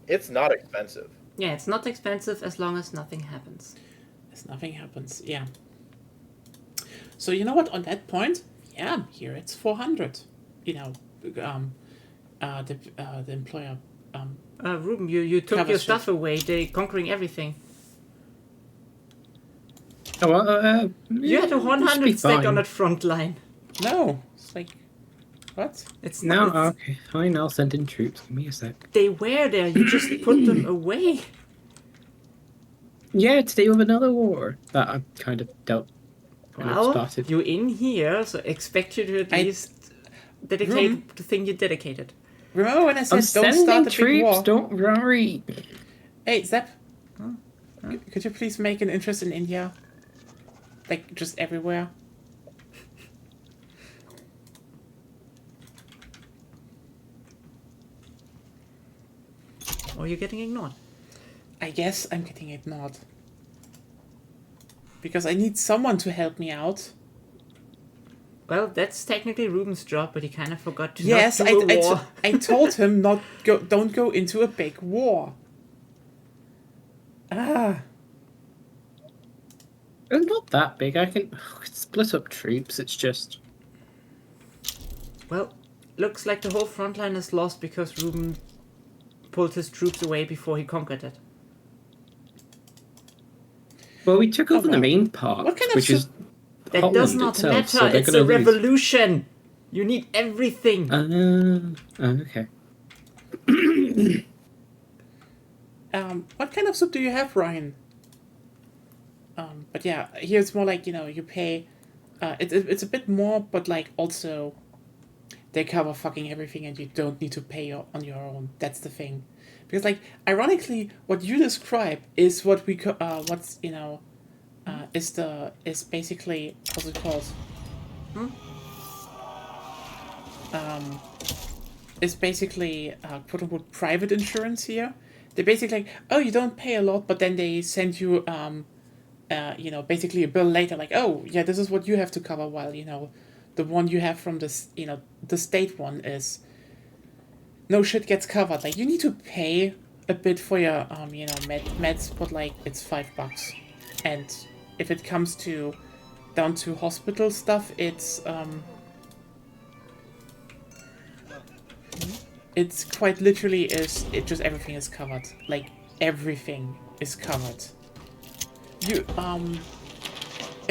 E: It's not expensive.
D: Yeah, it's not expensive as long as nothing happens.
A: As nothing happens, yeah. So you know what? On that point, yeah, here it's 400. You know, the employer.
D: Ruben, you took
A: Covers
D: your
A: shit.
D: stuff away. They conquering everything.
C: Oh, well,
D: You had a
C: it should be
D: 100 stack on
C: fine.
D: that front line.
A: No, it's like, what?
D: It's
C: No,
D: not.
C: okay, fine. I'll send in troops. Give me a sec.
D: They were there. You just put them away.
C: Yeah, today with another war that I kind of dealt when it
D: Now
C: started.
D: you're in here, so expect you to at least dedicate the thing you dedicated.
A: Remember when I said
C: I'm
A: don't start
C: sending
A: a big
C: troops.
A: war?
C: Don't worry.
A: Hey, Zep. Could you please make an interest in India? Like, just everywhere?
D: Or you're getting ignored.
A: I guess I'm getting ignored. Because I need someone to help me out.
D: Well, that's technically Ruben's job, but he kind of forgot to
A: Yes,
D: not do a war.
A: I told him don't go into a big war. Ah.
C: It's not that big. I can split up troops. It's just
D: Well, looks like the whole front line is lost because Ruben pulled his troops away before he conquered it.
C: well, we took over the
A: well.
C: main part,
A: What kind of
C: which is
D: That
C: Holland
D: does not
C: itself,
D: matter.
C: so they're
D: It's
C: gonna
D: a
C: lose.
D: revolution. You need everything.
C: Okay.
A: What kind of soup do you have, Ryan? But yeah, here it's more like, you know, you pay, it's a bit more, but like also, they cover fucking everything and you don't need to pay on your own. That's the thing. Because like, ironically, what you describe is what we, what's, you know, is basically, how's it called? Is basically, quote unquote, private insurance here. They're basically like, oh, you don't pay a lot, but then they send you, you know, basically a bill later, like, oh, yeah, this is what you have to cover, while, you know, the one you have from this, you know, the state one is, no shit gets covered. Like, you need to pay a bit for your, you know, meds, but, like, it's $5. And if it comes to, down to hospital stuff, it's quite literally it just everything is covered. Like, everything is covered. You, I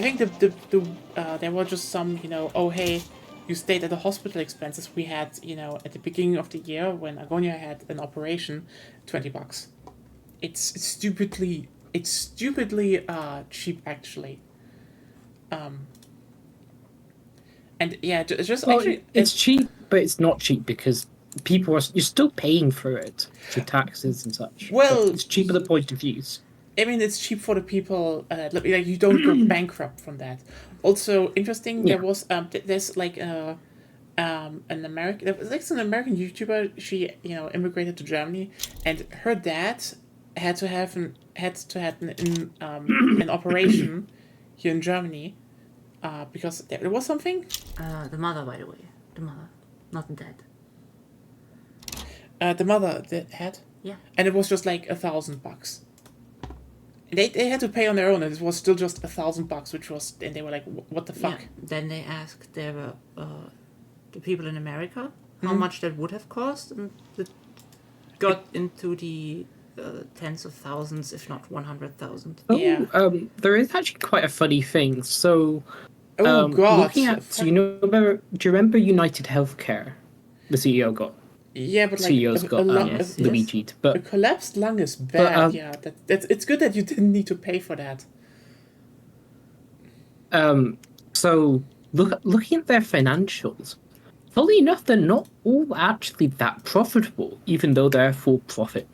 A: think there were just some, you know, oh hey, you stayed at the hospital expenses we had, you know, at the beginning of the year when Agonia had an operation, $20. It's stupidly cheap actually. And yeah, just
C: Well,
A: actually,
C: it's cheap, but it's not cheap because you're still paying for it through taxes and such.
A: Well,
C: But it's cheap at the point of use.
A: I mean, it's cheap for the people. Like you don't go bankrupt from that. Also, interesting.
C: Yeah.
A: There was there's like an American. There was like an American YouTuber. She immigrated to Germany, and her dad had to have an operation here in Germany, because there was something.
D: The mother, by the way. The mother, not the dad.
A: The mother had.
D: Yeah.
A: And it was just like $1,000. They had to pay on their own, and it was still just $1,000, which was, and they were like, "What the fuck?"
D: Yeah. Then they asked the people in America how much that would have cost, and it got into the tens of thousands, if not 100,000.
C: Oh,
A: Yeah.
C: there is actually quite a funny thing. So,
A: Oh God!
C: looking at, do you remember United Healthcare? The CEO got.
A: Yeah, but like
C: CEO's got
D: yes, yes.
C: Luigi'd,
A: a
C: but
A: collapsed lung is bad.
C: But,
A: yeah, that's it's good that you didn't need to pay for that.
C: so looking at their financials, fully enough, they're not all actually that profitable, even though they're for profit.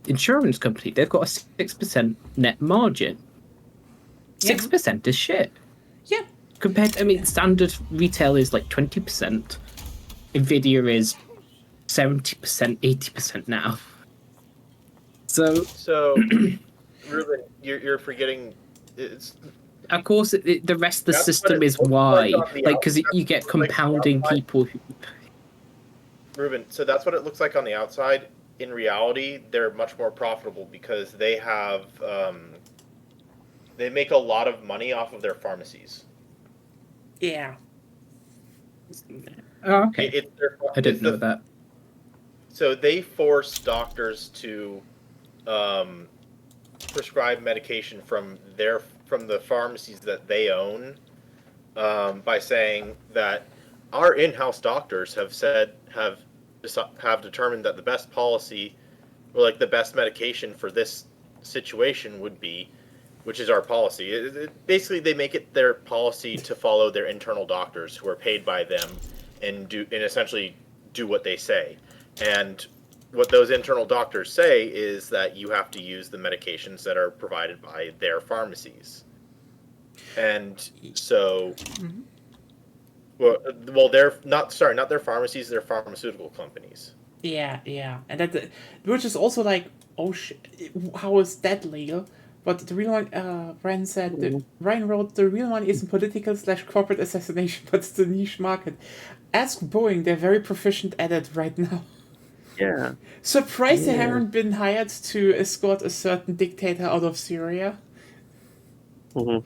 C: insurance company. They've got a 6% net margin. 6% is shit.
A: Yeah.
C: Compared, I mean, standard retail is like 20%. Nvidia is 70%, 80% now. So,
E: Ruben, you're forgetting. It's
C: of course, the rest of the
E: That's
C: system
E: what it
C: is
E: looks
C: why,
E: like on the
C: like, because
E: outside.
C: you get
E: Looks like
C: compounding
E: outside.
C: people. Who,
E: Ruben, so that's what it looks like on the outside. In reality, they're much more profitable because they have they make a lot of money off of their pharmacies.
A: Yeah.
C: oh, okay, I didn't know
E: the-
C: that.
E: So they force doctors to prescribe medication from the pharmacies that they own by saying that our in-house doctors have determined that the best policy or like the best medication for this situation would be, which is our policy. Basically, they make it their policy to follow their internal doctors who are paid by them and essentially do what they say. And what those internal doctors say is that you have to use the medications that are provided by their pharmacies. And so, well, they're not their pharmacies, they're pharmaceutical companies.
A: Yeah, and that, which is also like, oh shit, how is that legal? But the real one, Ryan said, Ryan wrote, the real one isn't political/corporate assassination, but it's the niche market. Ask Boeing, they're very proficient at it right now.
B: Yeah.
A: Surprised they haven't been hired to escort a certain dictator out of Syria.
B: I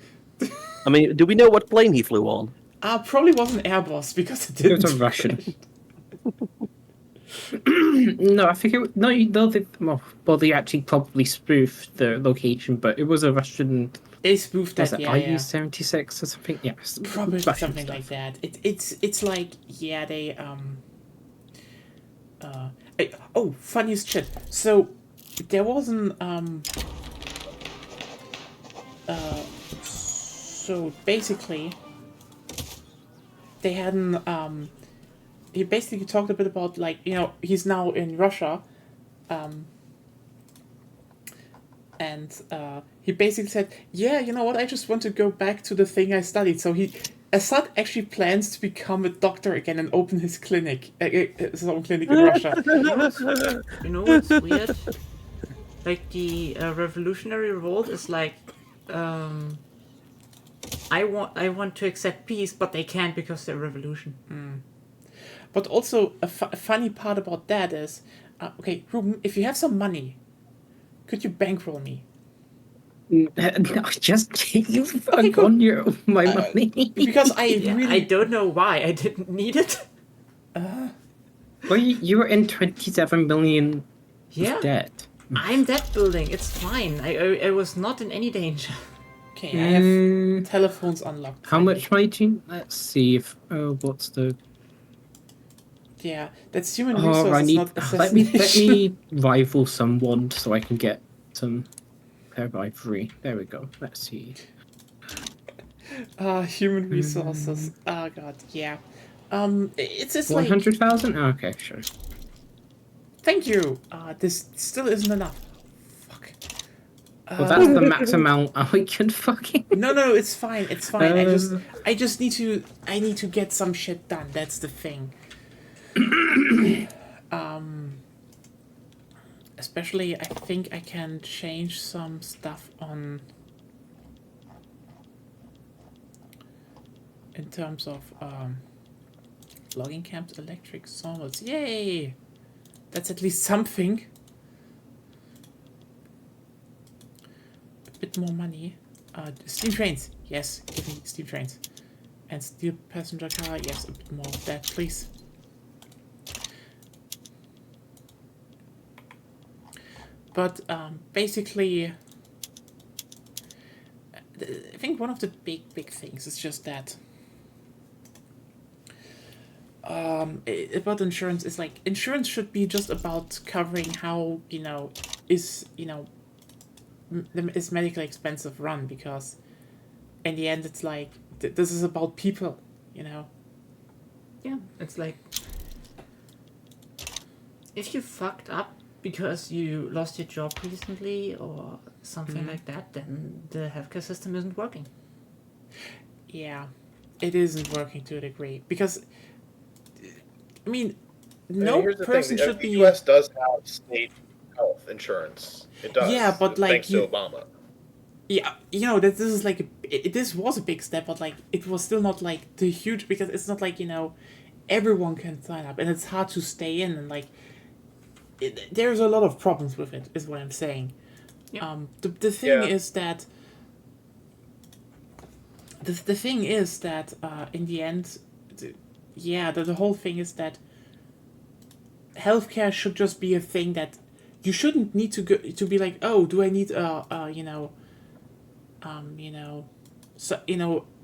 B: mean, do we know what plane he flew on?
A: Probably wasn't Airbus, because it
C: It
A: didn't.
C: was a Russian. No, I think it. No, they actually probably spoofed the location, but it was a Russian.
A: They spoofed that, yeah.
C: IU-76 or something. Yeah,
A: Probably
C: Russian
A: something
C: stuff.
A: like that. It's like, yeah, they funniest shit. So there was an so basically they had an he basically talked a bit about, like, you know, he's now in Russia, and he basically said, yeah, you know what, I just want to go back to the thing I studied. So Assad actually plans to become a doctor again and open his clinic, his own clinic in Russia.
D: You know what's weird? Like, the Revolutionary Revolt is like, I want to accept peace, but they can't because they're revolution.
A: But also, a funny part about that is, okay, Ruben, if you have some money, could you bankroll me?
C: No, just give you on your my money.
A: Because I
D: Yeah,
A: really...
D: I don't know why. I didn't need it.
C: Well, you were in 27 million
D: Yeah,
C: debt.
D: I'm debt building. It's fine. I was not in any danger.
A: Okay, I have telephones unlocked.
C: How much money do you... Let's see if... what's the...
A: Yeah, that's human
C: Oh,
A: resources,
C: I need...
A: not
C: Let me
A: assassination.
C: rival someone so I can get some pair of ivory. There we go. Let's see.
A: Human resources. Oh god, yeah. It's just like...
C: 100,000? Oh, okay, sure.
A: Thank you! This still isn't enough. Fuck.
C: Well, that's the max amount I can fucking...
A: No, it's fine, it's fine. I just need to get some shit done, that's the thing. Especially, I think I can change some stuff on... in terms of, logging camps, electric sawmills. Yay! That's at least something. A bit more money. Steam trains. Yes, give me steam trains. And steel passenger car. Yes, a bit more of that, please. But basically, I think one of the big things is just that about insurance is like, insurance should be just about covering how, is medically expensive run, because in the end it's like this is about people,
D: Yeah, it's like, if you fucked up because you lost your job recently or something like that, then the healthcare system isn't working.
A: Yeah, it isn't working to a degree because, I mean, no
E: here's the
A: person
E: thing.
A: should
E: The
A: be.
E: U.S. does have state health insurance. It does.
A: Yeah, but, like,
E: thanks to Obama.
A: Yeah, that this is like this was a big step, but like it was still not like the huge, because it's not like everyone can sign up and it's hard to stay in, and like there's a lot of problems with it, is what I'm saying.
D: Yeah.
A: The thing
E: Yeah.
A: is that the thing is that in the end, the whole thing is that healthcare should just be a thing that you shouldn't need to go to be like, oh, do I need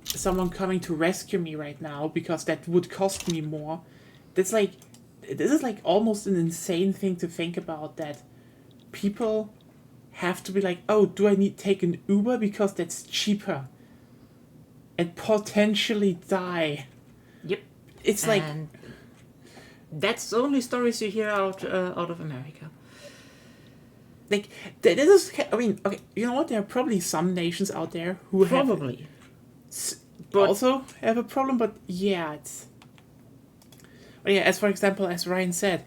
A: someone coming to rescue me right now, because that would cost me more. This is like almost an insane thing to think about, that people have to be like, oh, do I need take an Uber because that's cheaper, and potentially die.
D: Yep.
A: It's like,
D: And that's the only stories you hear out of America.
A: like this is, I mean, okay, you know what? There are probably some nations out there who
D: Probably.
A: but also have a problem, but yeah, it's. But yeah, as for example, as Ryan said,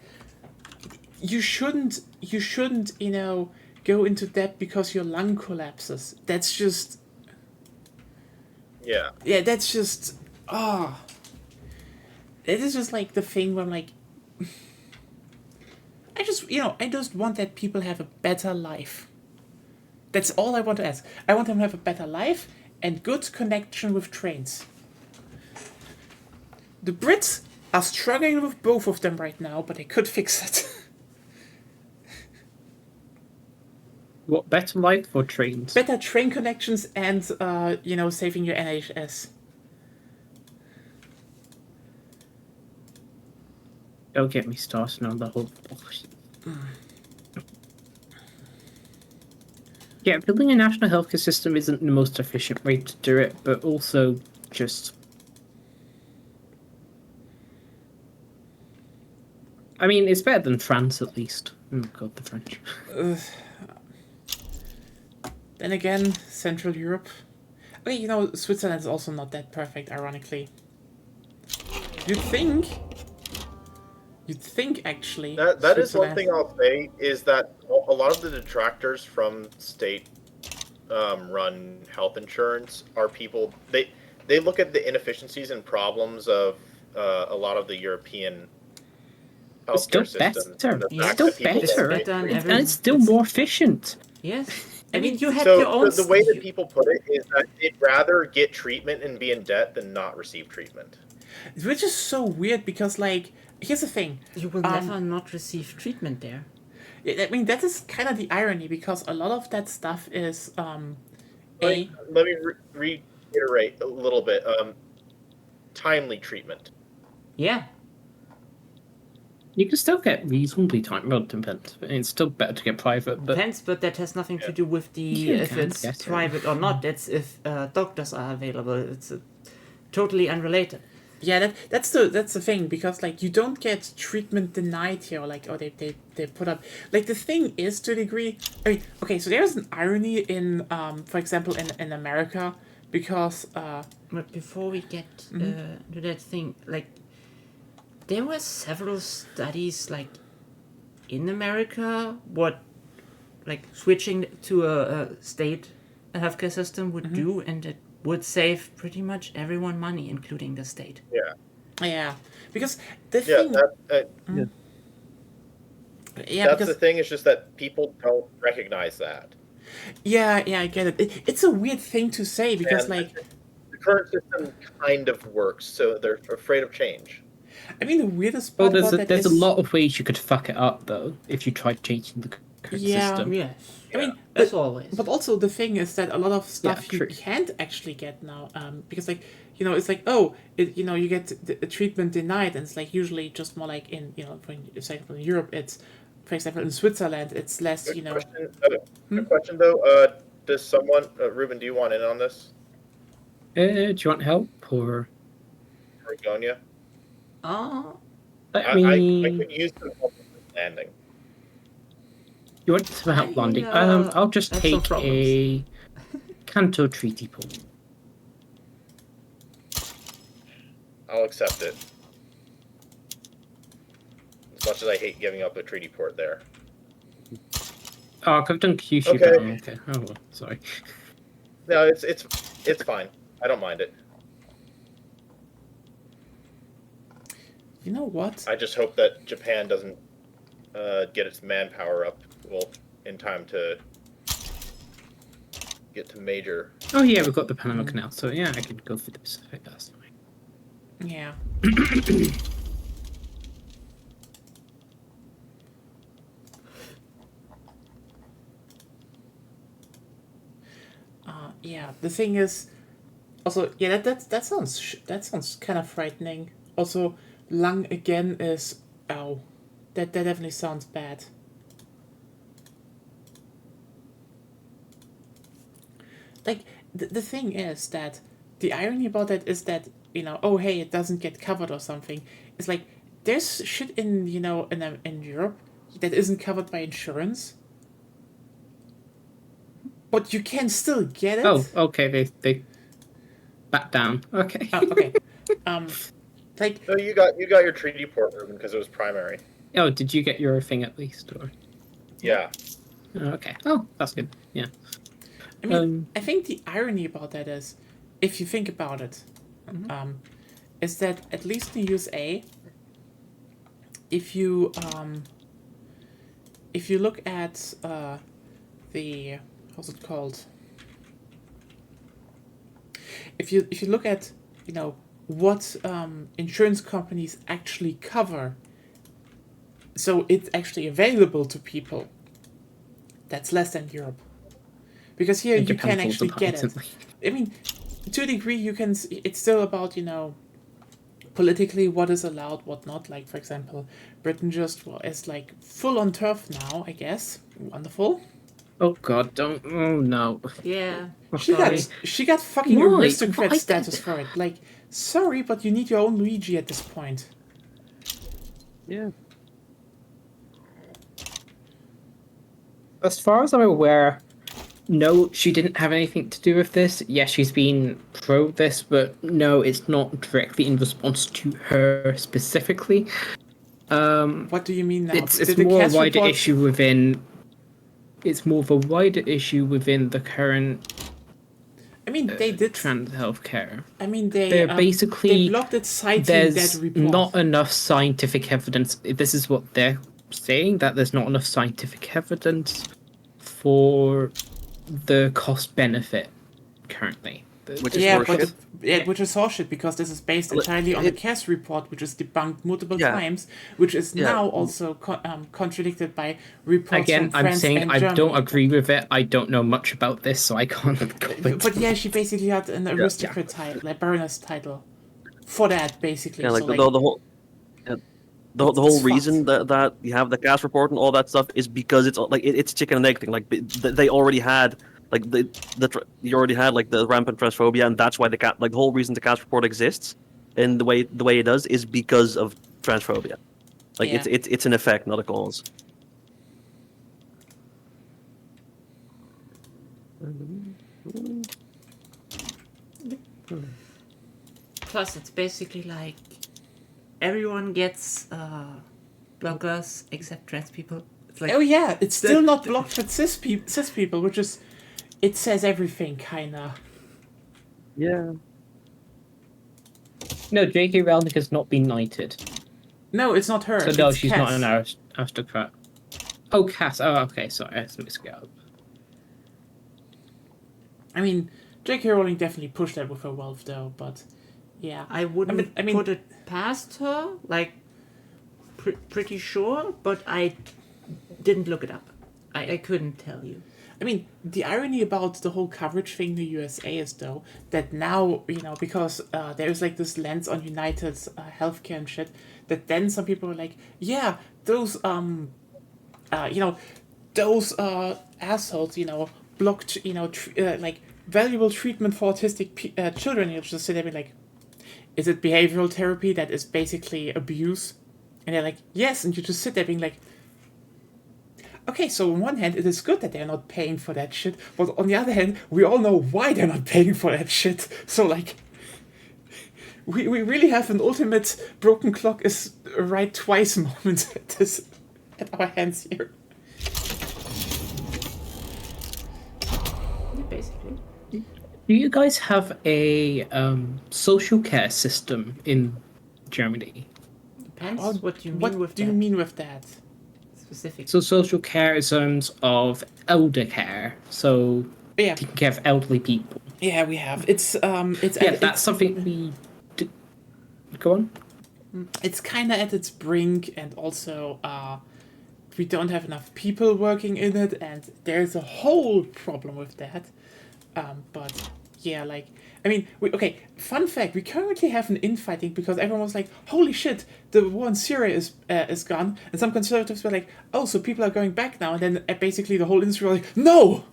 A: you shouldn't, go into debt because your lung collapses. That's just,
E: Yeah.
A: that's just, it is just like the thing where I'm like, I just want that people have a better life. That's all I want to ask. I want them to have a better life and good connection with trains. The Brits are struggling with both of them right now, but they could fix it.
C: What, better life or trains?
A: Better train connections and, saving your NHS.
C: Don't get me started on the whole. Yeah, building a national healthcare system isn't the most efficient way to do it, but also just. I mean, it's better than France, at least. Oh god, the French.
A: Then again, Central Europe. Okay, Switzerland is also not that perfect, ironically. You'd think actually.
E: That is one
A: Switzerland-
E: thing I'll say, is that a lot of the detractors from state run health insurance are people, they look at the inefficiencies and problems of a lot of the European
C: It's still
E: healthcare systems.
C: better.
E: and the
C: It's
E: fact
C: still
E: that people
D: It's
C: better.
D: better than
C: And
D: every-
C: it's still more efficient.
D: Yes. I mean, you had
E: So
D: your own.
E: the way that people put it is that they'd rather get treatment and be in debt than not receive treatment.
A: Which is so weird, because, like, here's the thing.
D: You will never not receive treatment there.
A: I mean, that is kind of the irony, because a lot of that stuff is,
E: Let me reiterate a little bit. Timely treatment.
D: Yeah.
C: You can still get reasonably time. Well, depends. It's still better to get private, but
D: Depends, but that has nothing to do with the
C: You
D: if
C: can
D: it's
C: get it.
D: private or not. That's if doctors are available. It's totally unrelated.
A: yeah, that's the thing, because, like, you don't get treatment denied here, or, like, or they put up, like, the thing is, to a degree, I mean, okay, so there's an irony in, for example, in America, because,
D: But before we get to that thing, like, there were several studies, like, in America, what, like, switching to a state healthcare system would do, and it would save pretty much everyone money, including the state.
A: yeah, because the
E: Yeah,
A: thing,
E: that's
A: because
E: the thing. Is just that people don't recognize that.
A: yeah, I get it. It's a weird thing to say, because,
E: And
A: like,
E: the current system kind of works, so they're afraid of change.
A: I mean, the weirdest
C: well,
A: part about that
C: there's
A: is,
C: a lot of ways you could fuck it up though if you tried changing the current
A: Yeah.
C: system.
D: Yes.
A: I mean,
D: As always.
A: But also the thing is that a lot of stuff
C: Yeah,
A: you
C: true.
A: can't actually get now, because, like, it's like, oh, you get the treatment denied, and it's like usually just more like in, for example, in Europe, it's, for example, in Switzerland, it's less,
E: Good question though. Does someone, Ruben? Do you want in on this?
C: Do you want help or?
E: Oregonia?
C: I
E: I
C: mean,
E: could use some help with landing.
C: You want some help landing? I'll just
D: have some
C: take
D: problems.
C: a Kanto treaty pool.
E: I'll accept it. As much as I hate giving up a treaty port there.
C: Oh, I could have done Kyushu,
E: Okay.
C: but okay. Oh, well, sorry.
E: No, it's fine. I don't mind it.
A: You know what?
E: I just hope that Japan doesn't get its manpower up in time to get to major.
C: Oh yeah, we've got the Panama Canal, so yeah, I could go for the Pacific. That's fine.
A: Yeah. Yeah. The thing is, also, yeah, that sounds kind of frightening. Also, Lung again is that definitely sounds bad. Like the thing is that the irony about that is that oh hey, it doesn't get covered or something. It's like there's shit in in Europe that isn't covered by insurance, but you can still get it.
C: Oh, okay. They back down. Okay.
A: Okay. Like
E: No, you got your treaty port, Ruben, because it was primary.
C: Oh, did you get your thing at least? Or
E: Yeah.
C: okay. Oh, that's good. Yeah.
A: I mean, I think the irony about that is, if you think about it, is that at least in the USA, if you look at the how's it called? If you look at what insurance companies actually cover, so it's actually available to people. That's less than Europe. Because here you can actually get it. I mean, to a degree, you can. It's still about politically what is allowed, what not. Like for example, Britain just is like full on turf now. I guess wonderful.
C: Oh God! Don't. Oh no.
D: Yeah.
A: She got fucking
C: Why?
A: aristocrat
C: Why?
A: status for it. Like, sorry, but you need your own Luigi at this point.
B: Yeah.
C: As far as I'm aware, no, she didn't have anything to do with this. Yes, she's been pro this, but no, it's not directly in response to her specifically.
A: What do you mean now?
C: It's
A: Did the
C: more a
A: cast
C: wider
A: report-
C: issue within. It's more of a wider issue within the current
A: I mean, they did.
C: trans healthcare.
A: I mean,
C: They're basically
A: they blocked it citing
C: There's
A: that report.
C: not enough scientific evidence. This is what they're saying, that there's not enough scientific evidence for the cost benefit currently.
B: Which is
A: Yeah,
B: horseshit.
A: but which is horseshit because this is based entirely on the CAS report, which is debunked multiple
B: Yeah.
A: times, which is
B: Yeah.
A: now also contradicted by reports
C: Again,
A: from
C: I'm
A: France
C: saying
A: and
C: I
A: Germany.
C: don't agree with it. I don't know much about this, so I can't comment.
A: But yeah, she basically had an aristocrat title, a baroness title, for that basically.
B: Yeah, like
A: so,
B: the whole. Yeah, the whole
A: It's
B: reason that you have the gas report and all that stuff is because it's like it's chicken and egg thing. Like they already had like you already had like the rampant transphobia, and that's why the whole reason the gas report exists in the way it does is because of transphobia. Like
A: Yeah.
B: it's an effect, not a cause.
D: Plus, it's basically like everyone gets bloggers except trans people. It's like
A: Oh yeah, it's still not blocked for cis people, which is, it says everything kinda.
B: Yeah.
C: No, J.K. Rowling has not been knighted.
A: No, it's not her.
C: So no,
A: it's
C: she's
A: Cass.
C: not an aristocrat. Oh, Cass. Oh, okay, sorry. I mixed it up.
A: I mean, J.K. Rowling definitely pushed that with her wealth, though. But yeah,
D: I wouldn't
A: I mean-
D: put it past her, like pretty sure, but I didn't look it up. I couldn't tell you.
A: I mean, the irony about the whole coverage thing in the USA is, though, that now, because there's like this lens on United's healthcare and shit, that then some people are like, yeah, those, those assholes, blocked, like valuable treatment for autistic children. You just sit there and be like, is it behavioral therapy that is basically abuse? And they're like, yes, and you just sit there being like, okay, so on one hand, it is good that they're not paying for that shit, but on the other hand, we all know why they're not paying for that shit. So, like, we really have an ultimate broken clock is right twice moment at our hands here.
D: Yeah, basically.
C: Do you guys have a social care system in Germany?
D: Depends what you mean
A: What
D: with
A: do you
D: that
A: mean with that?
D: specific.
C: So social care in terms of elder care, so
A: Yeah,
C: taking care of elderly people.
A: yeah, we have. It's
C: Yeah, that's something we. Go on.
A: it's kind of at its brink, and also we don't have enough people working in it, and there's a whole problem with that. But yeah, like, I mean, okay, fun fact, we currently have an infighting because everyone was like, holy shit, the war in Syria is gone, and some conservatives were like, oh, so people are going back now, and then basically the whole industry was like, no!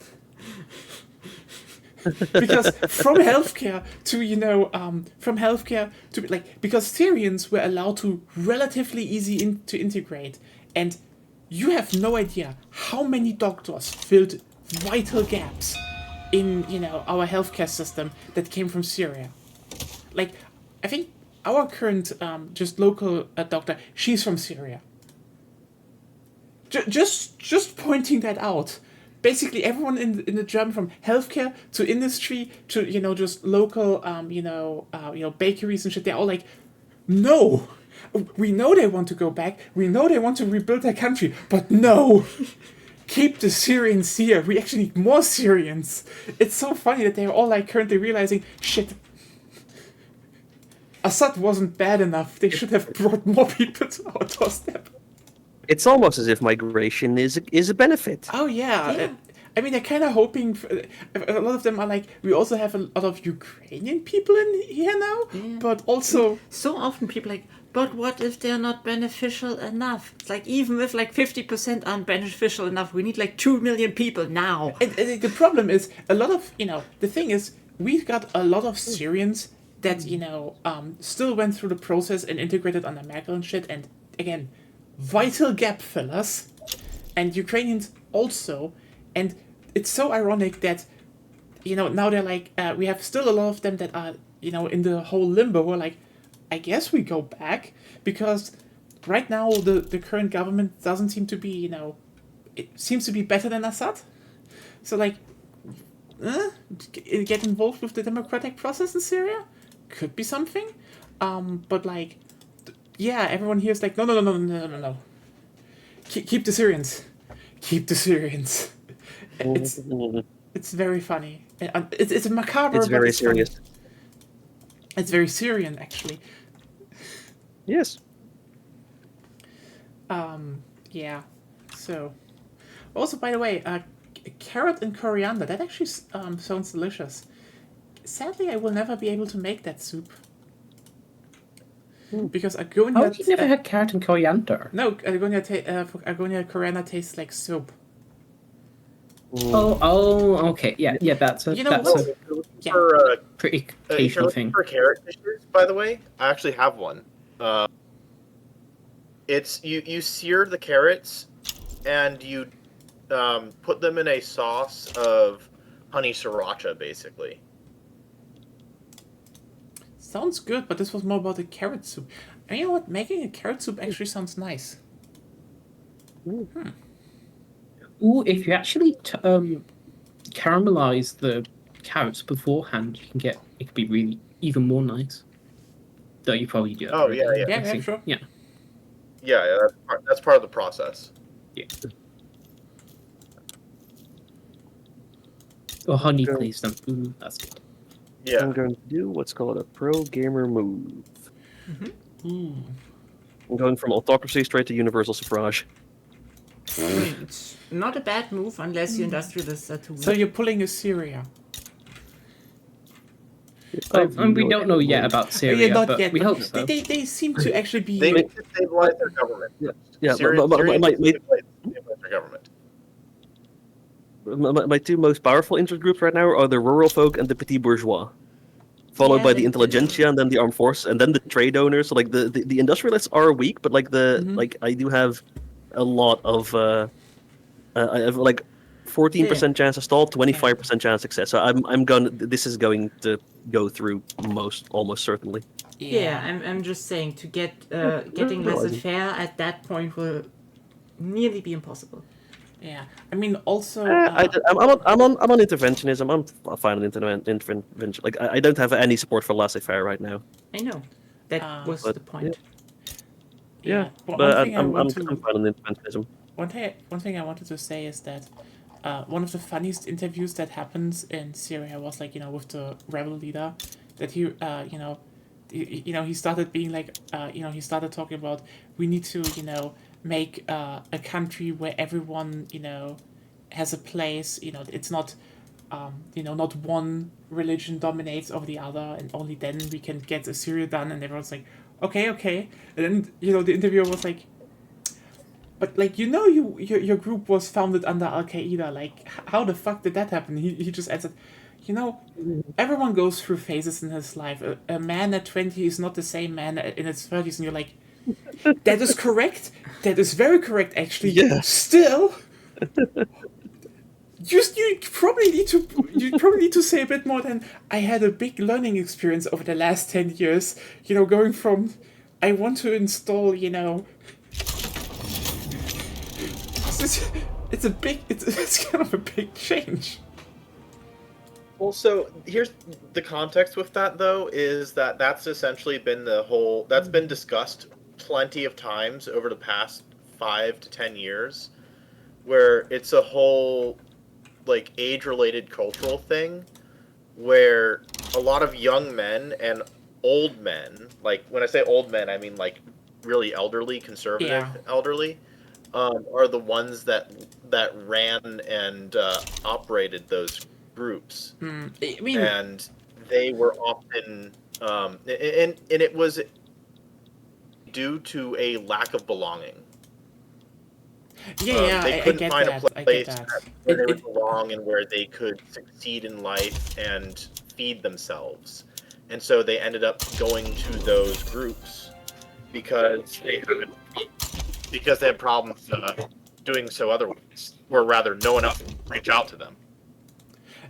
A: Because from healthcare to like, because Syrians were allowed to relatively easy to integrate, and you have no idea how many doctors filled vital gaps in our healthcare system that came from Syria. Like, I think our current just local doctor, she's from Syria. Just pointing that out. Basically, everyone in the German, from healthcare to industry to just local bakeries and shit, they're all like, no, we know they want to go back, we know they want to rebuild their country, but no, keep the Syrians here. We actually need more Syrians. It's so funny that they're all like currently realizing, shit, Assad wasn't bad enough. They should have brought more people to our doorstep.
B: It's almost as if migration is a benefit.
A: Oh yeah. I mean, they're kind of hoping. A lot of them are like, we also have a lot of Ukrainian people in here now, but also
D: So often people are like, but what if they're not beneficial enough? It's like, even if like 50% aren't beneficial enough, we need like 2 million people now.
A: and the problem is a lot of the thing is we've got a lot of Syrians that still went through the process and integrated under Merkel and shit, and again, vital gap fillers, and Ukrainians also. And it's so ironic that now they're like, we have still a lot of them that are in the whole limbo. We're like, I guess we go back, because right now the current government doesn't seem to be it seems to be better than Assad. So like, get involved with the democratic process in Syria could be something. But like, yeah, everyone here is like, no. Keep the Syrians. Keep the Syrians. It's very funny. It's macabre.
B: It's
A: but
B: very
A: it's funny.
B: serious.
A: It's very Syrian, actually.
B: Yes.
A: Yeah. So, also, by the way, carrot and coriander, that actually sounds delicious. Sadly, I will never be able to make that soup. Because Argonia...
C: How have you never had carrot and coriander?
A: No, Argonia coriander tastes like soup.
C: Oh, okay. Yeah, that's a,
A: You know
C: that's
A: what?
C: a
A: Yeah.
E: For,
C: pretty
E: if you're
C: occasional
E: looking
C: thing.
E: for carrot dishes, by the way, I actually have one. It's you sear the carrots, and you put them in a sauce of honey sriracha, basically.
A: Sounds good, but this was more about the carrot soup. And you know what? Making a carrot soup actually sounds nice.
C: Ooh, if you actually caramelize the carrots beforehand, you can get it could be really even more nice. Though you probably do that.
E: Oh,
C: already,
E: yeah, yeah.
C: I'm
A: Yeah,
C: guessing.
A: sure.
C: Yeah.
E: Yeah, that's part of the process.
C: Yeah. Or honey
B: Okay.
C: glazed them. Ooh, that's good.
E: Yeah.
B: I'm going to do what's called a pro gamer move.
A: Ooh.
B: I'm going from autocracy straight to universal suffrage.
D: It's not a bad move unless your industrialists are too weak.
A: So you're pulling a Syria.
C: And we don't know yet about Syria,
A: not
C: but
A: yet,
C: we
A: but
C: hope so.
A: They seem to actually be...
E: They need to stabilize their government.
B: Yeah,
E: Syrians
B: my-
E: need to
B: my-
E: stabilize their government.
B: my two most powerful interest groups right now are the rural folk and the petit bourgeois, followed by the intelligentsia and then the armed force and then the trade owners. So like the industrialists are weak, but like like I do have a lot of I have like 14% chance of stall, 25% chance of success. So I'm going. This is going to go through almost certainly.
D: Yeah, I'm just saying to get getting laissez-faire at that point will nearly be impossible.
A: Yeah, I mean, also,
B: I'm on interventionism. I'm fine on intervention. Like I don't have any support for laissez-faire right now.
D: I know. That was the point.
B: Yeah,
A: but
B: but
A: one thing
B: I'm
A: want
B: fine
A: to
B: on interventionism.
A: one thing I wanted to say is that one of the funniest interviews that happens in Syria was like, with the rebel leader, that he he started being like he started talking about, we need to make a country where everyone has a place. It's not not one religion dominates over the other, and only then we can get Assyria done. And everyone's like, okay. And then the interviewer was like, but like your group was founded under Al Qaeda. Like how the fuck did that happen? He just answered, everyone goes through phases in his life. A man at 20 is not the same man in his 30s, and you're like, that is correct. That is very correct, actually.
B: Yeah.
A: Still, you probably need to say a bit more than, I had a big learning experience over the last 10 years. Going from, I want to install, it's kind of a big change.
E: Also, here's the context with that, though, is that's essentially been that's been discussed plenty of times over the past 5 to 10 years, where it's a whole, like, age-related cultural thing, where a lot of young men and old men, like, when I say old men, I mean, like, really elderly, conservative elderly, are the ones that ran and operated those groups.
A: I mean,
E: and they were often and it was due to a lack of belonging. They couldn't find a place where they would belong and where they could succeed in life and feed themselves, and so they ended up going to those groups because they had problems doing so otherwise, or rather no one else would reach out to them.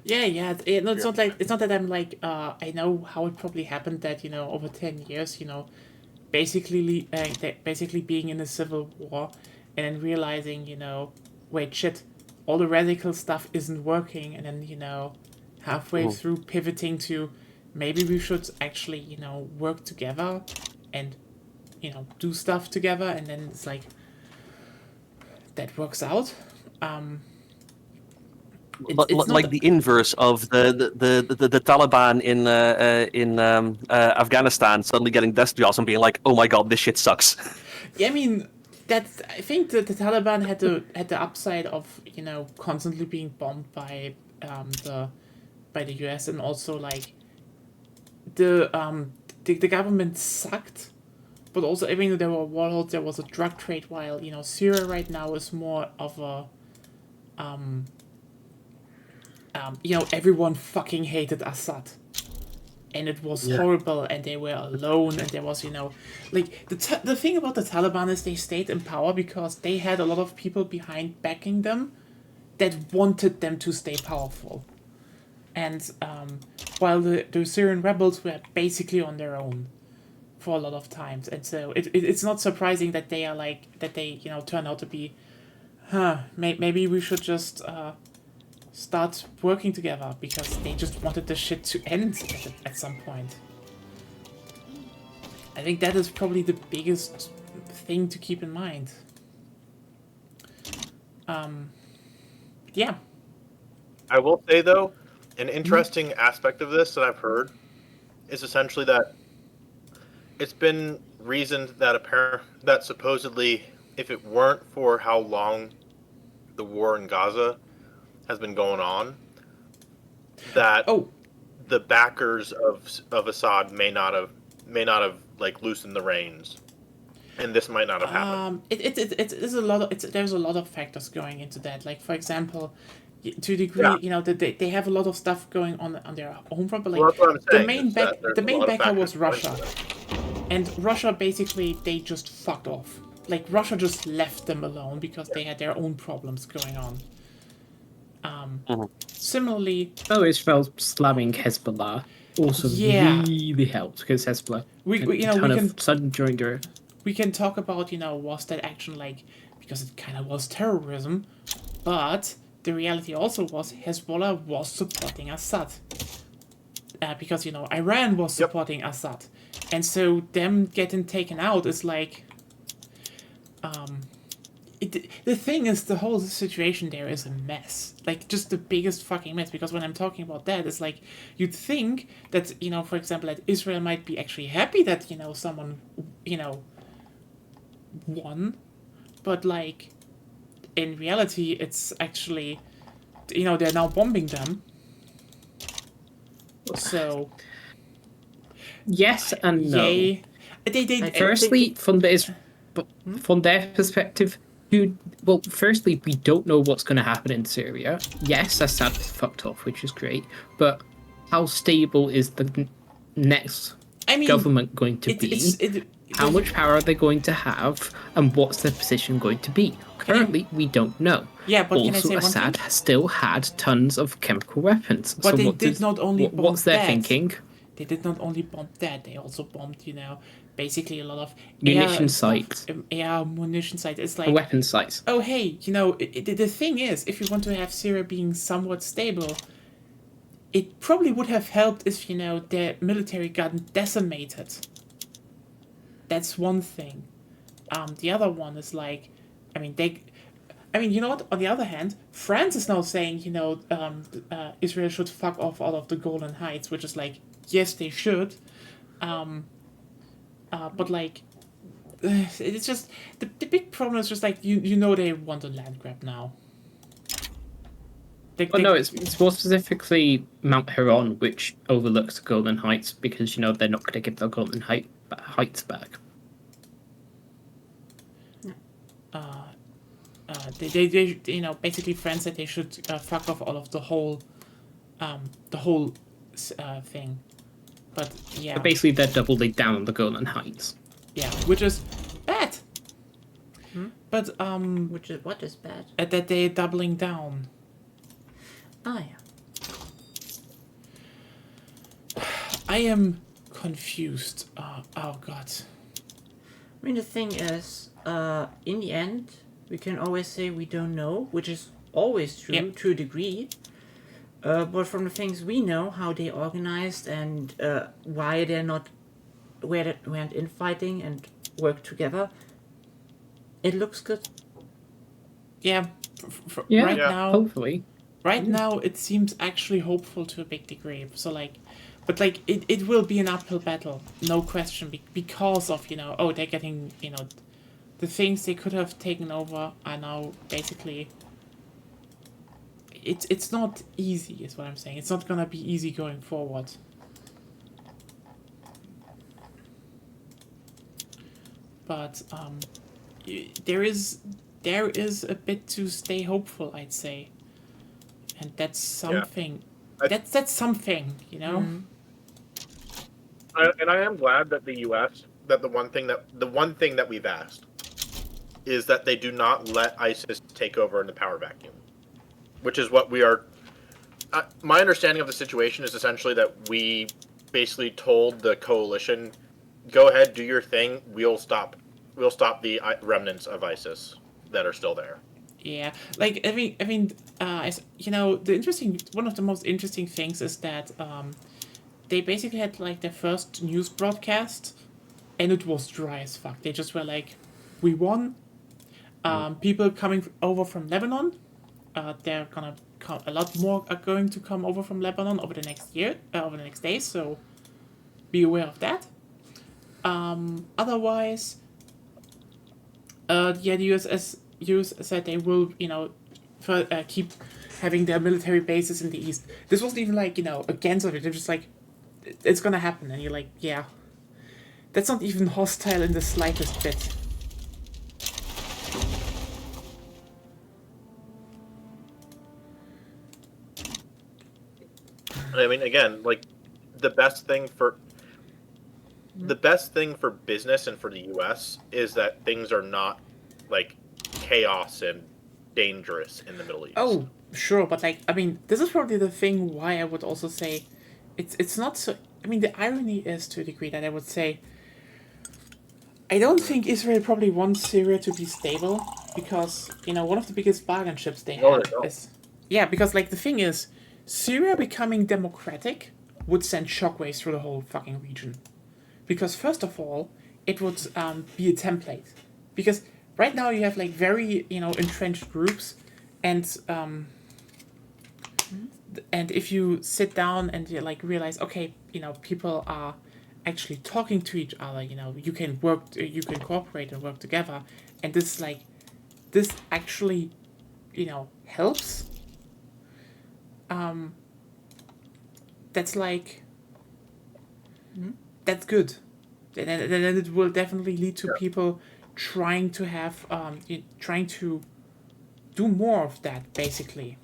A: It's not that I'm like, I know how it probably happened that, over 10 years, basically being in a civil war and then realizing, wait, shit, all the radical stuff isn't working, and then, halfway through pivoting to, maybe we should actually, work together and, do stuff together, and then it's like, that works out.
B: It's like the inverse of the Taliban in Afghanistan suddenly getting desk jobs and being like, oh my god, this shit sucks.
A: Yeah, I mean, I think that the Taliban had the upside of constantly being bombed by the US, and also like the government sucked, but also even though there were warlords, there was a drug trade, while Syria right now is more of a everyone fucking hated Assad, and it was horrible, and they were alone, and there was like the thing about the Taliban is they stayed in power because they had a lot of people behind backing them that wanted them to stay powerful, and while the Syrian rebels were basically on their own for a lot of times, and so it's not surprising that they are turn out to be, maybe we should just start working together, because they just wanted the shit to end at some point. I think that is probably the biggest thing to keep in mind. Yeah.
E: I will say, though, an interesting aspect of this that I've heard is essentially that it's been reasoned that supposedly, if it weren't for how long the war in Gaza has been going on, that the backers of Assad may not have like loosened the reins, and this might not have happened.
A: There's a lot of factors going into that. Like, for example, to a degree, they have a lot of stuff going on their home front, but like the main backer was Russia, and Russia basically they just fucked off. like Russia just left them alone because they had their own problems going on. Similarly,
C: Israel slamming Hezbollah also really helped because Hezbollah sudden during the.
A: We can talk about, was that action like, because it kind of was terrorism, but the reality also was Hezbollah was supporting Assad. Because, Iran was supporting Assad. And so them getting taken out is like... the thing is, the whole situation there is a mess. Like, just the biggest fucking mess. Because when I'm talking about that, it's like, you'd think that, for example, that Israel might be actually happy that, someone, won. But, like, in reality, it's actually, they're now bombing them. So...
C: Yes and no.
A: Yay.
C: Firstly, from their perspective, firstly, we don't know what's going to happen in Syria. Yes, Assad is fucked off, which is great, but how stable is the next government going to be? How much power are they going to have, and what's their position going to be? Currently, we don't know.
A: Yeah, but
C: also,
A: can I say
C: Assad still had tons of chemical weapons.
A: But they did not only bomb
C: what's their thinking?
A: They did not only bomb that, they also bombed, basically a lot of
C: munition sites.
A: Munition sites. It's like
C: weapon sites.
A: Oh, hey, the thing is, if you want to have Syria being somewhat stable, it probably would have helped if, their military got decimated. That's one thing. The other one is like, you know what? On the other hand, France is now saying, Israel should fuck off all of the Golan Heights, which is like, yes, they should. But like, it's just the big problem is just like they want a land grab now.
C: No, it's more specifically Mount Heron, which overlooks the Golan Heights, because they're not going to give the Golan Heights back.
A: They basically France said they should fuck off all of the whole thing. But yeah.
C: But basically, they're doubling down on the Golan Heights.
A: Yeah, which is bad. But
D: what is bad?
A: That they're doubling down.
D: Oh yeah.
A: I am confused. Oh god.
D: The thing is, in the end, we can always say we don't know, which is always true to a degree. But from the things we know, how they organized and why they're not weren't infighting and work together, it looks good.
A: Yeah.
C: Right now, hopefully.
A: Right now, it seems actually hopeful to a big degree. So but it will be an uphill battle, no question, because of they're getting the things they could have taken over are now basically. It's not easy, is what I'm saying. It's not gonna be easy going forward. But there is a bit to stay hopeful, I'd say, and that's something. Yeah. That's something,
E: And I am glad that the U.S. that the one thing that we've asked is that they do not let ISIS take over in the power vacuum. Which is what we are... my understanding of the situation is essentially that we basically told the coalition, go ahead, do your thing, we'll stop the remnants of ISIS that are still there.
A: Yeah, one of the most interesting things is that they basically had their first news broadcast, and it was dry as fuck. They just were like, we won. People coming over from Lebanon, they're gonna come. A lot more are going to come over from Lebanon over the next days. So be aware of that. Otherwise, the US said they will, keep having their military bases in the east. This wasn't even against it. They're just like, it's gonna happen, and you're like, yeah, that's not even hostile in the slightest bit.
E: Again, the best thing for the best thing for business and for the U.S. is that things are not like chaos and dangerous in the Middle East.
A: Oh, sure, but like, I mean, this is probably the thing why I would also say it's not so. I mean, the irony is to a degree that I would say I don't think Israel probably wants Syria to be stable because, you know, one of the biggest bargain chips they
E: No,
A: have
E: they don't.
A: is. Yeah, because, like, the thing is, Syria becoming democratic would send shockwaves through the whole fucking region. Because, first of all, it would be a template. Because right now you have, like, very, you know, entrenched groups, and if you sit down and you, like, realize, okay, you know, people are actually talking to each other, you know, you can cooperate and work together, and this actually, you know, helps. That's like, that's good. Then it will definitely lead to people trying to have, trying to do more of that, basically.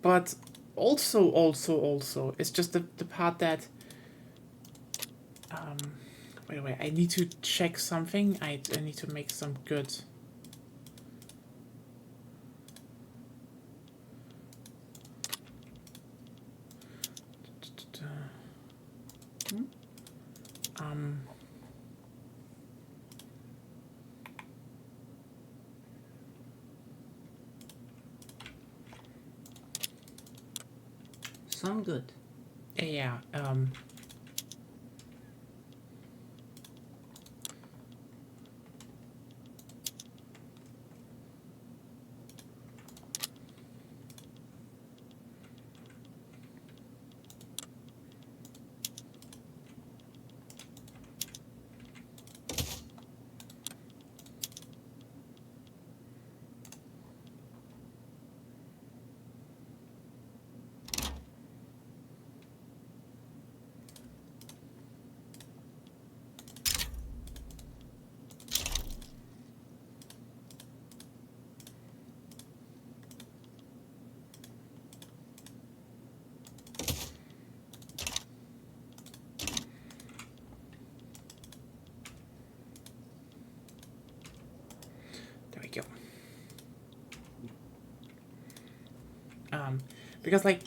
A: But also, it's just the part that, wait, I need to check something. I need to make some good.
D: Some good.
A: Yeah, there we go. Because like,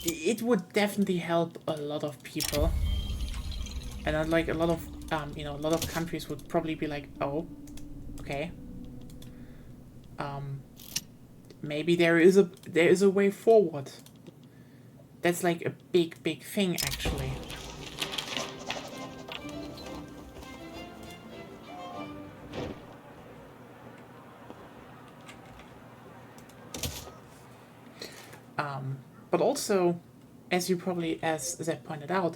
A: it would definitely help a lot of people, and like a lot of you know, a lot of countries would probably be like, oh, okay. Maybe there is a way forward. That's like a big thing, actually. But also, as you probably, as Zeb pointed out,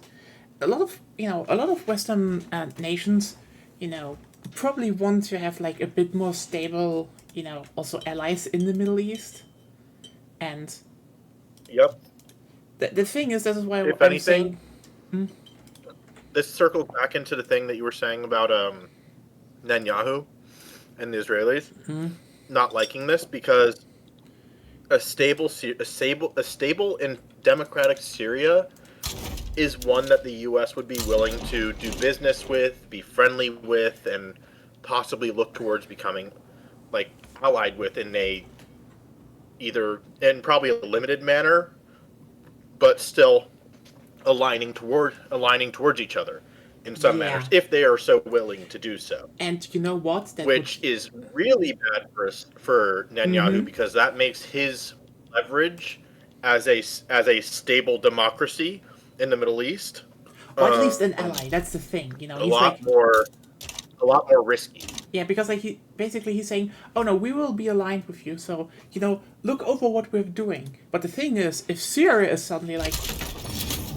A: a lot of Western nations, you know, probably want to have like a bit more stable, you know, also allies in the Middle East. And
E: Yep.
A: the thing is, this is why
E: If
A: I'm
E: anything,
A: saying,
E: this circles back into the thing that you were saying about Netanyahu and the Israelis not liking this, because a stable and democratic Syria is one that the U.S. would be willing to do business with, be friendly with, and possibly look towards becoming like allied with in probably a limited manner, but still aligning towards each other in some
A: Yeah.
E: manners, if they are so willing to do so.
A: and you know what? That
E: Which is really bad for Netanyahu, because that makes his leverage as a stable democracy in the Middle East,
A: or at least an ally. That's the thing, you know.
E: a
A: He's
E: lot
A: like,
E: more risky.
A: yeah, because like he's saying, oh no, we will be aligned with you. So you know, look over what we're doing. But the thing is, if Syria is suddenly like,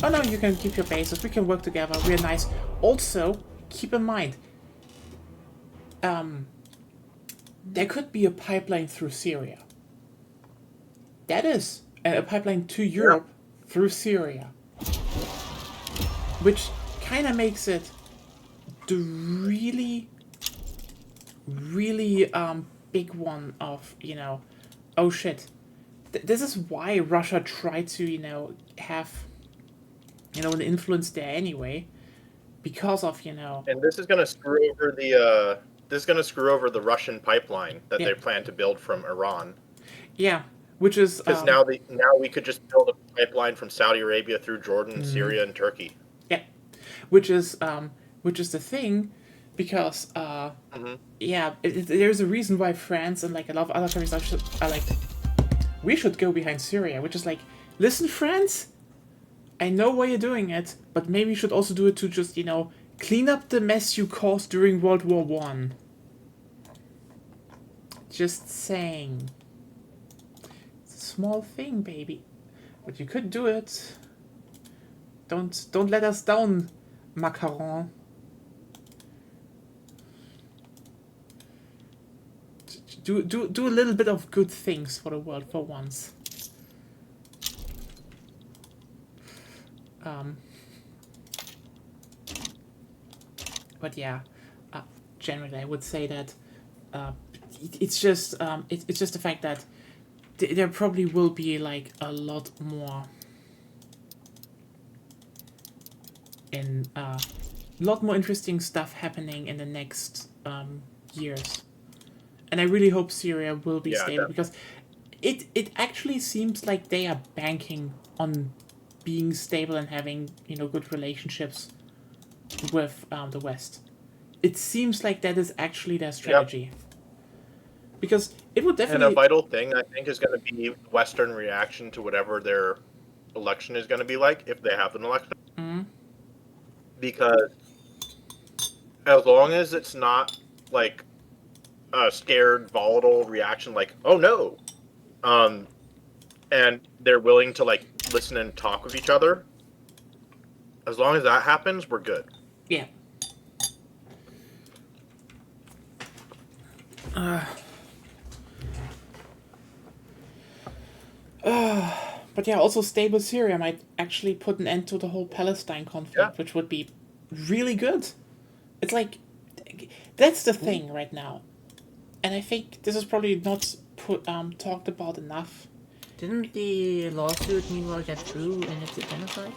A: oh no, you can keep your bases, we can work together, we're nice. Also, keep in mind, there could be a pipeline through Syria. That is a pipeline to Europe through Syria, which kind of makes it the really big one of, you know, oh shit, this is why Russia tried to, you know, have an influence there anyway, because of
E: And this is going to screw over the Russian pipeline that they plan to build from Iran.
A: Yeah, which is
E: because now we could just build a pipeline from Saudi Arabia through Jordan, Syria, and Turkey.
A: Yeah, which is the thing, because there's a reason why France and like a lot of other countries are like, we should go behind Syria, which is like, listen, France, I know why you're doing it, but maybe you should also do it to just clean up the mess you caused during World War One. Just saying. It's a small thing, baby, but you could do it. Don't let us down, Macron. Do a little bit of good things for the world for once. But yeah, generally I would say that it's just the fact that there probably will be like a lot more interesting stuff happening in the next years, and I really hope Syria will be stable, because it actually seems like they are banking on being stable and having good relationships with the West. It seems like that is actually their strategy. Because it would definitely...
E: And a vital thing, I think, is going to be Western reaction to whatever their election is going to be like, if they have an election.
A: Mm-hmm.
E: Because as long as it's not, like, a scared, volatile reaction, like, oh no, and they're willing to, like, listen and talk with each other, as long as that happens, we're good.
A: Yeah. But yeah, also stable Syria might actually put an end to the whole Palestine conflict, which would be really good. It's like, that's the thing right now. And I think this is probably not talked about enough.
D: Didn't the lawsuit meanwhile get through and it's a genocide?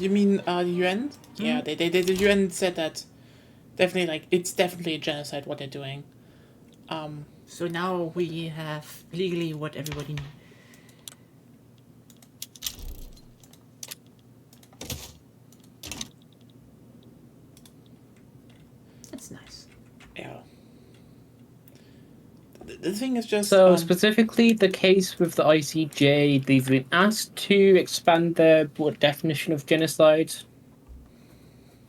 A: You mean the UN? Mm-hmm. Yeah, the UN said that definitely, like, it's definitely a genocide what they're doing.
D: So now we have legally what everybody knew. That's nice.
A: Yeah. The thing is just...
C: So, specifically, the case with the ICJ, they've been asked to expand their definition of genocide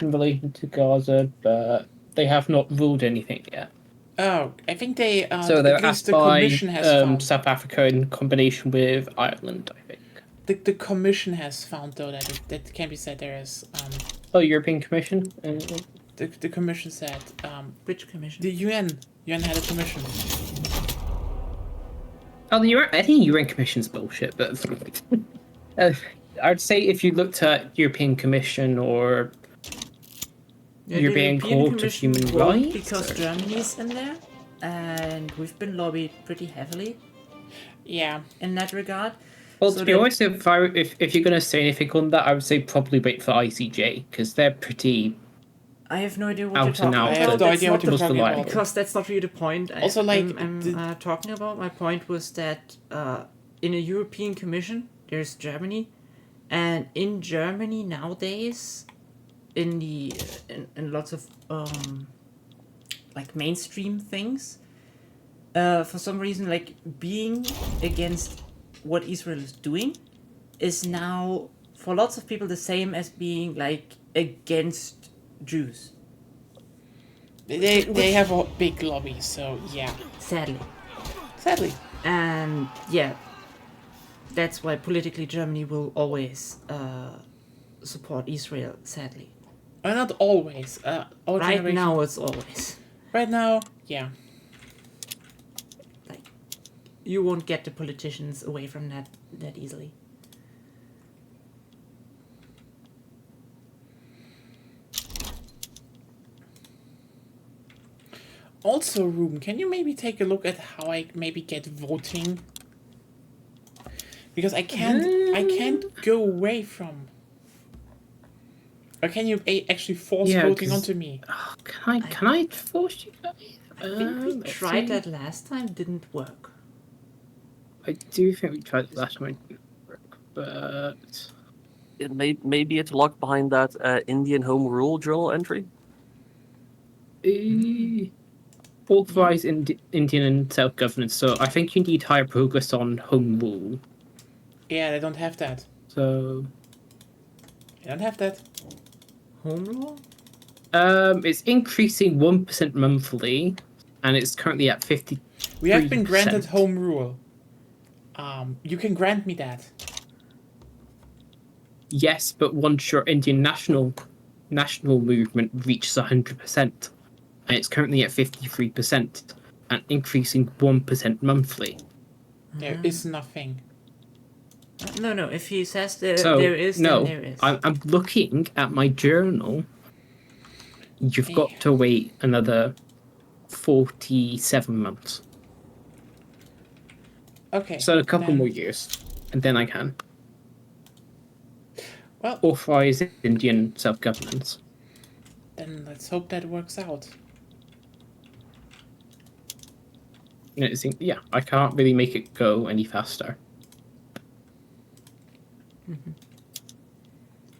C: in relation to Gaza, but they have not ruled anything yet.
A: Oh, I think they...
C: so they're asked by
A: South
C: Africa in combination with Ireland, I think.
A: The Commission has found, though, that can be said there is...
C: European Commission?
A: The Commission said...
D: Which Commission?
A: The UN. UN had a commission.
C: Oh, I think UN Commission's bullshit, but... I'd say if you looked at European Commission or... European Court of Human Rights?
D: Because Germany's in there, and we've been lobbied pretty heavily.
A: Yeah.
D: In that regard.
C: Well, so to be honest, if you're going to say anything on that, I would say probably wait for ICJ, because they're pretty...
D: I have no idea what you're talking about.
A: I have no idea what you're talking about.
D: Because that's not really the point
A: also,
D: I'm talking about. My point was that in a European Commission, there's Germany, and in Germany nowadays... in lots of like mainstream things, for some reason, like being against what Israel is doing is now for lots of people the same as being like against Jews.
A: They have a big lobby, so yeah.
D: Sadly. And yeah, that's why politically Germany will always support Israel, sadly.
A: Not always.
D: Right now, it's always.
A: Right now, yeah.
D: Like, you won't get the politicians away from that easily.
A: Also, Ruben, can you maybe take a look at how I maybe get voting? Because I can't go away from. Or can you actually force voting onto me?
C: Can I force you guys?
D: I think we tried that last time, didn't work.
C: I do think we tried it last time, but
B: Maybe it's locked behind that Indian Home Rule journal entry.
C: Authorize Indian and self-governance. So I think you need higher progress on home rule.
A: Yeah, they don't have that.
C: So
A: They don't have that.
D: Home rule?
C: It's increasing 1% monthly, and it's currently at 50.
A: We have been granted home rule. You can grant me that.
C: Yes, but once your Indian national movement reaches 100%, and it's currently at 53%, and increasing 1% monthly.
A: There is nothing.
D: No. If he says there is,
C: no,
D: then there is.
C: I'm looking at my journal. You've got to wait another 47 months.
A: Okay.
C: So a couple more years, and then I can
A: Well,
C: authorize Indian self-governance.
A: then let's hope that works out.
C: Yeah, I can't really make it go any faster.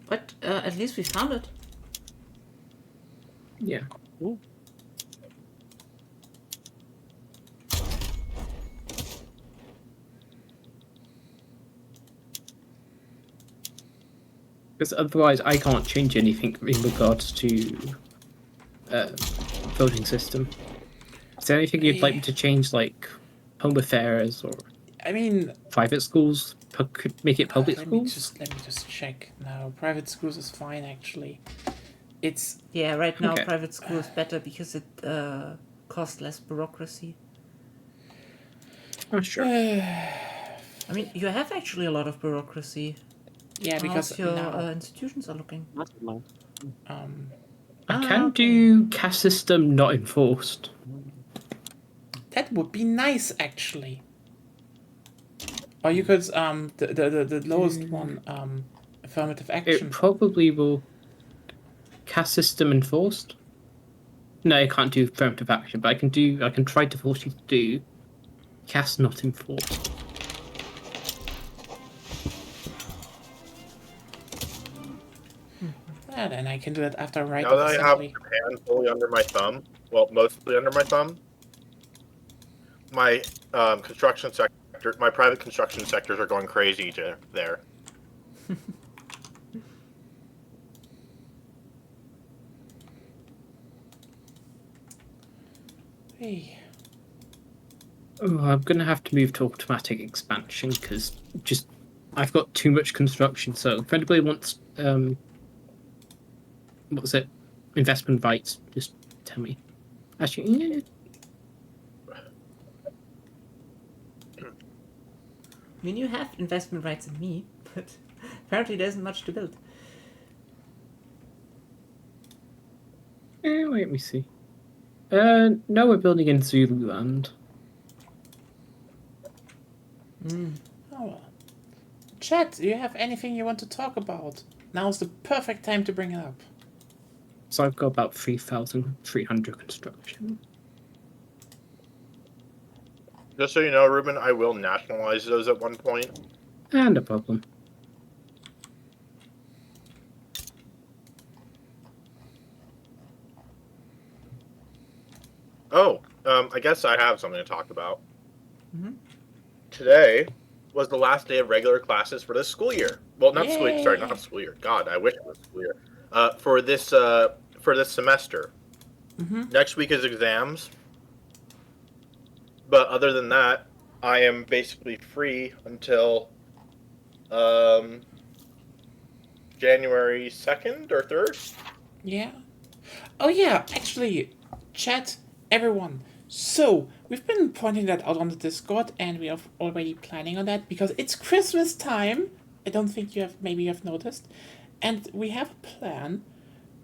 D: But at least we found it.
C: Yeah.
B: Ooh.
C: Because otherwise I can't change anything in regards to voting system. Is there anything you'd like me to change, like home affairs or
A: I mean,
C: private schools? Could make it public
A: let me
C: schools?
A: just check. No, private schools is fine actually. It's
D: Yeah, right now
C: Okay.
D: private school is better because it costs less bureaucracy.
C: Oh, sure.
D: I mean, you have actually a lot of bureaucracy.
A: yeah, because
D: How's your
A: now
D: institutions are looking.
B: That's nice.
C: I can do caste system not enforced.
A: that would be nice actually. Or you could the lowest one affirmative action.
C: It probably will. Caste system enforced? No, I can't do affirmative action, but I can try to force you to do caste not enforced.
A: And then I can do that after right
E: Now
A: of
E: that I have
A: assembly.
E: Japan fully under my thumb, well, mostly under my thumb, my construction sector, my private construction sectors are going crazy there.
A: Hey.
C: Oh, I'm gonna have to move to automatic expansion because I've got too much construction. So if anybody wants what was it? Investment rights, just tell me. Actually, yeah.
D: I mean, you have investment rights in me, but apparently there isn't much to build.
C: Wait, let me see. No, we're building in Zululand.
A: Oh well. Chat, do you have anything you want to talk about? Now's the perfect time to bring it up.
C: So I've got about 3,300 construction.
E: Just so you know, Ruben, I will nationalize those at one point.
C: And a problem.
E: Oh, I guess I have something to talk about. Today was the last day of regular classes for this school year. Well, not school. Sorry, not school year. God, I wish it was school year. For this semester. Next week is exams. But other than that, I am basically free until January 2nd or 3rd.
A: Yeah. Oh yeah, actually, chat, everyone. So, we've been pointing that out on the Discord, and we are already planning on that, because it's Christmas time. I don't think maybe you have noticed. And we have a plan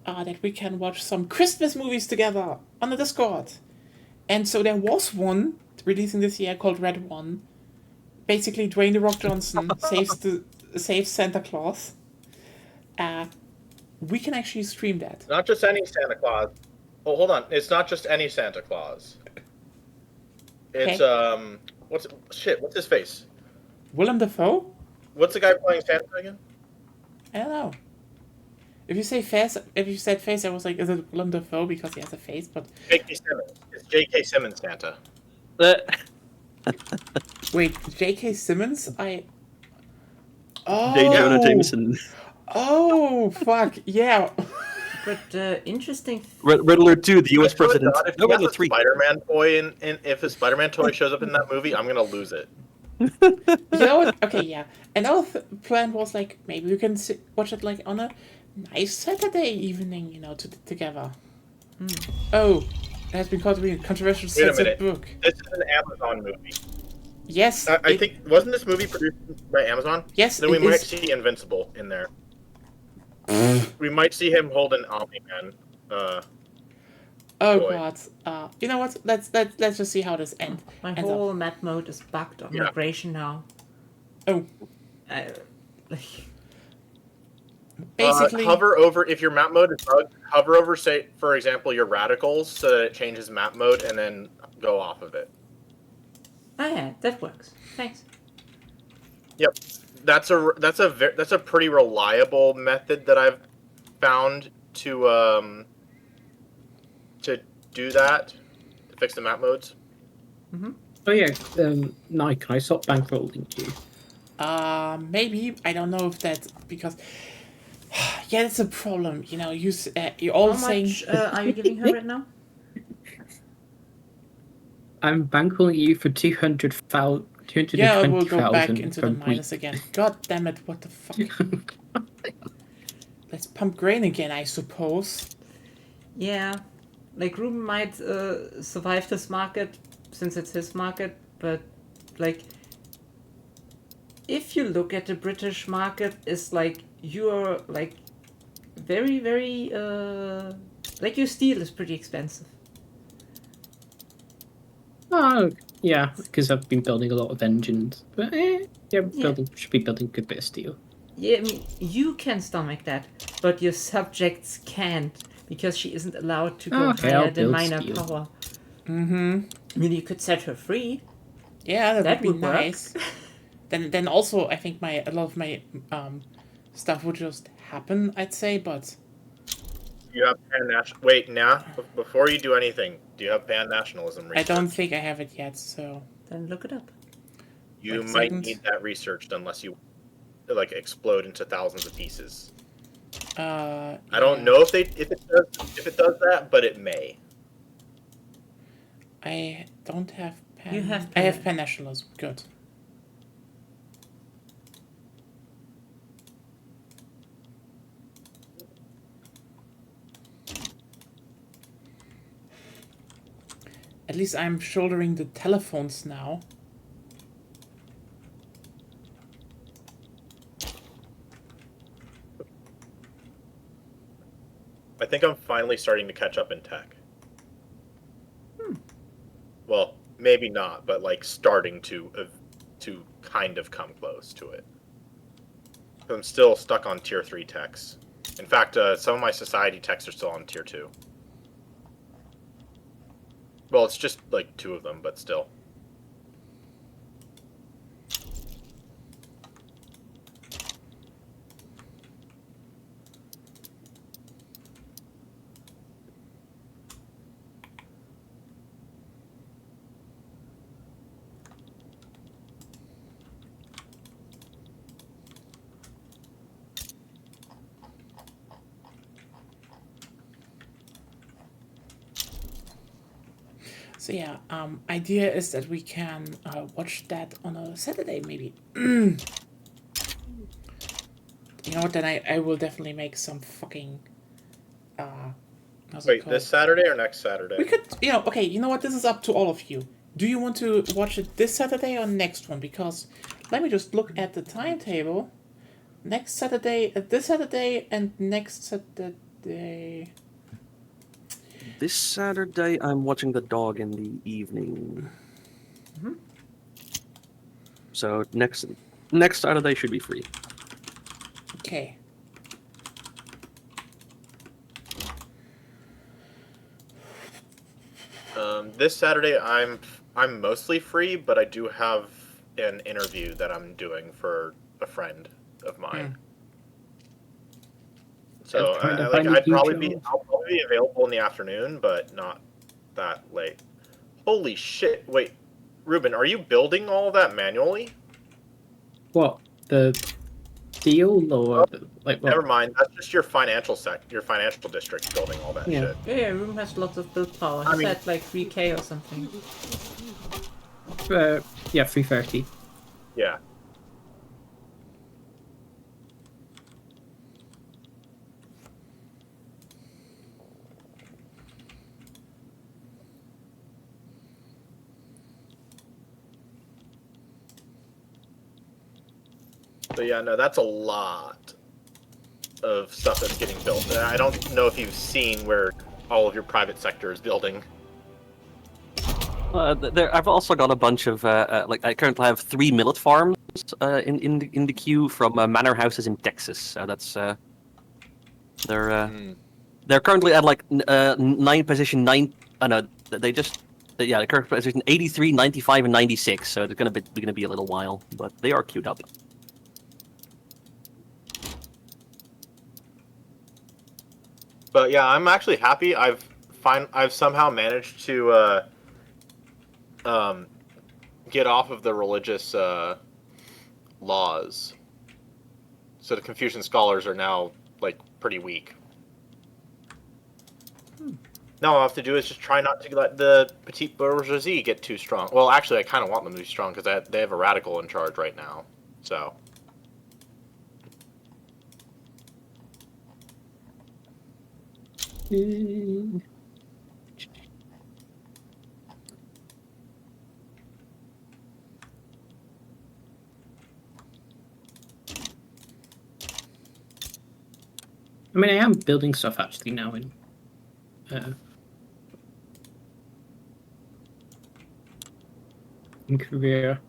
A: that we can watch some Christmas movies together on the Discord. And so there was one releasing this year called Red One. basically Dwayne the Rock Johnson saves Santa Claus. We can actually stream that.
E: Not just any Santa Claus. Oh, hold on. It's not just any Santa Claus. It's
A: Okay.
E: what's his face?
A: Willem Dafoe?
E: What's the guy playing Santa again?
A: I don't know. If you said face, I was like, is it Willem Dafoe because he has a face? But
E: J.K. Simmons. It's J.K. Simmons Santa.
A: wait, J.K. Simmons?
B: J. Jonah Jameson.
A: Oh, fuck, yeah.
D: But interesting.
B: Riddler 2, the U.S. president.
E: If
B: No,
E: he has
B: Riddler
E: a
B: 3.
E: Spider-Man toy, and if a Spider-Man toy shows up in that movie, I'm gonna lose it.
A: You know what? Okay, yeah. Another plan was like, maybe we can watch it like on a nice Saturday evening, together. Oh, it has been called to be a controversial
E: Wait a
A: censored
E: minute.
A: book.
E: This is an Amazon movie.
A: Yes.
E: I think wasn't this movie produced by Amazon?
A: Yes,
E: Then we
A: it
E: might
A: is.
E: see Invincible in there. We might see him hold an Omni-Man.
A: Oh
E: boy.
A: god. You know what? Let's just see how this ends.
D: My
A: ends
D: whole
A: up.
D: map mode is bugged on
E: Yeah.
D: migration now.
A: Oh, basically.
E: Hover over if your map mode is bugged. Hover over, say, for example, your radicals, so that it changes map mode, and then go off of it.
D: Oh yeah, that works. Thanks.
E: Yep, that's a pretty reliable method that I've found to do that, to fix the map modes.
C: Oh yeah, Nike, can I stop bankrolling you?
A: Maybe I don't know if that's because. Yeah, that's a problem. You're all
D: How
A: saying.
D: much are you giving her right now?
C: I'm bankrolling you for 220,000.
A: Yeah, I will go back into
C: per
A: the
C: week.
A: minus again. God damn it! What the fuck? Let's pump grain again, I suppose.
D: Yeah, like Ruben might survive this market since it's his market, but like if you look at the British market, it's like you're like very very like your steel is pretty expensive.
C: Oh, yeah, because I've been building a lot of engines. But should be building a good bit of steel.
D: Yeah, I mean you can stomach that, but your subjects can't because she isn't allowed to go
C: Okay,
D: higher
C: I'll
D: than
C: build
D: minor
C: steel.
D: power.
A: Mm-hmm.
D: I mean you could set her free.
A: Yeah, that would
D: Would
A: be
D: work.
A: nice. Then also I think a lot of my stuff would just happen. I'd say, but
E: You have pan-national. Wait, now before you do anything, do you have pan-nationalism research?
A: I don't think I have it yet. So
D: Then look it up.
E: You
A: Wait a
E: might
A: second.
E: need that researched unless you like explode into thousands of pieces. I don't know if it does that, but it may.
A: I don't have pan.
D: You have
A: I have
D: pan.
A: pan nationalism. Good. At least I'm shouldering the telephones now.
E: I think I'm finally starting to catch up in tech. Well, maybe not, but like starting to kind of come close to it. I'm still stuck on tier 3 techs. In fact, some of my society techs are still on tier 2. Well, it's just like 2 of them, but still.
A: So yeah, idea is that we can watch that on a Saturday maybe. You know what? Then I will definitely make some fucking. How's it
E: Wait,
A: called?
E: this Saturday or next Saturday?
A: We could, okay. You know what? This is up to all of you. Do you want to watch it this Saturday or next one? Because let me just look at the timetable. Next Saturday, this Saturday, and next Saturday.
B: This Saturday, I'm watching The Dog in the evening. So next Saturday should be free.
A: Okay.
E: This Saturday I'm mostly free, but I do have an interview that I'm doing for a friend of mine. So I'll probably be available in the afternoon, but not that late. Holy shit! Wait, Ruben, are you building all of that manually?
C: What, the deal or like what?
E: Never mind. That's just your financial district building all that shit.
D: Yeah, room has lots of build power. He said like 3k or something.
C: Yeah, 330.
E: Yeah. But yeah, no, that's a lot of stuff that's getting built. I don't know if you've seen where all of your private sector is building.
B: I've also got a bunch of like I currently have 3 millet farms in the queue from manor houses in Texas. So that's they're currently at like position 9. No, they're current position 83, 95, and 96. So they're gonna be a little while, but they are queued up.
E: But yeah, I'm actually happy. I've somehow managed to get off of the religious laws. So the Confucian scholars are now like pretty weak. Now all I have to do is just try not to let the petite bourgeoisie get too strong. Well, actually, I kind of want them to be strong because they have a radical in charge right now. So.
C: I mean, I am building stuff actually now in Korea.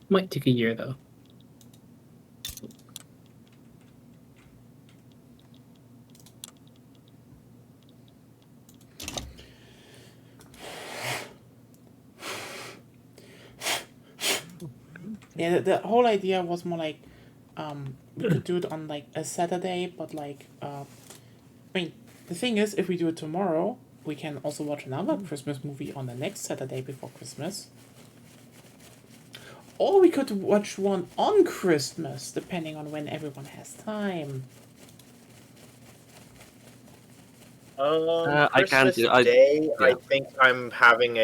C: Might take a year though.
A: Yeah, the whole idea was more like, we could do it on like a Saturday, but like, I mean, the thing is, if we do it tomorrow, we can also watch another Christmas movie on the next Saturday before Christmas. Or we could watch one on Christmas, depending on when everyone has time.
B: I can't do.
E: Day,
B: yeah.
E: I think I'm having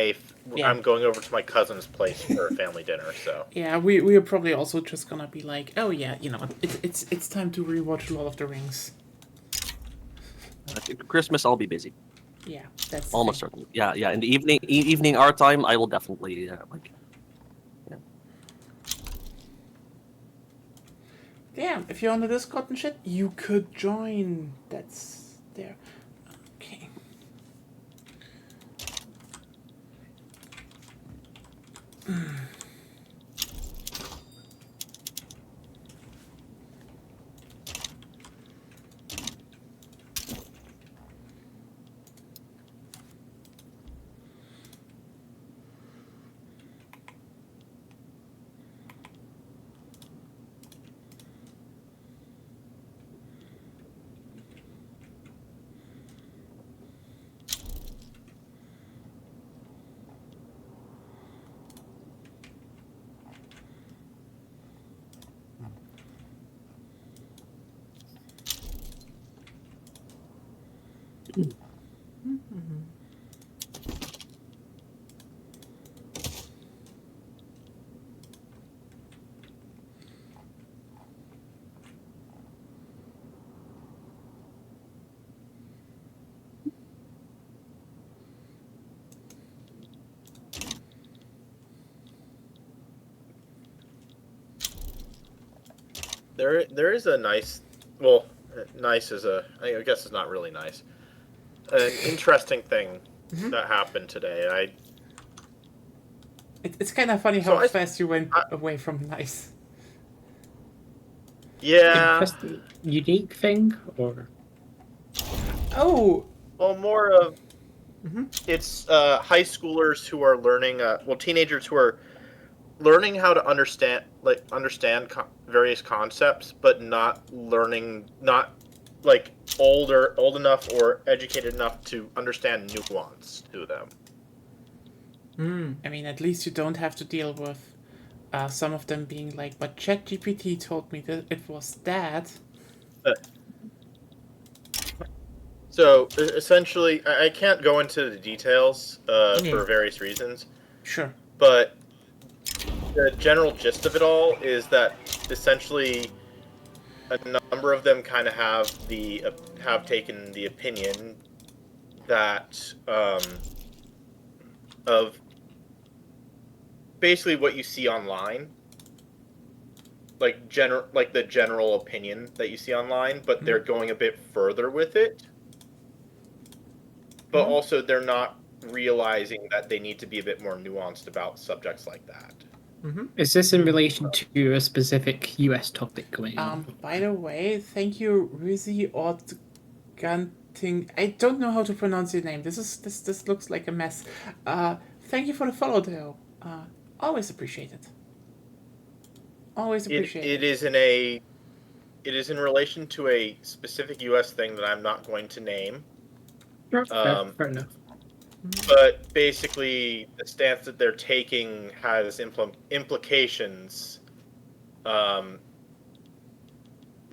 E: I'm going over to my cousin's place for a family dinner. So
A: yeah, we are probably also just gonna be like, oh yeah, you know, it's time to rewatch Lord of the Rings.
B: Christmas, I'll be busy.
A: Yeah, that's
B: almost certainly. Yeah. In the evening our time, I will definitely like. Yeah.
A: Damn, if you're on the Discord and shit, you could join. That's there. Okay.
E: there is a nice, well, nice is I guess it's not really nice. An interesting thing that happened today.
A: It's kind of funny how
E: So
A: fast you went away from nice.
E: Yeah.
C: Interesting, unique thing, or
A: Oh,
E: Well, more of it's high schoolers who are learning. Teenagers who are learning how to understand various concepts, but not like old enough or educated enough to understand nuance to them.
A: I mean, at least you don't have to deal with some of them being like, but ChatGPT told me that it was that.
E: So essentially, I can't go into the details for various reasons,
A: Sure.
E: but the general gist of it all is that essentially a number of them kind of have taken the opinion that of basically what you see online, like the general opinion that you see online, but they're going a bit further with it. But also, they're not realizing that they need to be a bit more nuanced about subjects like that.
C: is this in relation to a specific US topic going on?
A: By the way, thank you, Rizzy Ortganting. I don't know how to pronounce your name. This looks like a mess. Thank you for the follow, though. Always appreciate it. Always appreciate it.
E: It is in relation to a specific U.S. thing that I'm not going to name.
C: Fair enough.
E: But basically, the stance that they're taking has implications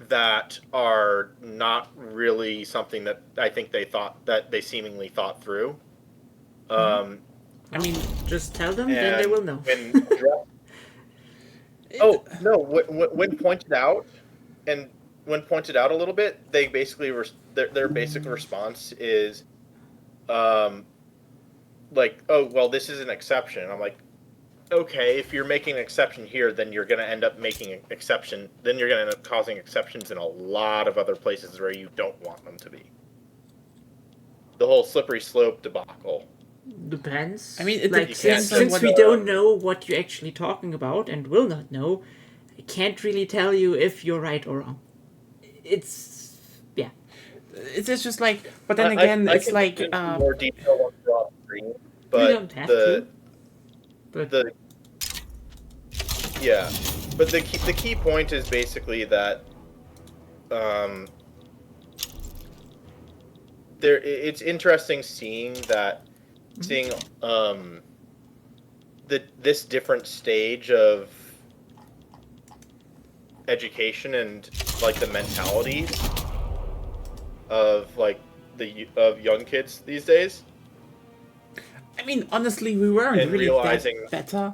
E: that are not really something that I think they seemingly thought through.
D: I mean, just tell them, then they will know.
E: When pointed out, a little bit, they basically their basic response is, like, oh well, this is an exception. I'm like, okay, if you're making an exception here, then you're going to end up making an exception. Then you're going to end up causing exceptions in a lot of other places where you don't want them to be. The whole slippery slope debacle.
D: Depends.
A: I mean, it
D: like,
A: depends
D: since
A: on
D: we
A: what-
D: don't know what you're actually talking about and will not know, I can't really tell you if you're right or wrong.
A: It's just like, but then again,
E: I
A: it's
E: can
A: like,
E: get into more detail on the screen, but
D: you don't have to. But
E: but the key point is basically that it's interesting seeing this different stage of education and like the mentalities of like of young kids these days.
A: I mean, honestly, we weren't
E: And
A: really
E: realizing-
A: that better.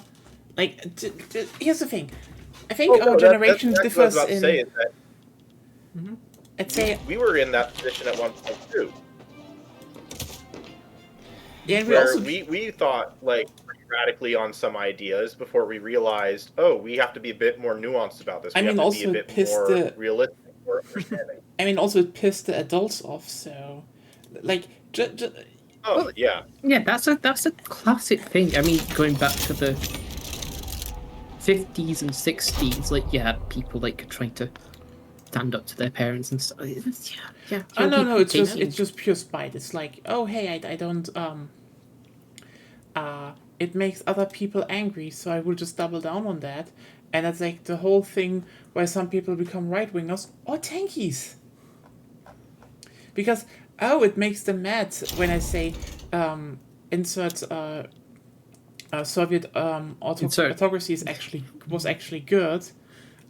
A: Like, here's the thing. I think our generation
E: that's
A: differs
E: what I was about to say, is that
A: I'd say,
E: we were in that position at one point too.
A: yeah, and we
E: Where
A: also
E: we thought like pretty radically on some ideas before we realized, oh, we have to be a bit more nuanced about this.
A: I
E: We
A: mean,
E: have to
A: also
E: be a bit
A: pissed
E: more
A: the-
E: realistic or understanding.
A: I mean, also it pissed the adults off. So, like,
E: Oh yeah.
C: Yeah, that's a classic thing. I mean, going back to the 50s and 60s, like you had people like trying to stand up to their parents and stuff. Yeah.
A: oh no, it's
C: taking-
A: just pure spite. It's like, oh hey, I don't it makes other people angry, so I will just double down on that. And that's like the whole thing where some people become right wingers or tankies. Because it makes them mad when I say insert Soviet
C: Insert.
A: autocracy was actually good,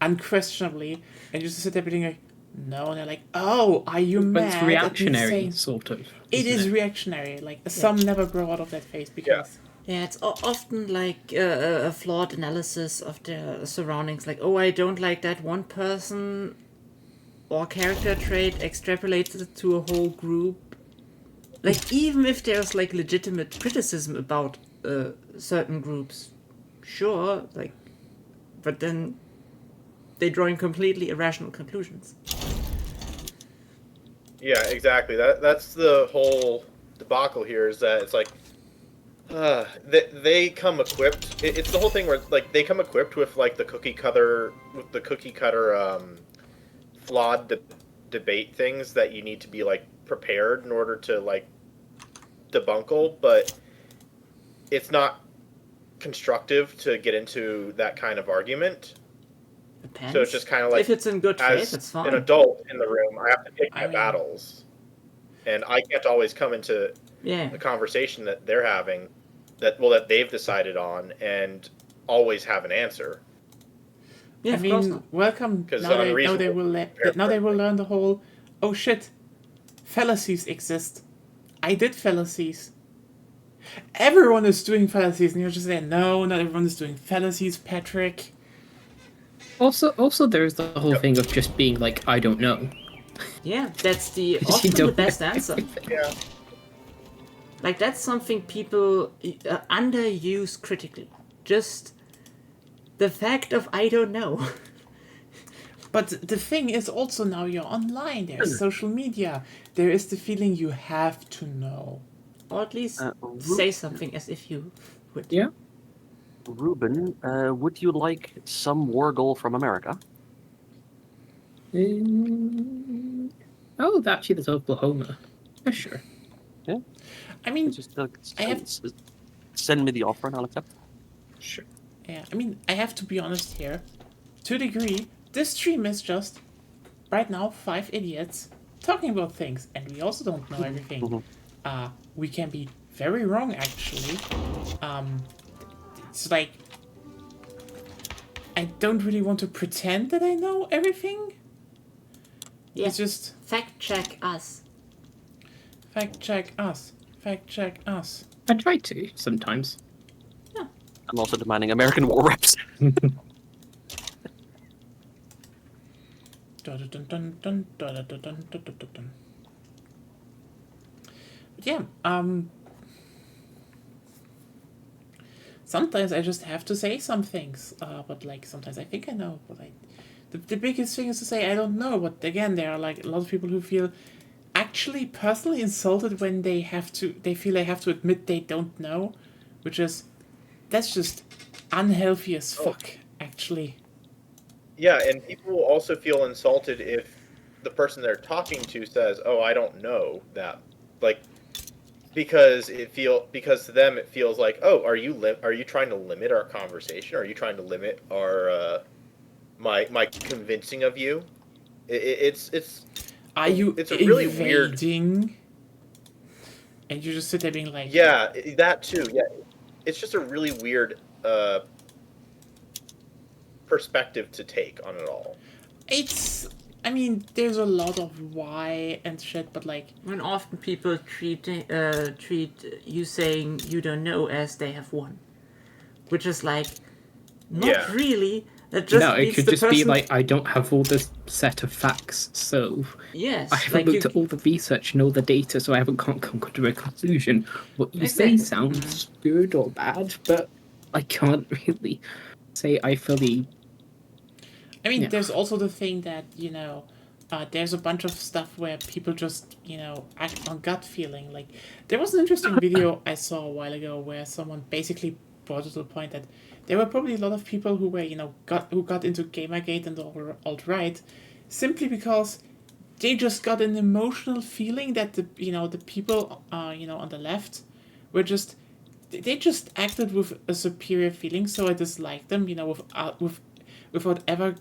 A: unquestionably, and you just sit there being like, no, and they're like, oh, are you
C: But
A: mad?
C: it's
A: at me
C: reactionary,
A: saying-"
C: sort of.
A: It
C: isn't
A: is reactionary. Like some never grow out of that phase because
D: yeah, it's often like a flawed analysis of their surroundings. Like, oh, I don't like that one person or character trait, extrapolates it to a whole group. Like, even if there's like legitimate criticism about certain groups, sure, like, but then they're drawing completely irrational conclusions.
E: Yeah, exactly. That's the whole debacle here, is that it's like They come equipped. It's the whole thing where like they come equipped with like the cookie cutter flawed debate things that you need to be like prepared in order to like debunkle, but it's not constructive to get into that kind of argument.
D: Depends.
E: So it's just kind of like,
D: if it's in good faith, it's fine.
E: an adult in the room, I have to pick my battles, and I can't always come into a conversation that they're having, that they've decided on, and always have an answer.
D: Yeah,
A: I mean, welcome. Now they will learn the whole. Oh shit, fallacies exist. I did fallacies. Everyone is doing fallacies, and you're just saying, no, not everyone is doing fallacies, Patrick.
C: Also, there's the whole thing of just being like, I don't know.
D: Yeah, that's often the best answer.
E: Yeah.
D: Like, that's something people underuse critically. Just the fact of I don't know.
A: But the thing is also now you're online, there's social media, there is the feeling you have to know.
D: Or at least say something as if you would.
C: Yeah.
B: Ruben, would you like some Wargle from America?
C: Oh, actually, there's Oklahoma. Yeah, sure.
B: Yeah.
A: I mean,
B: send me the offer and I'll accept.
C: Sure.
A: Yeah, I mean, I have to be honest here. To a degree, this stream is just, right now, 5 idiots talking about things, and we also don't know everything. We can be very wrong, actually. It's like, I don't really want to pretend that I know everything.
D: Yeah.
A: It's just...
D: Fact check us.
A: Fact check us. Fact check us.
C: I try to, sometimes.
B: I'm also demanding American war reps.
A: But yeah, sometimes I just have to say some things, but like sometimes I think I know, but the biggest thing is to say I don't know. But again, there are like a lot of people who feel actually personally insulted when they feel they have to admit they don't know, that's just unhealthy as fuck, actually.
E: Yeah, and people will also feel insulted if the person they're talking to says, "Oh, I don't know that," like, because to them it feels like, "Oh, are you trying to limit our conversation? Are you trying to limit our my convincing of you?" It's
A: Are you
E: it's a really weird.
A: And you just sit there being like,
E: Yeah, that too. Yeah, it's just a really weird perspective to take on it all.
A: I mean, there's a lot of why and shit, but like...
D: When often people treat you saying you don't know as they have won. Which is like, not really. That just
C: it could just be like, I don't have all this set of facts, so...
D: Yes.
C: I haven't looked at all the research and all the data, so I haven't come to a conclusion. What you say sounds good or bad, but I can't really say I fully...
A: I mean, there's also the thing that, there's a bunch of stuff where people just, act on gut feeling. Like, there was an interesting video I saw a while ago where someone basically brought it to the point that there were probably a lot of people who were, who got into Gamergate and the alt-right simply because they just got an emotional feeling that the people, on the left were just, they just acted with a superior feeling, so I disliked them, without ever,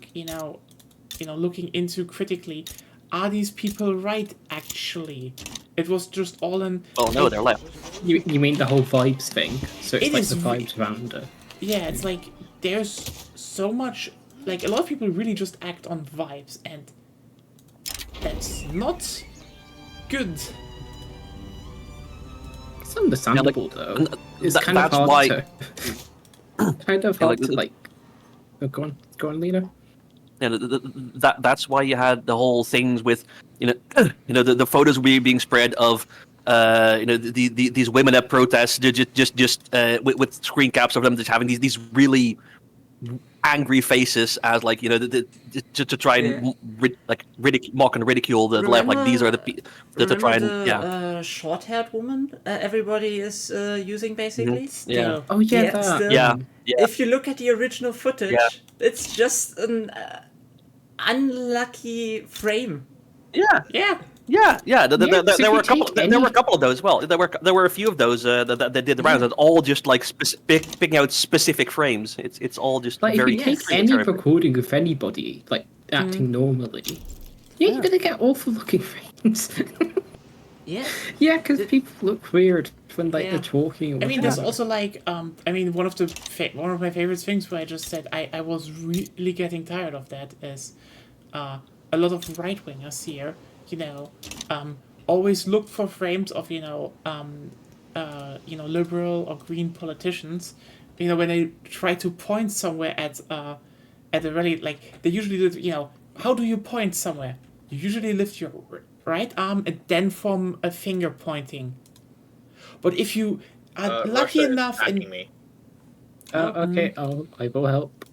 A: looking into critically, are these people right, actually? It was just all in...
B: Oh, no, they're left.
C: You mean the whole vibes thing? So it's like
A: the
C: vibes around it.
A: Yeah, it's like, there's so much... Like, a lot of people really just act on vibes, and that's not good.
C: It's understandable, though. It's kind of hard to... Go on, Lena.
B: Yeah, that's why you had the whole things with, the photos being spread of, these women at protests, just with screen caps of them just having these really angry faces as like to try and mock and ridicule the left. Like these are the to try and
D: short-haired woman everybody is using basically.
B: Mm-hmm. Yeah.
C: Oh yeah,
D: Yeah,
C: that.
D: still.
B: Yeah.
D: If you look at the original footage, it's just an unlucky frame.
B: Yeah. There were a couple. There were a couple of those. Well, there were a few of those that did the rounds. That all just like picking out specific frames. It's all just
C: Like
B: very.
C: if you take any recording of anybody like acting normally, you're gonna get awful looking frames.
D: Yeah.
C: Yeah, because people look weird when they're talking. Or
A: I mean, there's
C: whatever.
A: also like, I mean, one of my favorite things where I just said I was really getting tired of that is, a lot of right wingers here, always look for frames of liberal or green politicians, when they try to point somewhere at a rally, like they usually do, how do you point somewhere? You usually lift your right arm and then form a finger pointing. But if you are lucky
E: Russia is
A: enough
E: attacking me.
C: Okay, I will help.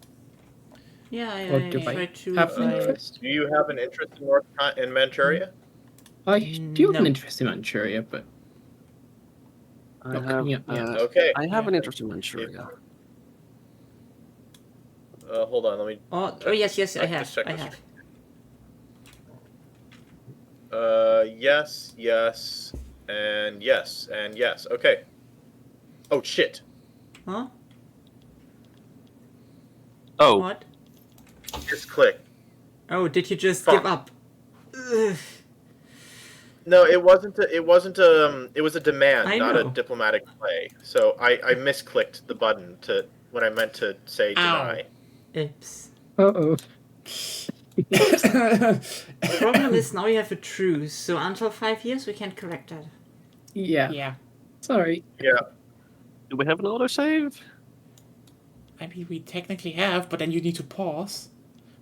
D: Yeah,
C: Or
D: I
C: do
D: try
C: I
D: to.
C: have an interest?
E: Do you have an interest in Manchuria?
C: I do have an
D: No.
C: interest in Manchuria, but
B: I
C: not
B: have,
C: coming up yet.
E: Okay.
B: I have an interest in Manchuria.
E: Hold on, let me.
D: Oh yes, I have.
E: Just check
D: I
E: this.
D: have.
E: Yes, and yes. Okay. Oh shit.
D: Huh?
B: Oh,
D: What?
E: Just click.
D: Oh, did you just
E: Fuck.
D: give up? Ugh.
E: No, it wasn't. It was a demand,
D: I
E: not a
D: know.
E: diplomatic play. So I misclicked the button when I meant to say deny.
D: Oops.
C: Uh-oh.
D: The problem is now we have a truce, so until 5 years we can't correct that.
C: Yeah.
A: Yeah.
C: Sorry.
E: Yeah.
B: do we have an autosave?
A: I mean, we technically have, but then you need to pause.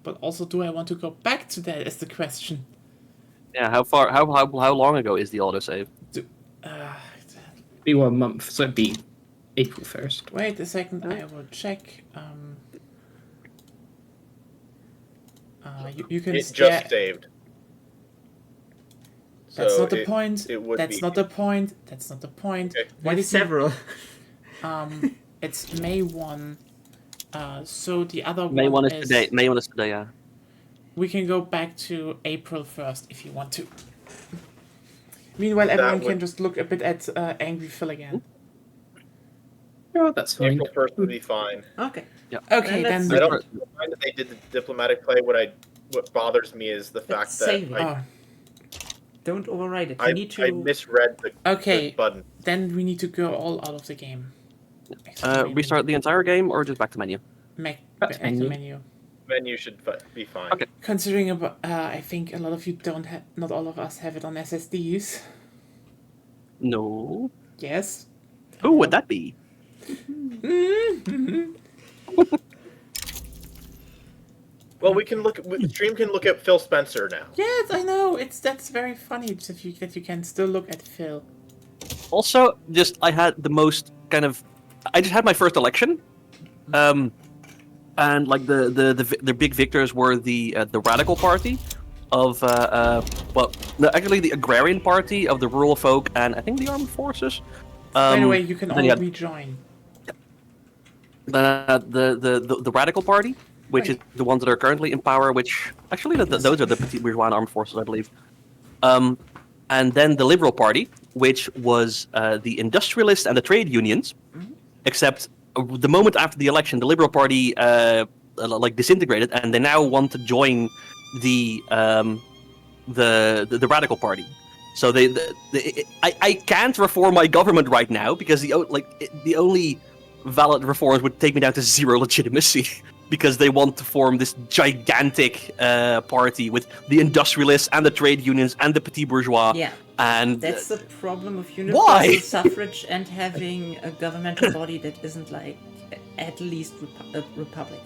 A: But also, do I want to go back to that is the question.
B: Yeah. How long ago is the autosave?
C: Be 1 month, so it'd be April 1st.
A: Wait a second, I will check. You can.
E: It just saved.
A: That's
E: So
A: not the point.
E: It would
A: That's
E: be.
A: not the point. That's not the point.
E: Okay.
A: Why
D: Maybe
A: did you-
D: several.
A: It's May 1. So the other
B: May
A: one
B: 1 is today. May 1 is today. Yeah.
A: We can go back to April 1st if you want to. Meanwhile, everyone can
E: would-
A: just look a bit at Angry Phil again.
C: Oh, that's fine.
E: April 1st would be fine.
D: Okay.
A: Okay,
D: let's-
A: then.
E: I don't mind that they did the diplomatic play. What bothers me is the fact
D: Let's
E: that
D: save it.
A: Oh,
D: Don't override it. You
E: I
D: need to.
E: misread the
A: okay,
E: button.
A: then we need to go all out of the game. Except
B: Restart the entire game or just back to menu?
A: Back
C: That's
A: to
C: menu.
A: menu.
E: Menu should be fine.
B: Okay.
A: Considering I think a lot of you don't have, not all of us have it on SSDs.
B: No.
A: Yes.
B: Who would that be?
E: Well, we can stream can look at Phil Spencer now.
A: Yes, I know. That's very funny that you can still look at Phil.
B: Also, I had the most kind of. I just had my first election, and like the big victors were the Radical Party, of actually the Agrarian Party of the Rural Folk, and I think the Armed Forces.
A: By the way, you can
B: then
A: all
B: you had
A: rejoin.
B: the Radical Party, which is the ones that are currently in power. Which actually those are the Petit Bourgeois and Armed Forces, I believe. And then the Liberal Party, which was the industrialists and the trade unions, except the moment after the election, the Liberal Party disintegrated, and they now want to join the Radical Party. So I can't reform my government right now because the only valid reforms would take me down to zero legitimacy. Because they want to form this gigantic party with the industrialists and the trade unions and the petit bourgeois.
D: Yeah.
B: And
D: That's the problem of universal
B: Why?
D: suffrage and having a governmental body that isn't like at least a republic.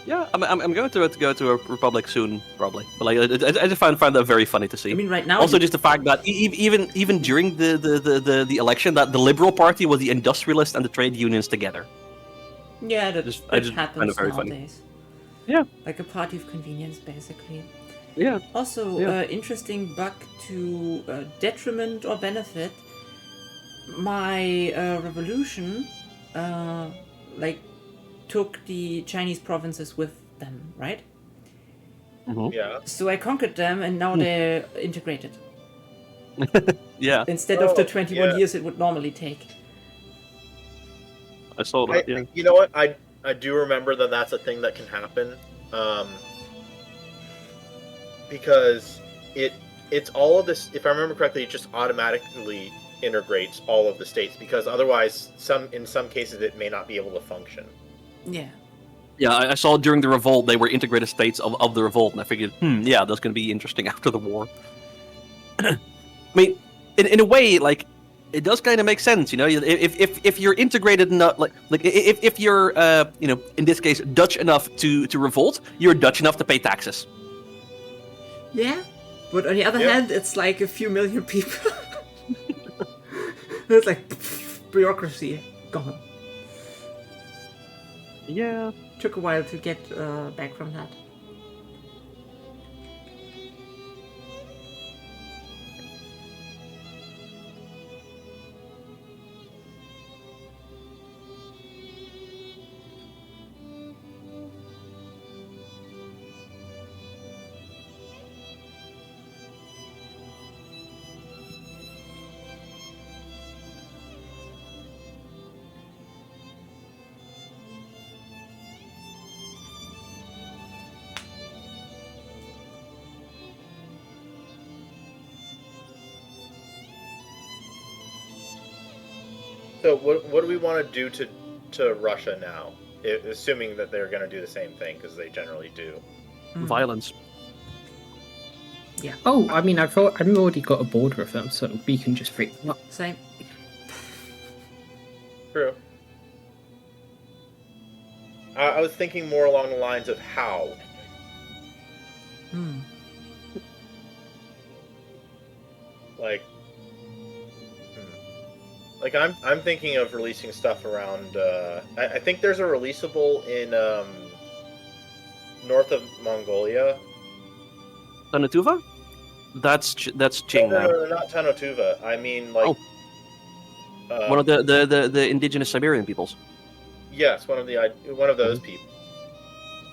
B: yeah, I'm going to go to a republic soon, probably. But I just find that very funny to see.
D: I mean, right now.
B: Also, just the fact that even during the election, that the Liberal Party was the industrialists and the trade unions together.
D: Yeah, that
B: I just
D: happens
B: find it very funny.
D: nowadays.
B: Yeah.
D: Like a party of convenience, basically.
B: Yeah.
D: Also,
B: Yeah.
D: interesting bug to detriment or benefit. My revolution, like, took the Chinese provinces with them, right?
E: Yeah.
D: So I conquered them, and now they're integrated.
B: Yeah.
D: Instead of the
E: Oh,
D: 21
E: yeah.
D: years it would normally take.
B: I saw that. Yeah.
E: You know what? I do remember that that's a thing that can happen, because it's all of this. If I remember correctly, it just automatically integrates all of the states, because otherwise, in some cases, it may not be able to function.
D: Yeah.
B: Yeah, I saw during the revolt they were integrated states of the revolt, and I figured, yeah, that's going to be interesting after the war. I mean, in a way, like, it does kind of make sense, you know. If you're integrated enough, like if you're you know, in this case Dutch enough to revolt, you're Dutch enough to pay taxes.
D: Yeah, but on the other hand, it's like a few million people. It's like bureaucracy gone.
B: Yeah.
D: Took a while to get back from that.
E: So what do we want to do to Russia now? Assuming that they're going to do the same thing, because they generally do.
B: Violence.
D: Yeah.
C: Oh, I mean, I've already got a border with them, so we can just freak them up.
D: Same.
E: True. I was thinking more along the lines of how. Like I'm thinking of releasing stuff around. I think there's a releasable in north of Mongolia.
B: Tanatuva? That's Qing now.
E: No, not Tanotuva. I mean, like
B: one of the indigenous Siberian peoples.
E: Yes, one of those people.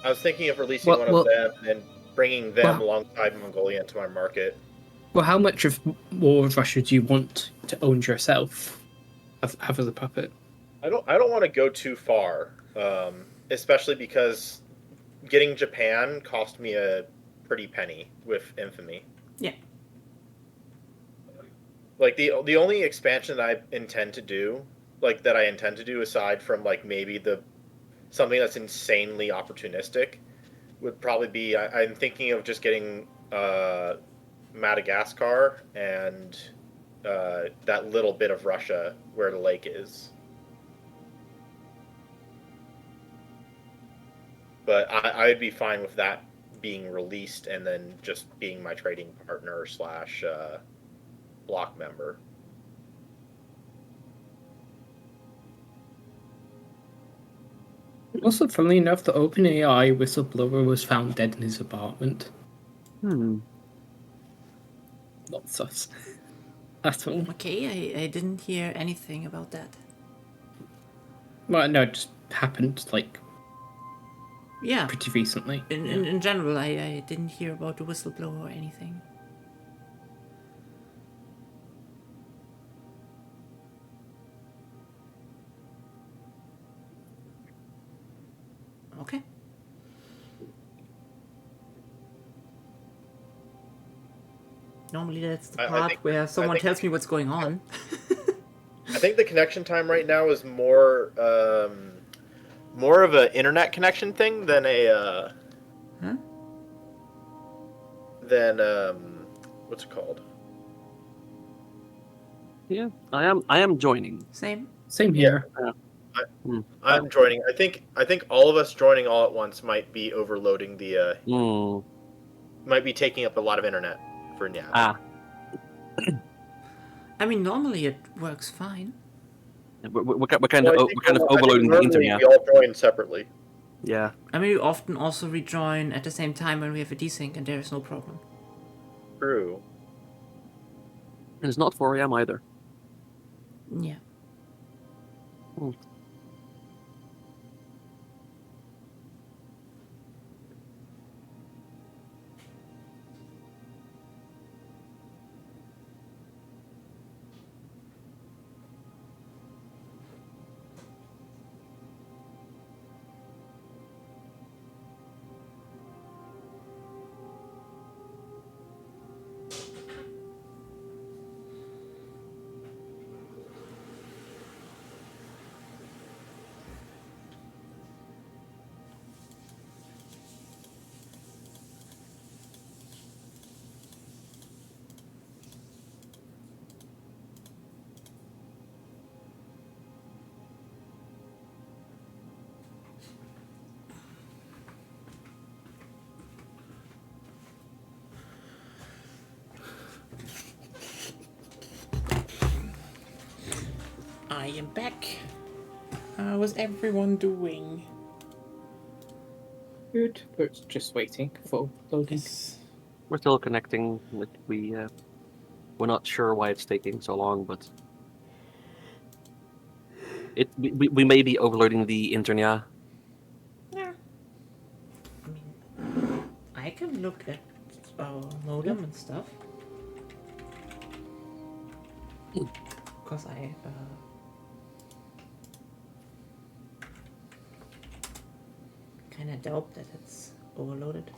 E: I was thinking of releasing one of them and bringing them alongside Mongolia into my market.
C: Well, how much of more of Russia do you want to own yourself? Have as a puppet?
E: I don't want to go too far, especially because getting Japan cost me a pretty penny with Infamy.
D: Yeah.
E: Like the only expansion that I intend to do, aside from like maybe something that's insanely opportunistic, would probably be I'm thinking of just getting Madagascar and that little bit of Russia where the lake is. But I'd be fine with that being released and then just being my trading partner / block member.
C: Also, funnily enough, the OpenAI whistleblower was found dead in his apartment. Not sus. At all.
D: Okay, I didn't hear anything about that.
C: Well, no, it just happened, like,
D: Yeah.
C: pretty recently.
D: In general, I didn't hear about the whistleblower or anything. Okay. Normally that's the part where someone tells me what's going on.
E: I think the connection time right now is more of an internet connection thing than what's it called?
B: Yeah, I am joining.
D: Same
C: here.
E: I'm joining. I think all of us joining all at once might be overloading the might be taking up a lot of internet for now.
D: I mean, normally it works fine.
B: We're kind
E: Well,
B: of
E: I
B: we're
E: think
B: kind of
E: I think
B: overloading the
E: normally
B: internet.
E: we all join separately.
B: Yeah.
D: I mean, we often also rejoin at the same time when we have a desync, and there is no problem.
E: True.
B: And it's not 4 a.m. either.
D: Yeah.
A: I am back. How is everyone doing?
C: Good, but just waiting for loading.
A: Yes.
B: We're still connecting. We're not sure why it's taking so long, but we may be overloading the internet.
D: Yeah. I mean, I can look at our modem and stuff. Because I kind of doubt that it's overloaded.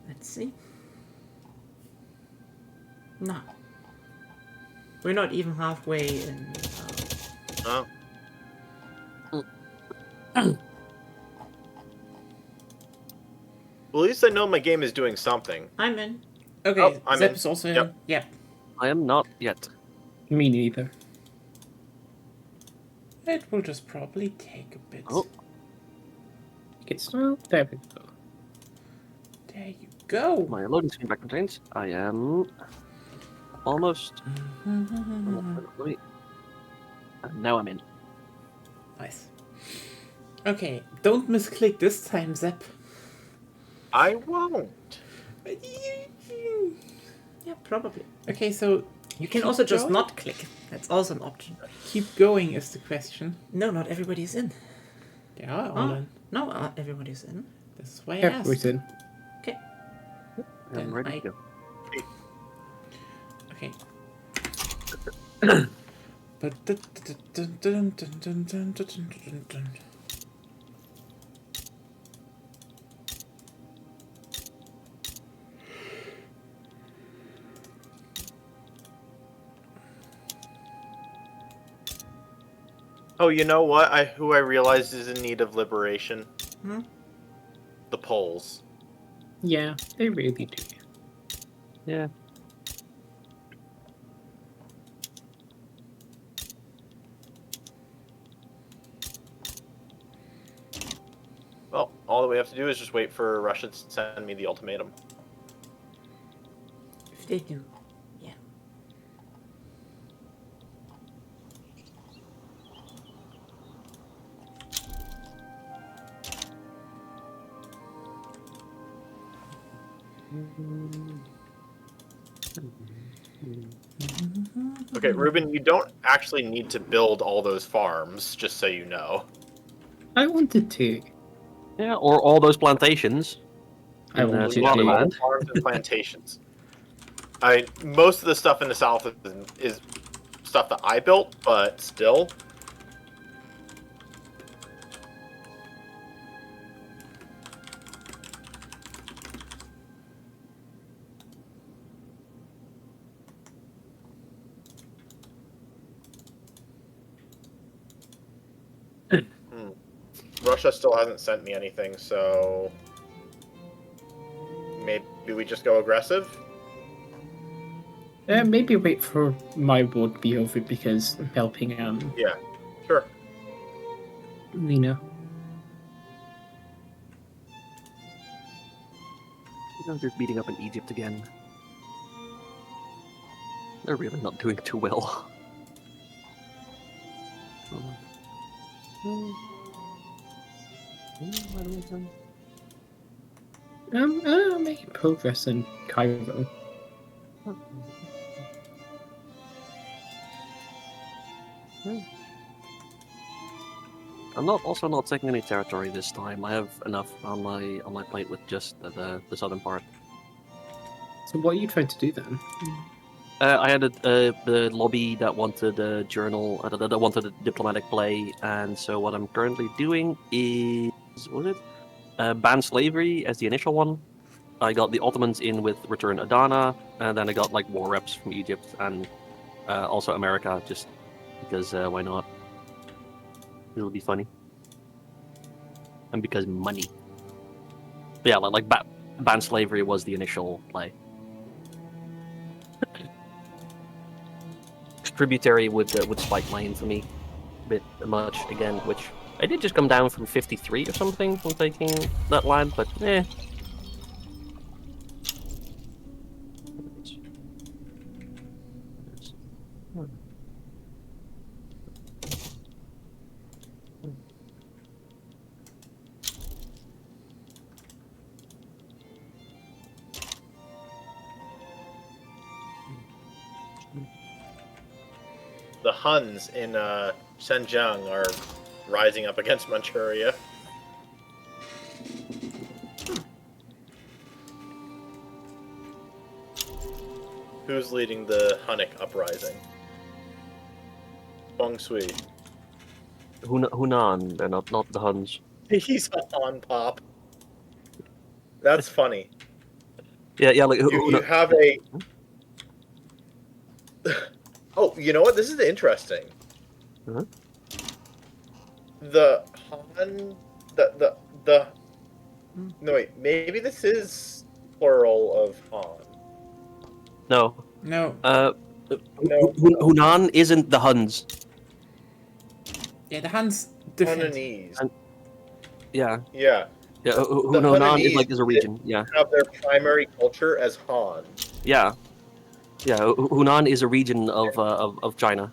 D: Let's see. No. We're not even halfway in.
E: Oh. Well, at least I know my game is doing something.
D: I'm in.
A: Okay,
E: Oh, I'm
A: Zep
E: in.
A: is also in.
E: Yep.
A: Yep.
B: I am not yet.
C: Me neither.
A: It will just probably take a bit.
B: Oh.
C: It's well, there we go.
A: There you go.
B: My loading screen back contains. I am almost. Wait. And now I'm in.
A: Nice. Okay, don't misclick this time, Zep.
E: I won't.
D: Yeah, probably.
A: Okay, so
D: You can
A: keep
D: also just
A: going?
D: not click. That's also an option.
A: Keep going is the question.
D: No, not everybody's in.
A: They are all
D: Ah,
A: in.
D: no, everybody's in.
A: This is why I
C: Yeah,
A: asked.
C: we're in.
D: Okay.
B: I'm
A: Then
B: ready
A: I-
B: to go.
A: Okay. But dun, dun, dun, dun, dun, dun, dun, dun, dun, dun.
E: Oh, you know what? Who I realized is in need of liberation?
D: Hmm?
E: The Poles.
C: Yeah, they really do.
B: Yeah.
E: Well, all that we have to do is just wait for Russia to send me the ultimatum.
D: If they do. Yeah.
E: Okay, Ruben, you don't actually need to build all those farms, just so you know.
C: I wanted to.
B: Yeah, or all those plantations.
C: I
B: in,
C: wanted to.
B: Somaliland.
E: Farms and plantations. Most of the stuff in the south is stuff that I built, but still. Russia still hasn't sent me anything, so maybe we just go aggressive.
C: Maybe wait for my ward to be over because I'm helping
E: Yeah, sure.
C: Lena.
B: They're beating up in Egypt again. They're really not doing too well.
C: Making progress in Cairo.
B: I'm also not taking any territory this time. I have enough on my plate with just the southern part.
C: So what are you trying to do then?
B: I had the lobby that wanted a journal, that wanted a diplomatic play, and so what I'm currently doing is ban slavery as the initial one. I got the Ottomans in with Return Adana, and then I got like war reps from Egypt and also America, just because why not? It'll be funny, and because money. But yeah, like ban slavery was the initial play. Tributary would spike mine for me a bit much again, which I did just come down from 53 or something from taking that land, but eh.
E: The Huns in Xinjiang are rising up against Manchuria. Who's leading the Hunnic uprising? Feng Shui.
B: Hunan, they're not the Huns.
E: He's on pop. That's funny.
B: Yeah, like
E: You have a. Oh, you know what? This is interesting.
B: Huh?
E: The Han, the. No wait, maybe this is plural of Han.
B: No.
A: No.
E: No.
B: Hunan isn't the Huns.
A: Yeah, the Huns different.
E: Hunanese.
B: Yeah.
E: Yeah.
B: Yeah, Hunan is
E: Hunanese
B: like is a region. Yeah.
E: Have their primary culture as Han.
B: Yeah. Yeah, Hunan is a region of China.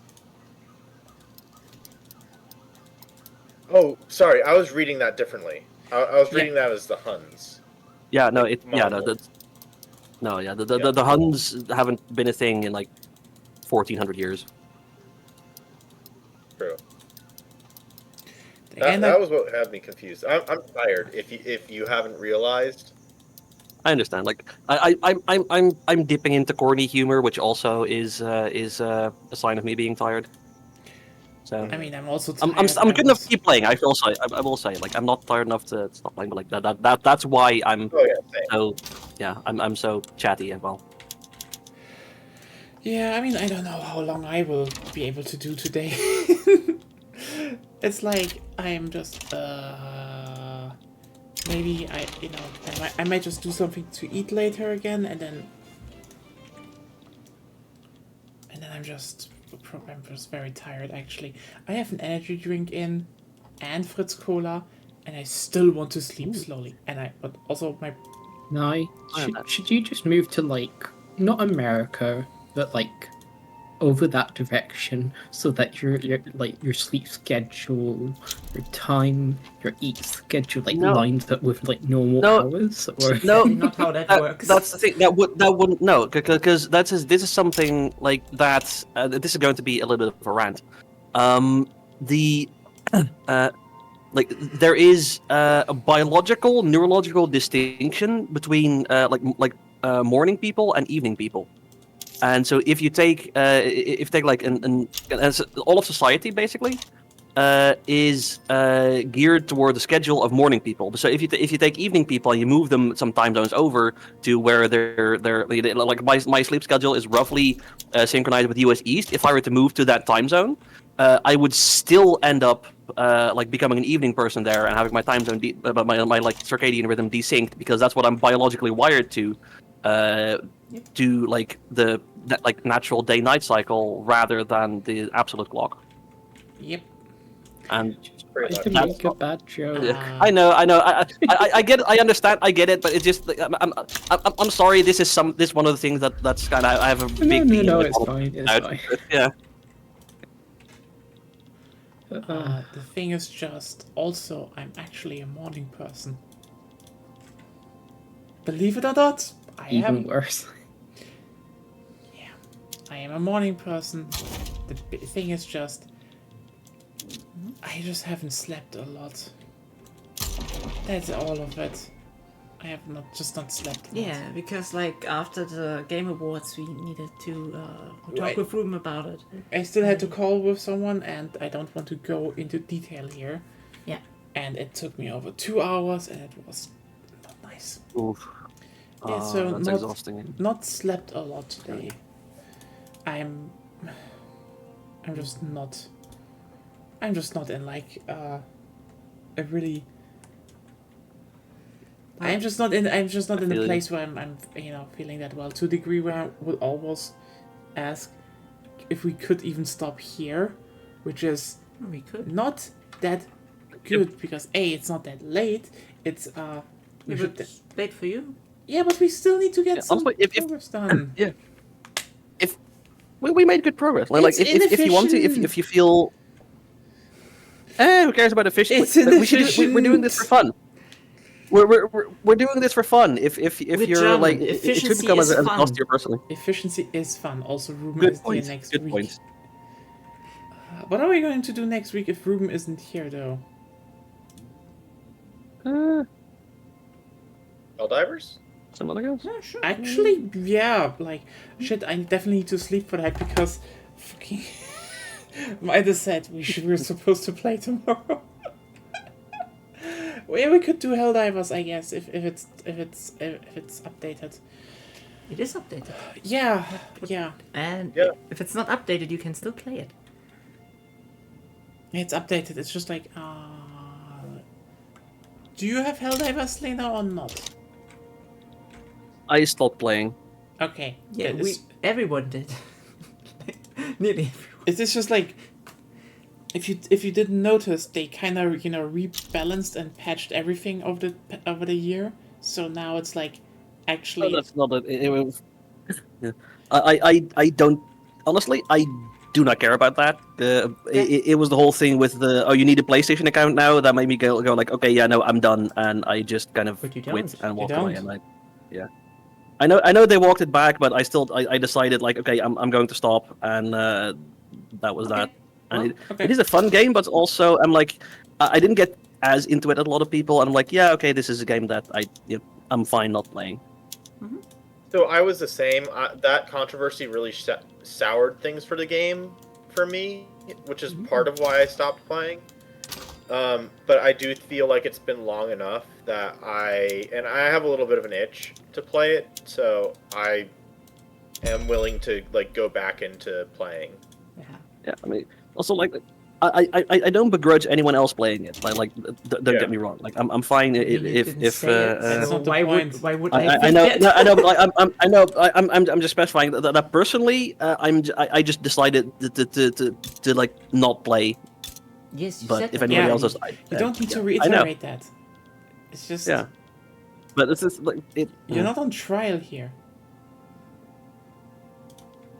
E: Oh, sorry, I was reading that differently. I was reading that as the Huns.
B: Yeah, no,
E: Mongols.
B: the Huns haven't been a thing in like 1400 years.
E: True.
A: Again,
E: That was what had me confused. I'm tired. If you haven't realized.
B: I understand. Like I'm dipping into corny humor, which also is a sign of me being tired. So
A: I mean, I'm also tired.
B: I'm good enough to keep playing. I will say like I'm not tired enough to stop playing, but like that's why I'm I'm so chatty as well.
A: Yeah, I mean, I don't know how long I will be able to do today. It's like I am just maybe I might just do something to eat later again, and then I'm just very tired actually. I have an energy drink in and Fritz Cola, and I still want to sleep slowly. But also my
C: No, should you just move to like not America, but like over that direction, so that your sleep schedule, your time, your eat schedule lines up with like normal hours? Or
B: No,
D: Not how that works.
B: That's the thing. That wouldn't no, because this is something like that. This is going to be a little bit of a rant. Like there is a biological, neurological distinction between morning people and evening people. And so if you take like all of society basically is geared toward the schedule of morning people. So if you take evening people and you move them some time zones over to where they're like my sleep schedule is roughly synchronized with US East. If I were to move to that time zone, I would still end up like becoming an evening person there and having my time zone my like circadian rhythm desynced, because that's what I'm biologically wired to. To like the that like natural day-night cycle rather than the absolute clock.
A: Yep.
B: And
C: I can
B: that's
C: make a bad joke.
B: yeah, I know. I get it. I understand. I get it. But it's just, I'm sorry. This is one of the things that's kind of I have a big.
C: No, it's fine. It's fine.
B: Yeah.
A: The thing is just, also, I'm actually a morning person. Believe it or not, I
C: Even
A: am.
C: worse.
A: Yeah, I am a morning person. The thing is just, I just haven't slept a lot. That's all of it. I have not slept a lot.
D: Yeah, because like after the Game Awards, we needed to talk
A: Right.
D: with Ruben about it.
A: I still had to call with someone, and I don't want to go into detail here.
D: Yeah.
A: And it took me over 2 hours, and it was not nice.
B: Oof.
A: Yeah, so
B: that's exhausting.
A: not slept a lot today. I'm just not in like a really. I'm just not in a place where I'm feeling that well, to a degree where I would always ask if we could even stop here, which is
D: We could.
A: not that good because it's not that late. It's we
D: If
A: should
D: it's late for you.
A: yeah, but we still need to get some
B: honestly, if-
A: progress done.
B: Yeah. If we made good progress, like if you want to, if you feel, who cares about efficiency?
A: It's
B: We're doing this for fun. We're doing this for fun. If you're
D: German.
B: like, it should
D: Efficiency
B: come
D: is
B: as a
D: fun.
B: cost to you personally.
A: Efficiency is fun. Also, Ruben
B: Good
A: is here
B: point.
A: next
B: Good
A: week.
B: point.
A: What are we going to do next week if Ruben isn't here, though?
E: Helldivers?
B: Some other guys.
D: Yeah, sure.
A: Actually, yeah, like, shit, I definitely need to sleep for that because fucking Mida said we were supposed to play tomorrow. Well, yeah, we could do Helldivers, I guess, if it's updated.
D: It is updated.
A: Yeah.
D: And
E: Yeah.
D: if it's not updated, you can still play it.
A: It's updated. It's just like, do you have Helldivers, Lena, or not?
B: I stopped playing.
A: Okay.
D: Yeah,
A: Is
D: everyone did. Nearly everyone.
A: this just like, if you didn't notice, they kind of rebalanced and patched everything over the year. So now it's like, actually,
B: No, that's not it. Yeah. I don't honestly. I do not care about that. It was the whole thing with you need a PlayStation account now that made me go like, okay, yeah, no, I'm done, and I just kind of
D: But you
B: quit
D: don't.
B: and
A: You
B: walked away.
A: don't.
B: And I know they walked it back, but I decided like, okay, I'm going to stop, and that was that. And
A: okay.
B: it is a fun game, but also I'm like, I didn't get as into it as a lot of people, and I'm like, yeah, okay, this is a game that I'm fine not playing.
E: So I was the same. That controversy really soured things for the game for me, which is part of why I stopped playing. But I do feel like it's been long enough that I have a little bit of an itch to play it, so I am willing to like go back into playing.
B: Yeah, I mean, also like, I don't begrudge anyone else playing it. Like don't get me wrong. Like I'm fine if
A: That's not the
D: why
A: point.
D: would
B: I know, but like, I'm just specifying that personally, I just decided to like not play.
D: Yes, you
B: But
D: said
B: if
D: that.
B: anybody
A: Yeah,
B: else does,
A: You don't need to
B: I know.
A: reiterate that. It's just
B: Yeah. But this is like it.
A: you're not on trial here.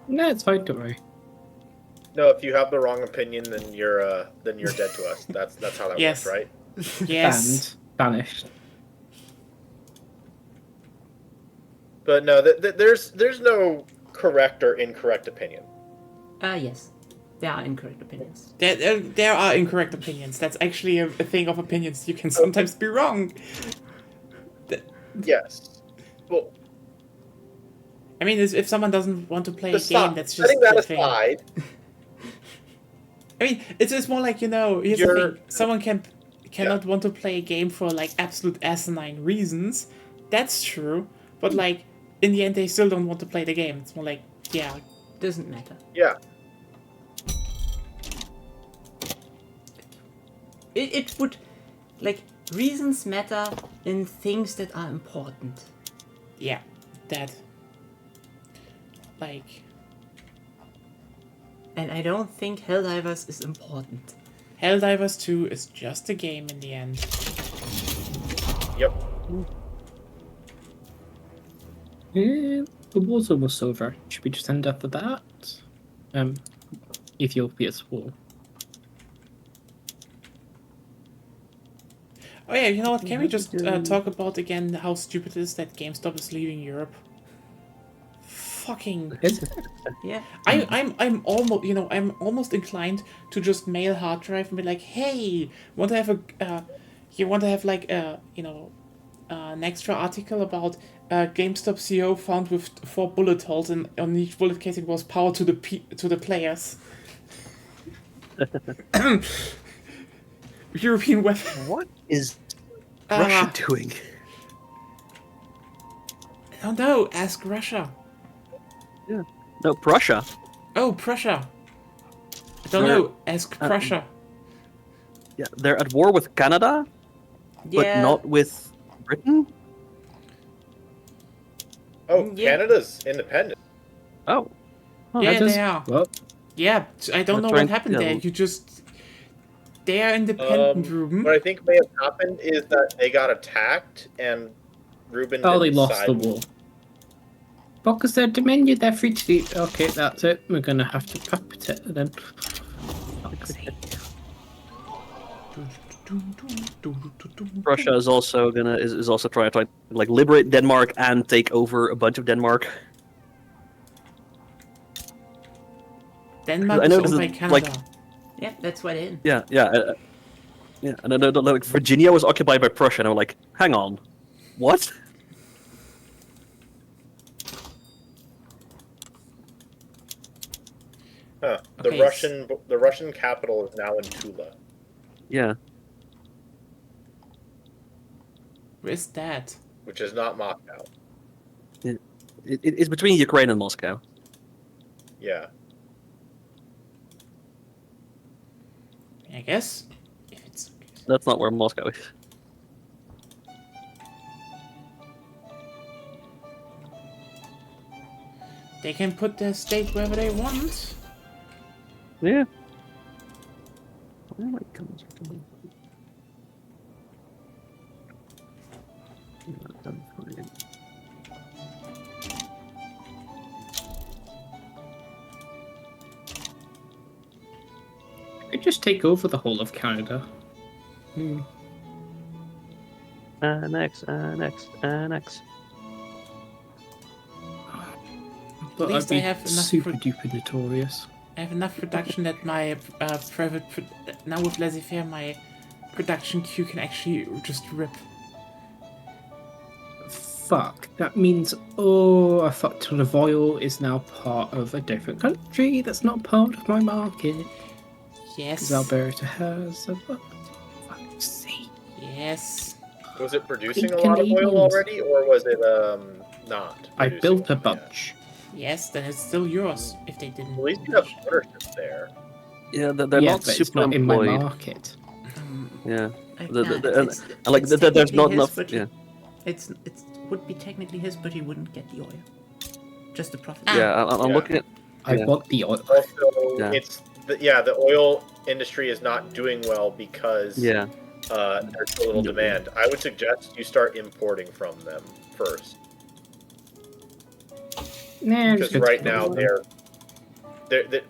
C: No, it's fine. Don't worry.
E: No, if you have the wrong opinion, then you're dead to us. That's how that
A: Yes.
E: works, right?
A: Yes.
C: Banned. Banished.
E: But no, there's no correct or incorrect opinion.
D: Yes. There are incorrect opinions.
A: There are incorrect opinions. That's actually a thing of opinions. You can sometimes be wrong.
E: Yes. Well,
A: I mean, if someone doesn't want to play a game, that's just
E: setting that
A: the thing.
E: aside,
A: I mean, it's more like, here's the thing. Someone cannot want to play a game for like absolute asinine reasons. That's true. But like, in the end, they still don't want to play the game. It's more like, yeah.
D: Doesn't matter.
E: yeah.
D: It would, like, reasons matter in things that are important.
A: Yeah, that. Like,
D: And I don't think Helldivers is important.
A: Helldivers 2 is just a game in the end.
E: Yep.
C: Yeah, the war's almost over. Should we just end after that? Ethiopia's war.
A: Oh yeah, you know what? Can we just talk about again how stupid it is that GameStop is leaving Europe? Fucking.
C: Is it?
D: Yeah.
A: I'm almost, you know, I'm almost inclined to just mail hard drive and be like, hey, want to have a, you want to have like a, you know, an extra article about GameStop CEO found with 4 bullet holes, and on each bullet casing was power to the players. European weapon.
B: What is Russia doing?
A: I don't know. Ask Russia.
B: Yeah. No, Prussia.
A: Oh, Prussia. I don't
B: They're-
A: know. Ask Prussia.
B: Yeah, they're at war with Canada, but
D: Yeah.
B: not with Britain.
E: Oh,
D: Yeah.
E: Canada's independent.
B: Oh.
A: Yeah,
C: Just-
A: they are.
C: Well,
A: Yeah, I don't
B: They're
A: know
B: trying-
A: what happened
B: yeah,
A: there.
B: well-
A: You just... They are independent, Ruben.
E: What I think may have happened is that they got attacked and Ruben.
C: oh, they
E: didn't
C: lost
E: side
C: the
E: with
C: war. Because they're dominion, they're free to do. Okay, that's it. We're gonna have to puppet it then. Fuck's sake.
B: Russia is also is also trying to like liberate Denmark and take over a bunch of Denmark.
A: Denmark
B: I
A: is
B: know
A: owned
B: this
A: by
B: is,
A: Canada.
B: like-
D: Yeah, that's what it is.
B: Yeah, yeah. And I know that, like Virginia was occupied by Prussia, and I'm like, hang on, what?
E: Huh.
A: Okay,
E: The Russian capital is now in Tula.
B: Yeah,
A: Where's that?
E: Which is not Moscow.
B: it's between Ukraine and Moscow.
E: Yeah.
A: I guess. If it's...
B: That's not where Moscow is.
A: They can put their state wherever they want.
B: Yeah. Oh my goodness.
C: Could just take over the whole of Canada.
B: Annex.
C: But
A: least
C: I'd be
A: I have enough
C: super
A: for-
C: duper notorious.
A: I have enough production that my now with laissez-faire, my production queue can actually just rip.
C: Fuck. That means, oh, a fuck ton of oil is now part of a different country that's not part of my market.
A: Yes.
C: Because Alberta has a fuck's sake.
A: Yes.
E: Was it producing a
C: Think
E: lot of oil
C: Canadians.
E: already, or was it not?
C: I
E: producing
C: built a
E: one yet?
C: bunch.
A: Yes, then it's still yours if they didn't.
E: At least you have ownership there.
B: Yeah, they're
C: Yeah,
B: not
C: but it's
B: super
C: not in my
B: employed.
C: market.
B: Yeah,
A: I
B: The-
A: can't.
B: the-
A: It's-
B: and, like
A: it's
B: there's
A: technically
B: not
A: his,
B: enough.
A: but
B: Yeah,
D: It's would be technically his, but he wouldn't get the oil. Just the profit.
B: yeah. I'm
E: Yeah.
B: looking at.
C: I
B: Yeah.
C: want the oil.
E: Also,
B: Yeah.
E: the oil industry is not doing well because
B: Yeah,
E: there's so little demand. I would suggest you start importing from them first,
C: Nah, I'm
E: because
C: just gonna
E: right
C: take
E: now
C: the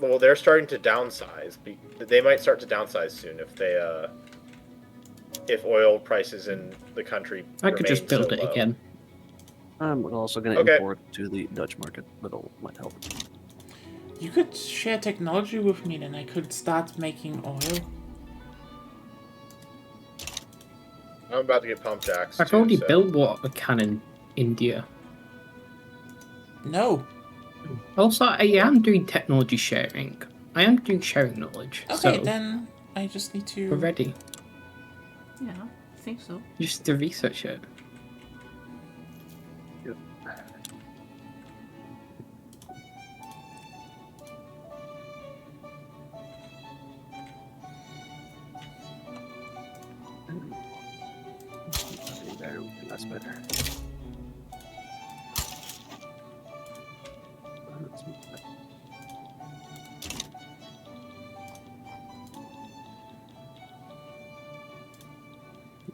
C: oil.
E: they're starting to downsize. They might start to downsize soon if oil prices in the country.
C: I could just
E: remain
C: build
E: so
C: it
E: low.
C: again.
B: I'm also going to
E: Okay.
B: import to the Dutch market. That'll might help.
A: You could share technology with me, then I could start making oil.
E: I'm about to get pump jacks.
C: I've
E: too,
C: already
E: so-
C: built water cannon India.
A: No.
C: Also, I am doing technology sharing. I am doing sharing knowledge.
A: Okay,
C: so
A: then I just need to.
C: we're ready.
D: Yeah, I think so.
C: Just to research it.
B: That's better.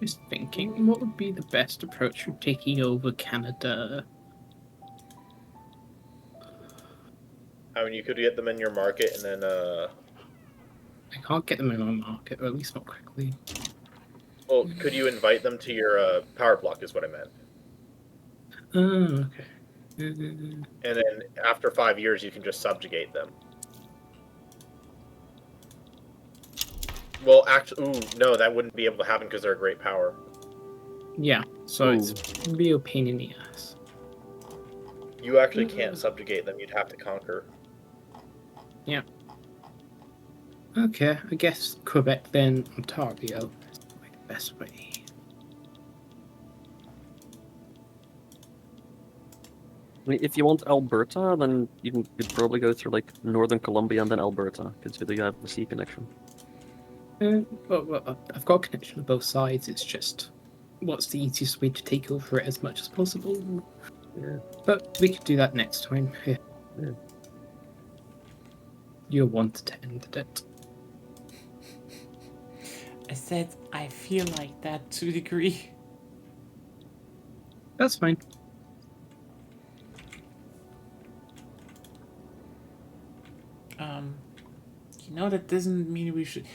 C: Just thinking, what would be the best approach for taking over Canada?
E: I mean, you could get them in your market and then,
C: I can't get them in my market, or at least not quickly.
E: well, could you invite them to your power block? Is what I meant.
C: Oh, okay.
E: And then after 5 years, you can just subjugate them. Well, actually, ooh, no, that wouldn't be able to happen because they're a great power.
C: Yeah, so it's a real pain in the ass.
E: You actually can't subjugate them. You'd have to conquer.
C: Yeah. Okay, I guess Quebec then, Ontario is probably the best way.
B: I mean, if you want Alberta, then you'd probably go through like northern Colombia and then Alberta, considering you have the sea connection.
C: Well, I've got a connection on both sides. It's just what's the easiest way to take over it as much as possible.
B: Yeah.
C: But we could do that next time. Yeah. You're wanted to end the debt.
A: I said I feel like that to a degree.
C: That's fine.
A: You know, that doesn't mean we should.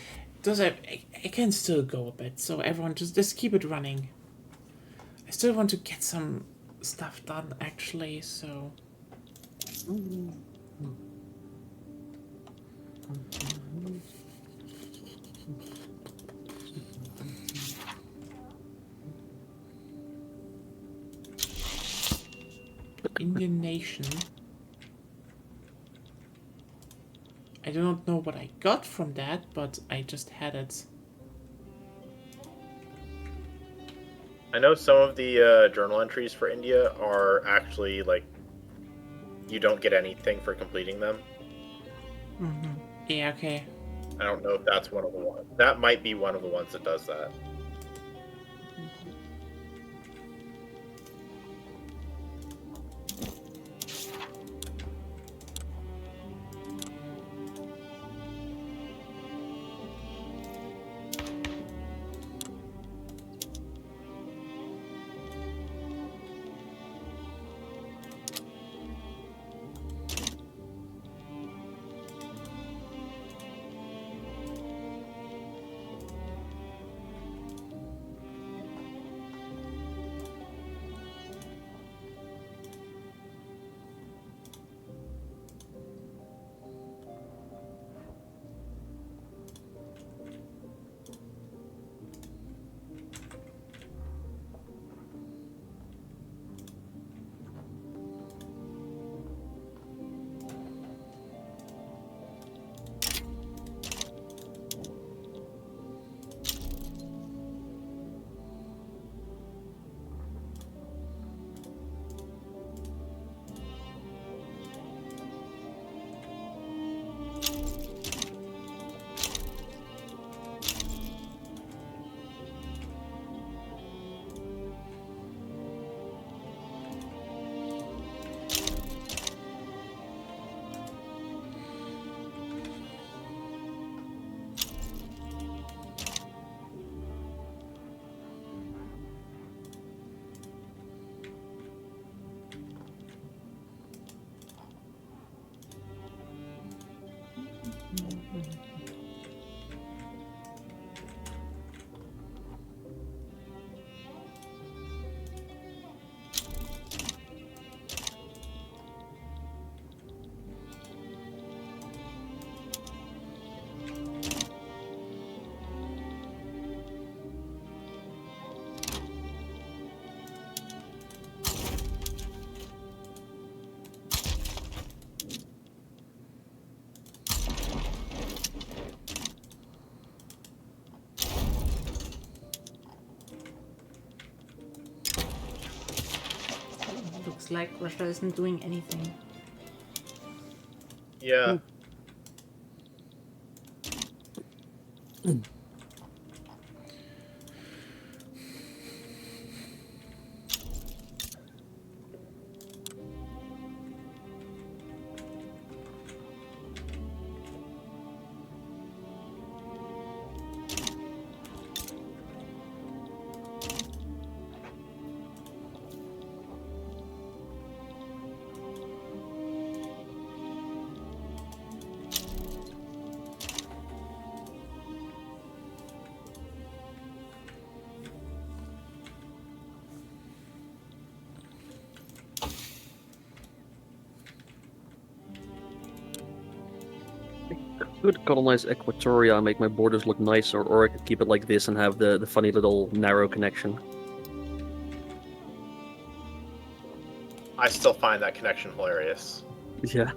A: It can still go a bit, so everyone just keep it running. I still want to get some stuff done, actually, so. Indian nation. I do not know what I got from that, but I just had it.
E: I know some of the journal entries for India are actually like you don't get anything for completing them.
A: Mm-hmm. Yeah, okay.
E: I don't know if that's one of the ones. That might be one of the ones that does that.
D: Looks like Russia isn't doing anything.
E: Yeah.
B: could colonize Equatoria and make my borders look nice, or I could keep it like this and have the funny little narrow connection.
E: I still find that connection hilarious.
B: Yeah.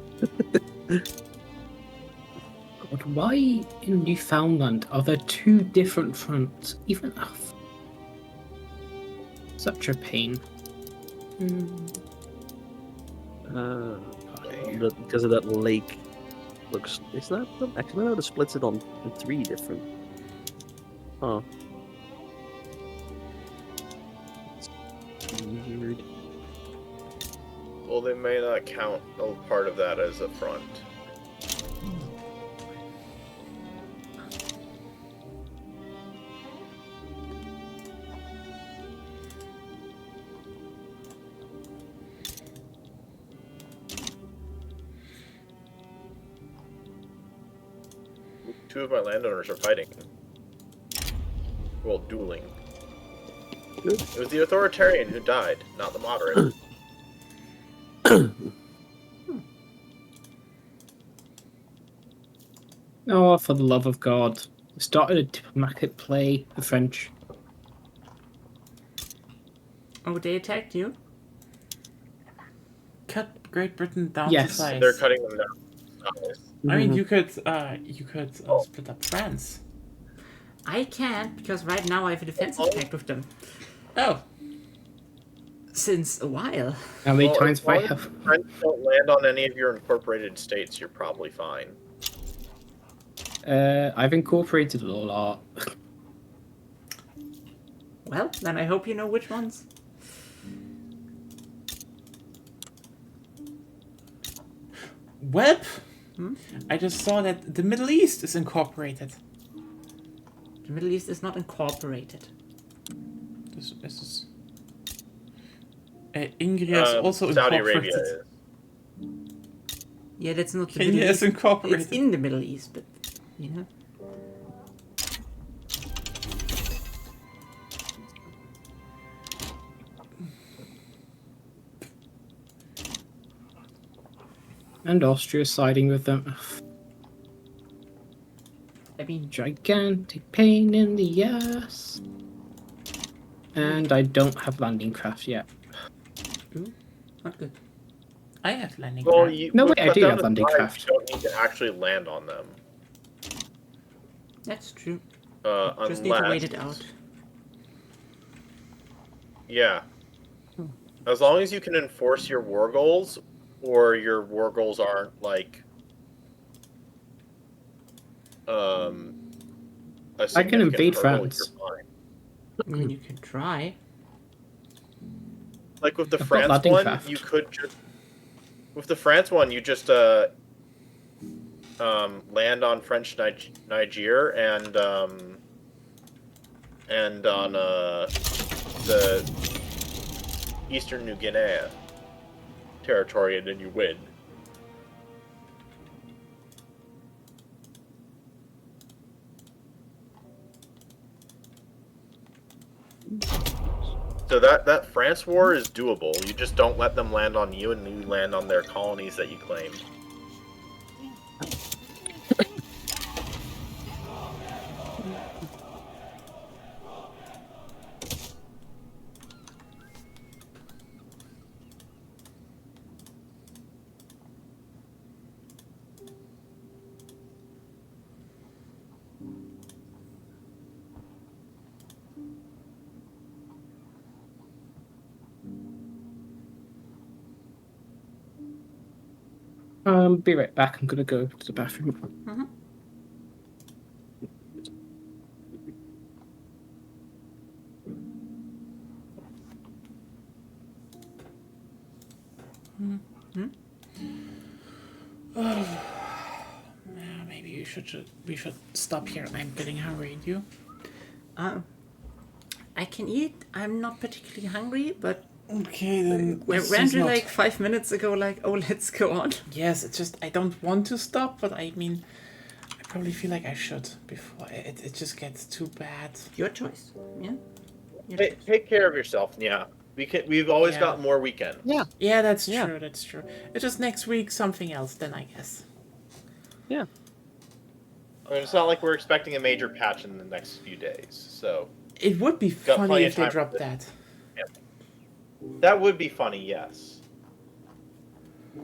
C: God, why in Newfoundland are there 2 different fronts? Even such a pain.
B: Because of that lake. Looks. Is that actually no? It splits it on 3 different. Oh. It's weird.
E: Well, they may not count a part of that as a front. Two of my landowners are fighting. Well, dueling.
B: Good.
E: It was the authoritarian who died, not the moderate.
C: Oh, for the love of God. Started a diplomatic play, the French.
D: Oh, they attacked you?
A: Cut Great Britain down
C: Yes.
A: to size.
E: They're cutting them down. Nice.
A: I mean, you could split up France.
D: I can't, because right now I have a defensive pact with them.
A: Oh,
D: Since a while.
C: How many
E: Well,
C: times
E: as
C: have I
E: long as
C: have?
E: the French don't land on any of your incorporated states, you're probably fine.
C: I've incorporated a lot.
D: Well, then I hope you know which ones.
A: Web. I just saw that the Middle East is incorporated.
D: The Middle East is not incorporated.
A: This is. Ingria is also
E: Saudi
A: incorporated.
E: Arabia is.
D: Yeah, that's not the
A: Kenya
D: Middle
A: is
D: East.
A: incorporated.
D: It's in the Middle East, but you know.
C: And Austria siding with them.
D: I mean,
C: Gigantic pain in the ass. And I don't have landing craft yet.
D: not good.
A: I have landing
E: Well,
A: craft.
E: you,
C: No,
E: with
C: wait, I do
E: cut
C: have
E: down the
C: landing
E: tribes,
C: craft.
E: You don't need to actually land on them.
D: That's true.
E: Unless,
D: Just need to wait it out.
E: Yeah. As long as you can enforce your war goals, or your war goals aren't like a
C: I can
E: significant
C: invade
E: hurdle,
C: France.
E: you're fine.
D: I mean, you can try.
E: Like with the
C: I've got
E: France
C: landing
E: one,
C: craft.
E: you could just with the France one, you just land on French Niger and on the Eastern New Guinea territory, and then you win. So that France war is doable. You just don't let them land on you, and you land on their colonies that you claimed.
C: Be right back. I'm gonna go to the bathroom.
A: Maybe we should stop here. I'm getting hungry. You?
D: I can eat. I'm not particularly hungry, but
A: Okay, then.
D: I
A: this
D: ran
A: is
D: to
A: not-
D: like 5 minutes ago, like, oh, let's go on.
A: Yes, it's just I don't want to stop, but I mean, I probably feel like I should before it just gets too bad.
D: Your choice. Yeah. Your
E: Hey,
D: choice.
E: take care of yourself. Yeah, we've always
A: Yeah.
E: got more weekends.
A: Yeah, that's
B: Yeah.
A: true. That's true. It's just next week something else. Then I guess.
B: Yeah.
E: I mean, it's not like we're expecting a major patch in the next few days, so
A: It would be
E: Got
A: funny
E: plenty
A: if
E: of
A: they
E: time for
A: dropped
E: this.
A: that.
E: that would be funny, yes.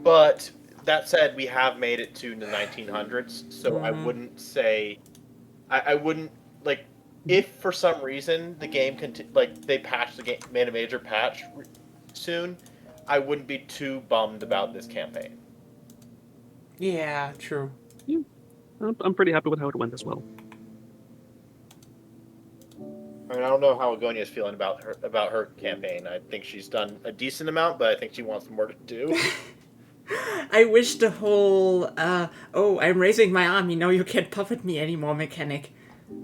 E: But that said, we have made it to the 1900s, so I wouldn't say, I wouldn't like, if for some reason the game they patch the game, made a major patch soon, I wouldn't be too bummed about this campaign.
A: Yeah, true.
B: I'm pretty happy with how it went as well.
E: I mean, I don't know how Agonia's feeling about her campaign. I think she's done a decent amount, but I think she wants more to do.
D: I wish the whole, oh, I'm raising my army, now you can't puppet me anymore mechanic.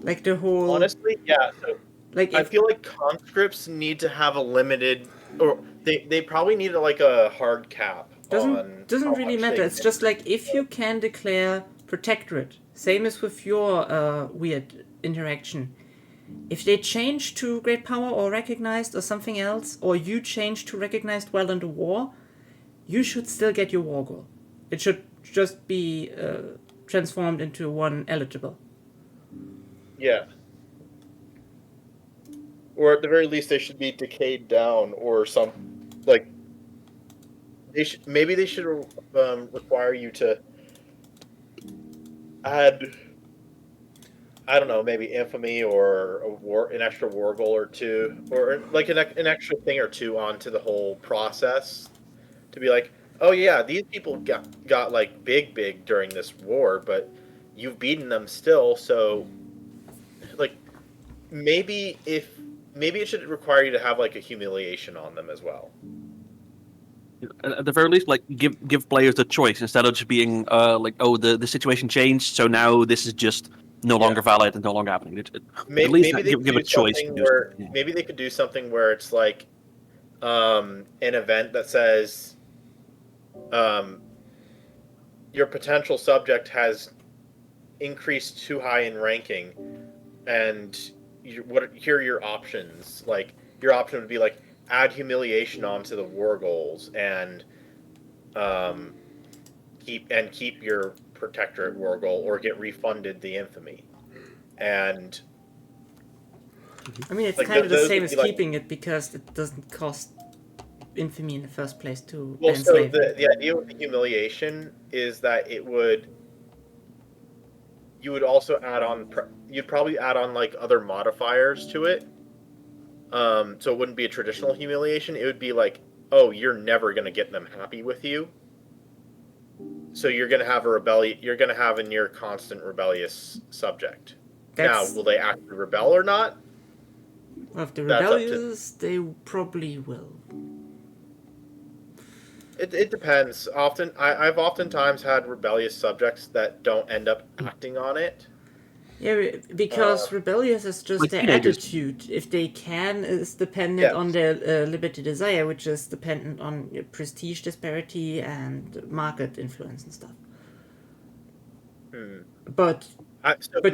D: Like the whole...
E: Honestly, yeah. So
D: like
E: I
D: if,
E: feel like conscripts need to have a limited, or they probably need like a hard cap.
D: doesn't
E: how
D: really
E: much
D: matter.
E: they
D: It's
E: can-
D: just like if you can declare protectorate, same as with your weird interaction. If they change to great power or recognized or something else, or you change to recognized while in the war, you should still get your war goal. It should just be transformed into one eligible.
E: Yeah. Or at the very least, they should be decayed down, or some, like, maybe they should require you to add, I don't know, maybe infamy or an extra war goal or two, or like an extra thing or two onto the whole process, to be like, oh yeah, these people got like big during this war, but you've beaten them still, so like maybe it should require you to have like a humiliation on them as well.
B: At the very least, like give players the choice instead of just being like, oh, the situation changed, so now this is just no longer valid and no longer happening. At least give a choice.
E: Maybe they could do something where it's like an event that says your potential subject has increased too high in ranking, and here are your options. Like your option would be like add humiliation onto the war goals and keep your protectorate war goal, or get refunded the infamy. And
D: I mean, it's
E: like,
D: kind of the
E: those
D: same
E: would
D: as
E: be like-
D: keeping it because it doesn't cost infamy in the first place to
E: well, so
D: enslave.
E: the idea with the humiliation is that you would also add on, you'd probably add on like other modifiers to it. So it wouldn't be a traditional humiliation. It would be like, oh, you're never going to get them happy with you. So you're going to have you're going to have a near constant rebellious subject. Now, will they actually rebel or not?
D: Well, if they're
E: That's up to-
D: rebellious, they probably will.
E: It depends. I've oftentimes had rebellious subjects that don't end up acting on it.
D: Yeah, because rebellious is just
B: like
D: their
B: teenagers.
D: attitude. If they can, is dependent
E: Yes.
D: on their liberty desire, which is dependent on prestige disparity and market influence and stuff. But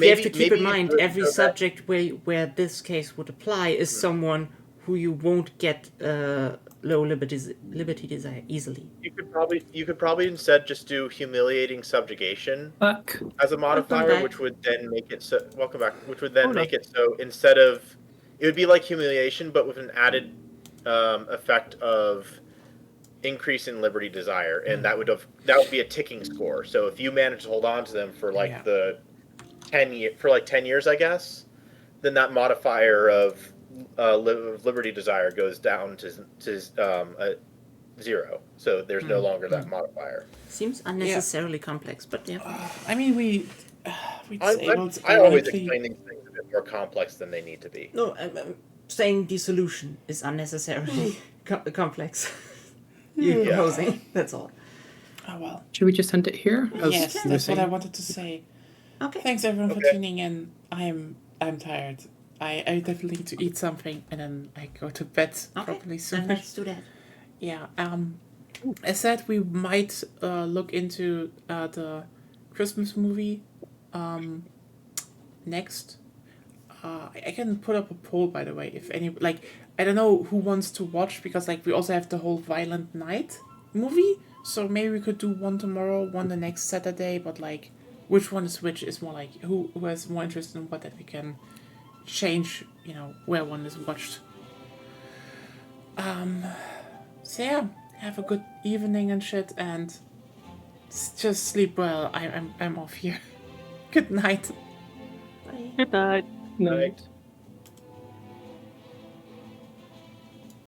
D: you have to keep in mind every subject where this case would apply is someone who you won't get low liberty desire easily.
E: You could probably instead just do humiliating subjugation
C: Fuck.
E: as a modifier,
D: back.
E: which would then make it so. Welcome back. Which would then make it so instead of, it would be like humiliation, but with an added effect of increase in liberty desire, and that would be a ticking score. So if you manage to hold on to them for like the 10 years, I guess, then that modifier of liberty desire goes down to 0. So there's no longer that modifier.
D: Seems unnecessarily complex, but yeah.
A: I mean, we disabled
E: I always
A: ironically-
E: explain these things a bit more complex than they need to be.
D: No, I'm saying the solution is unnecessarily complex. You're proposing, that's all.
A: Oh well.
C: Should we just end it here?
A: Yes,
C: you were
A: that's what I
C: saying?
A: wanted to say.
D: Okay.
A: Thanks everyone for
E: Okay.
A: tuning in. I'm tired. I definitely need to eat something and then I go to bed properly
D: Then
A: soon.
D: let's do that.
A: Yeah. I said we might look into the Christmas movie next. I can put up a poll, by the way, if any, like, I don't know who wants to watch, because like we also have the whole Violent Night movie, so maybe we could do one tomorrow, one the next Saturday, but like which one is more like who has more interest in what, that we can change, where one is watched. So yeah, have a good evening and shit, and just sleep well. I'm off here. Good night.
D: Bye.
B: Good night.
C: No.
E: Right.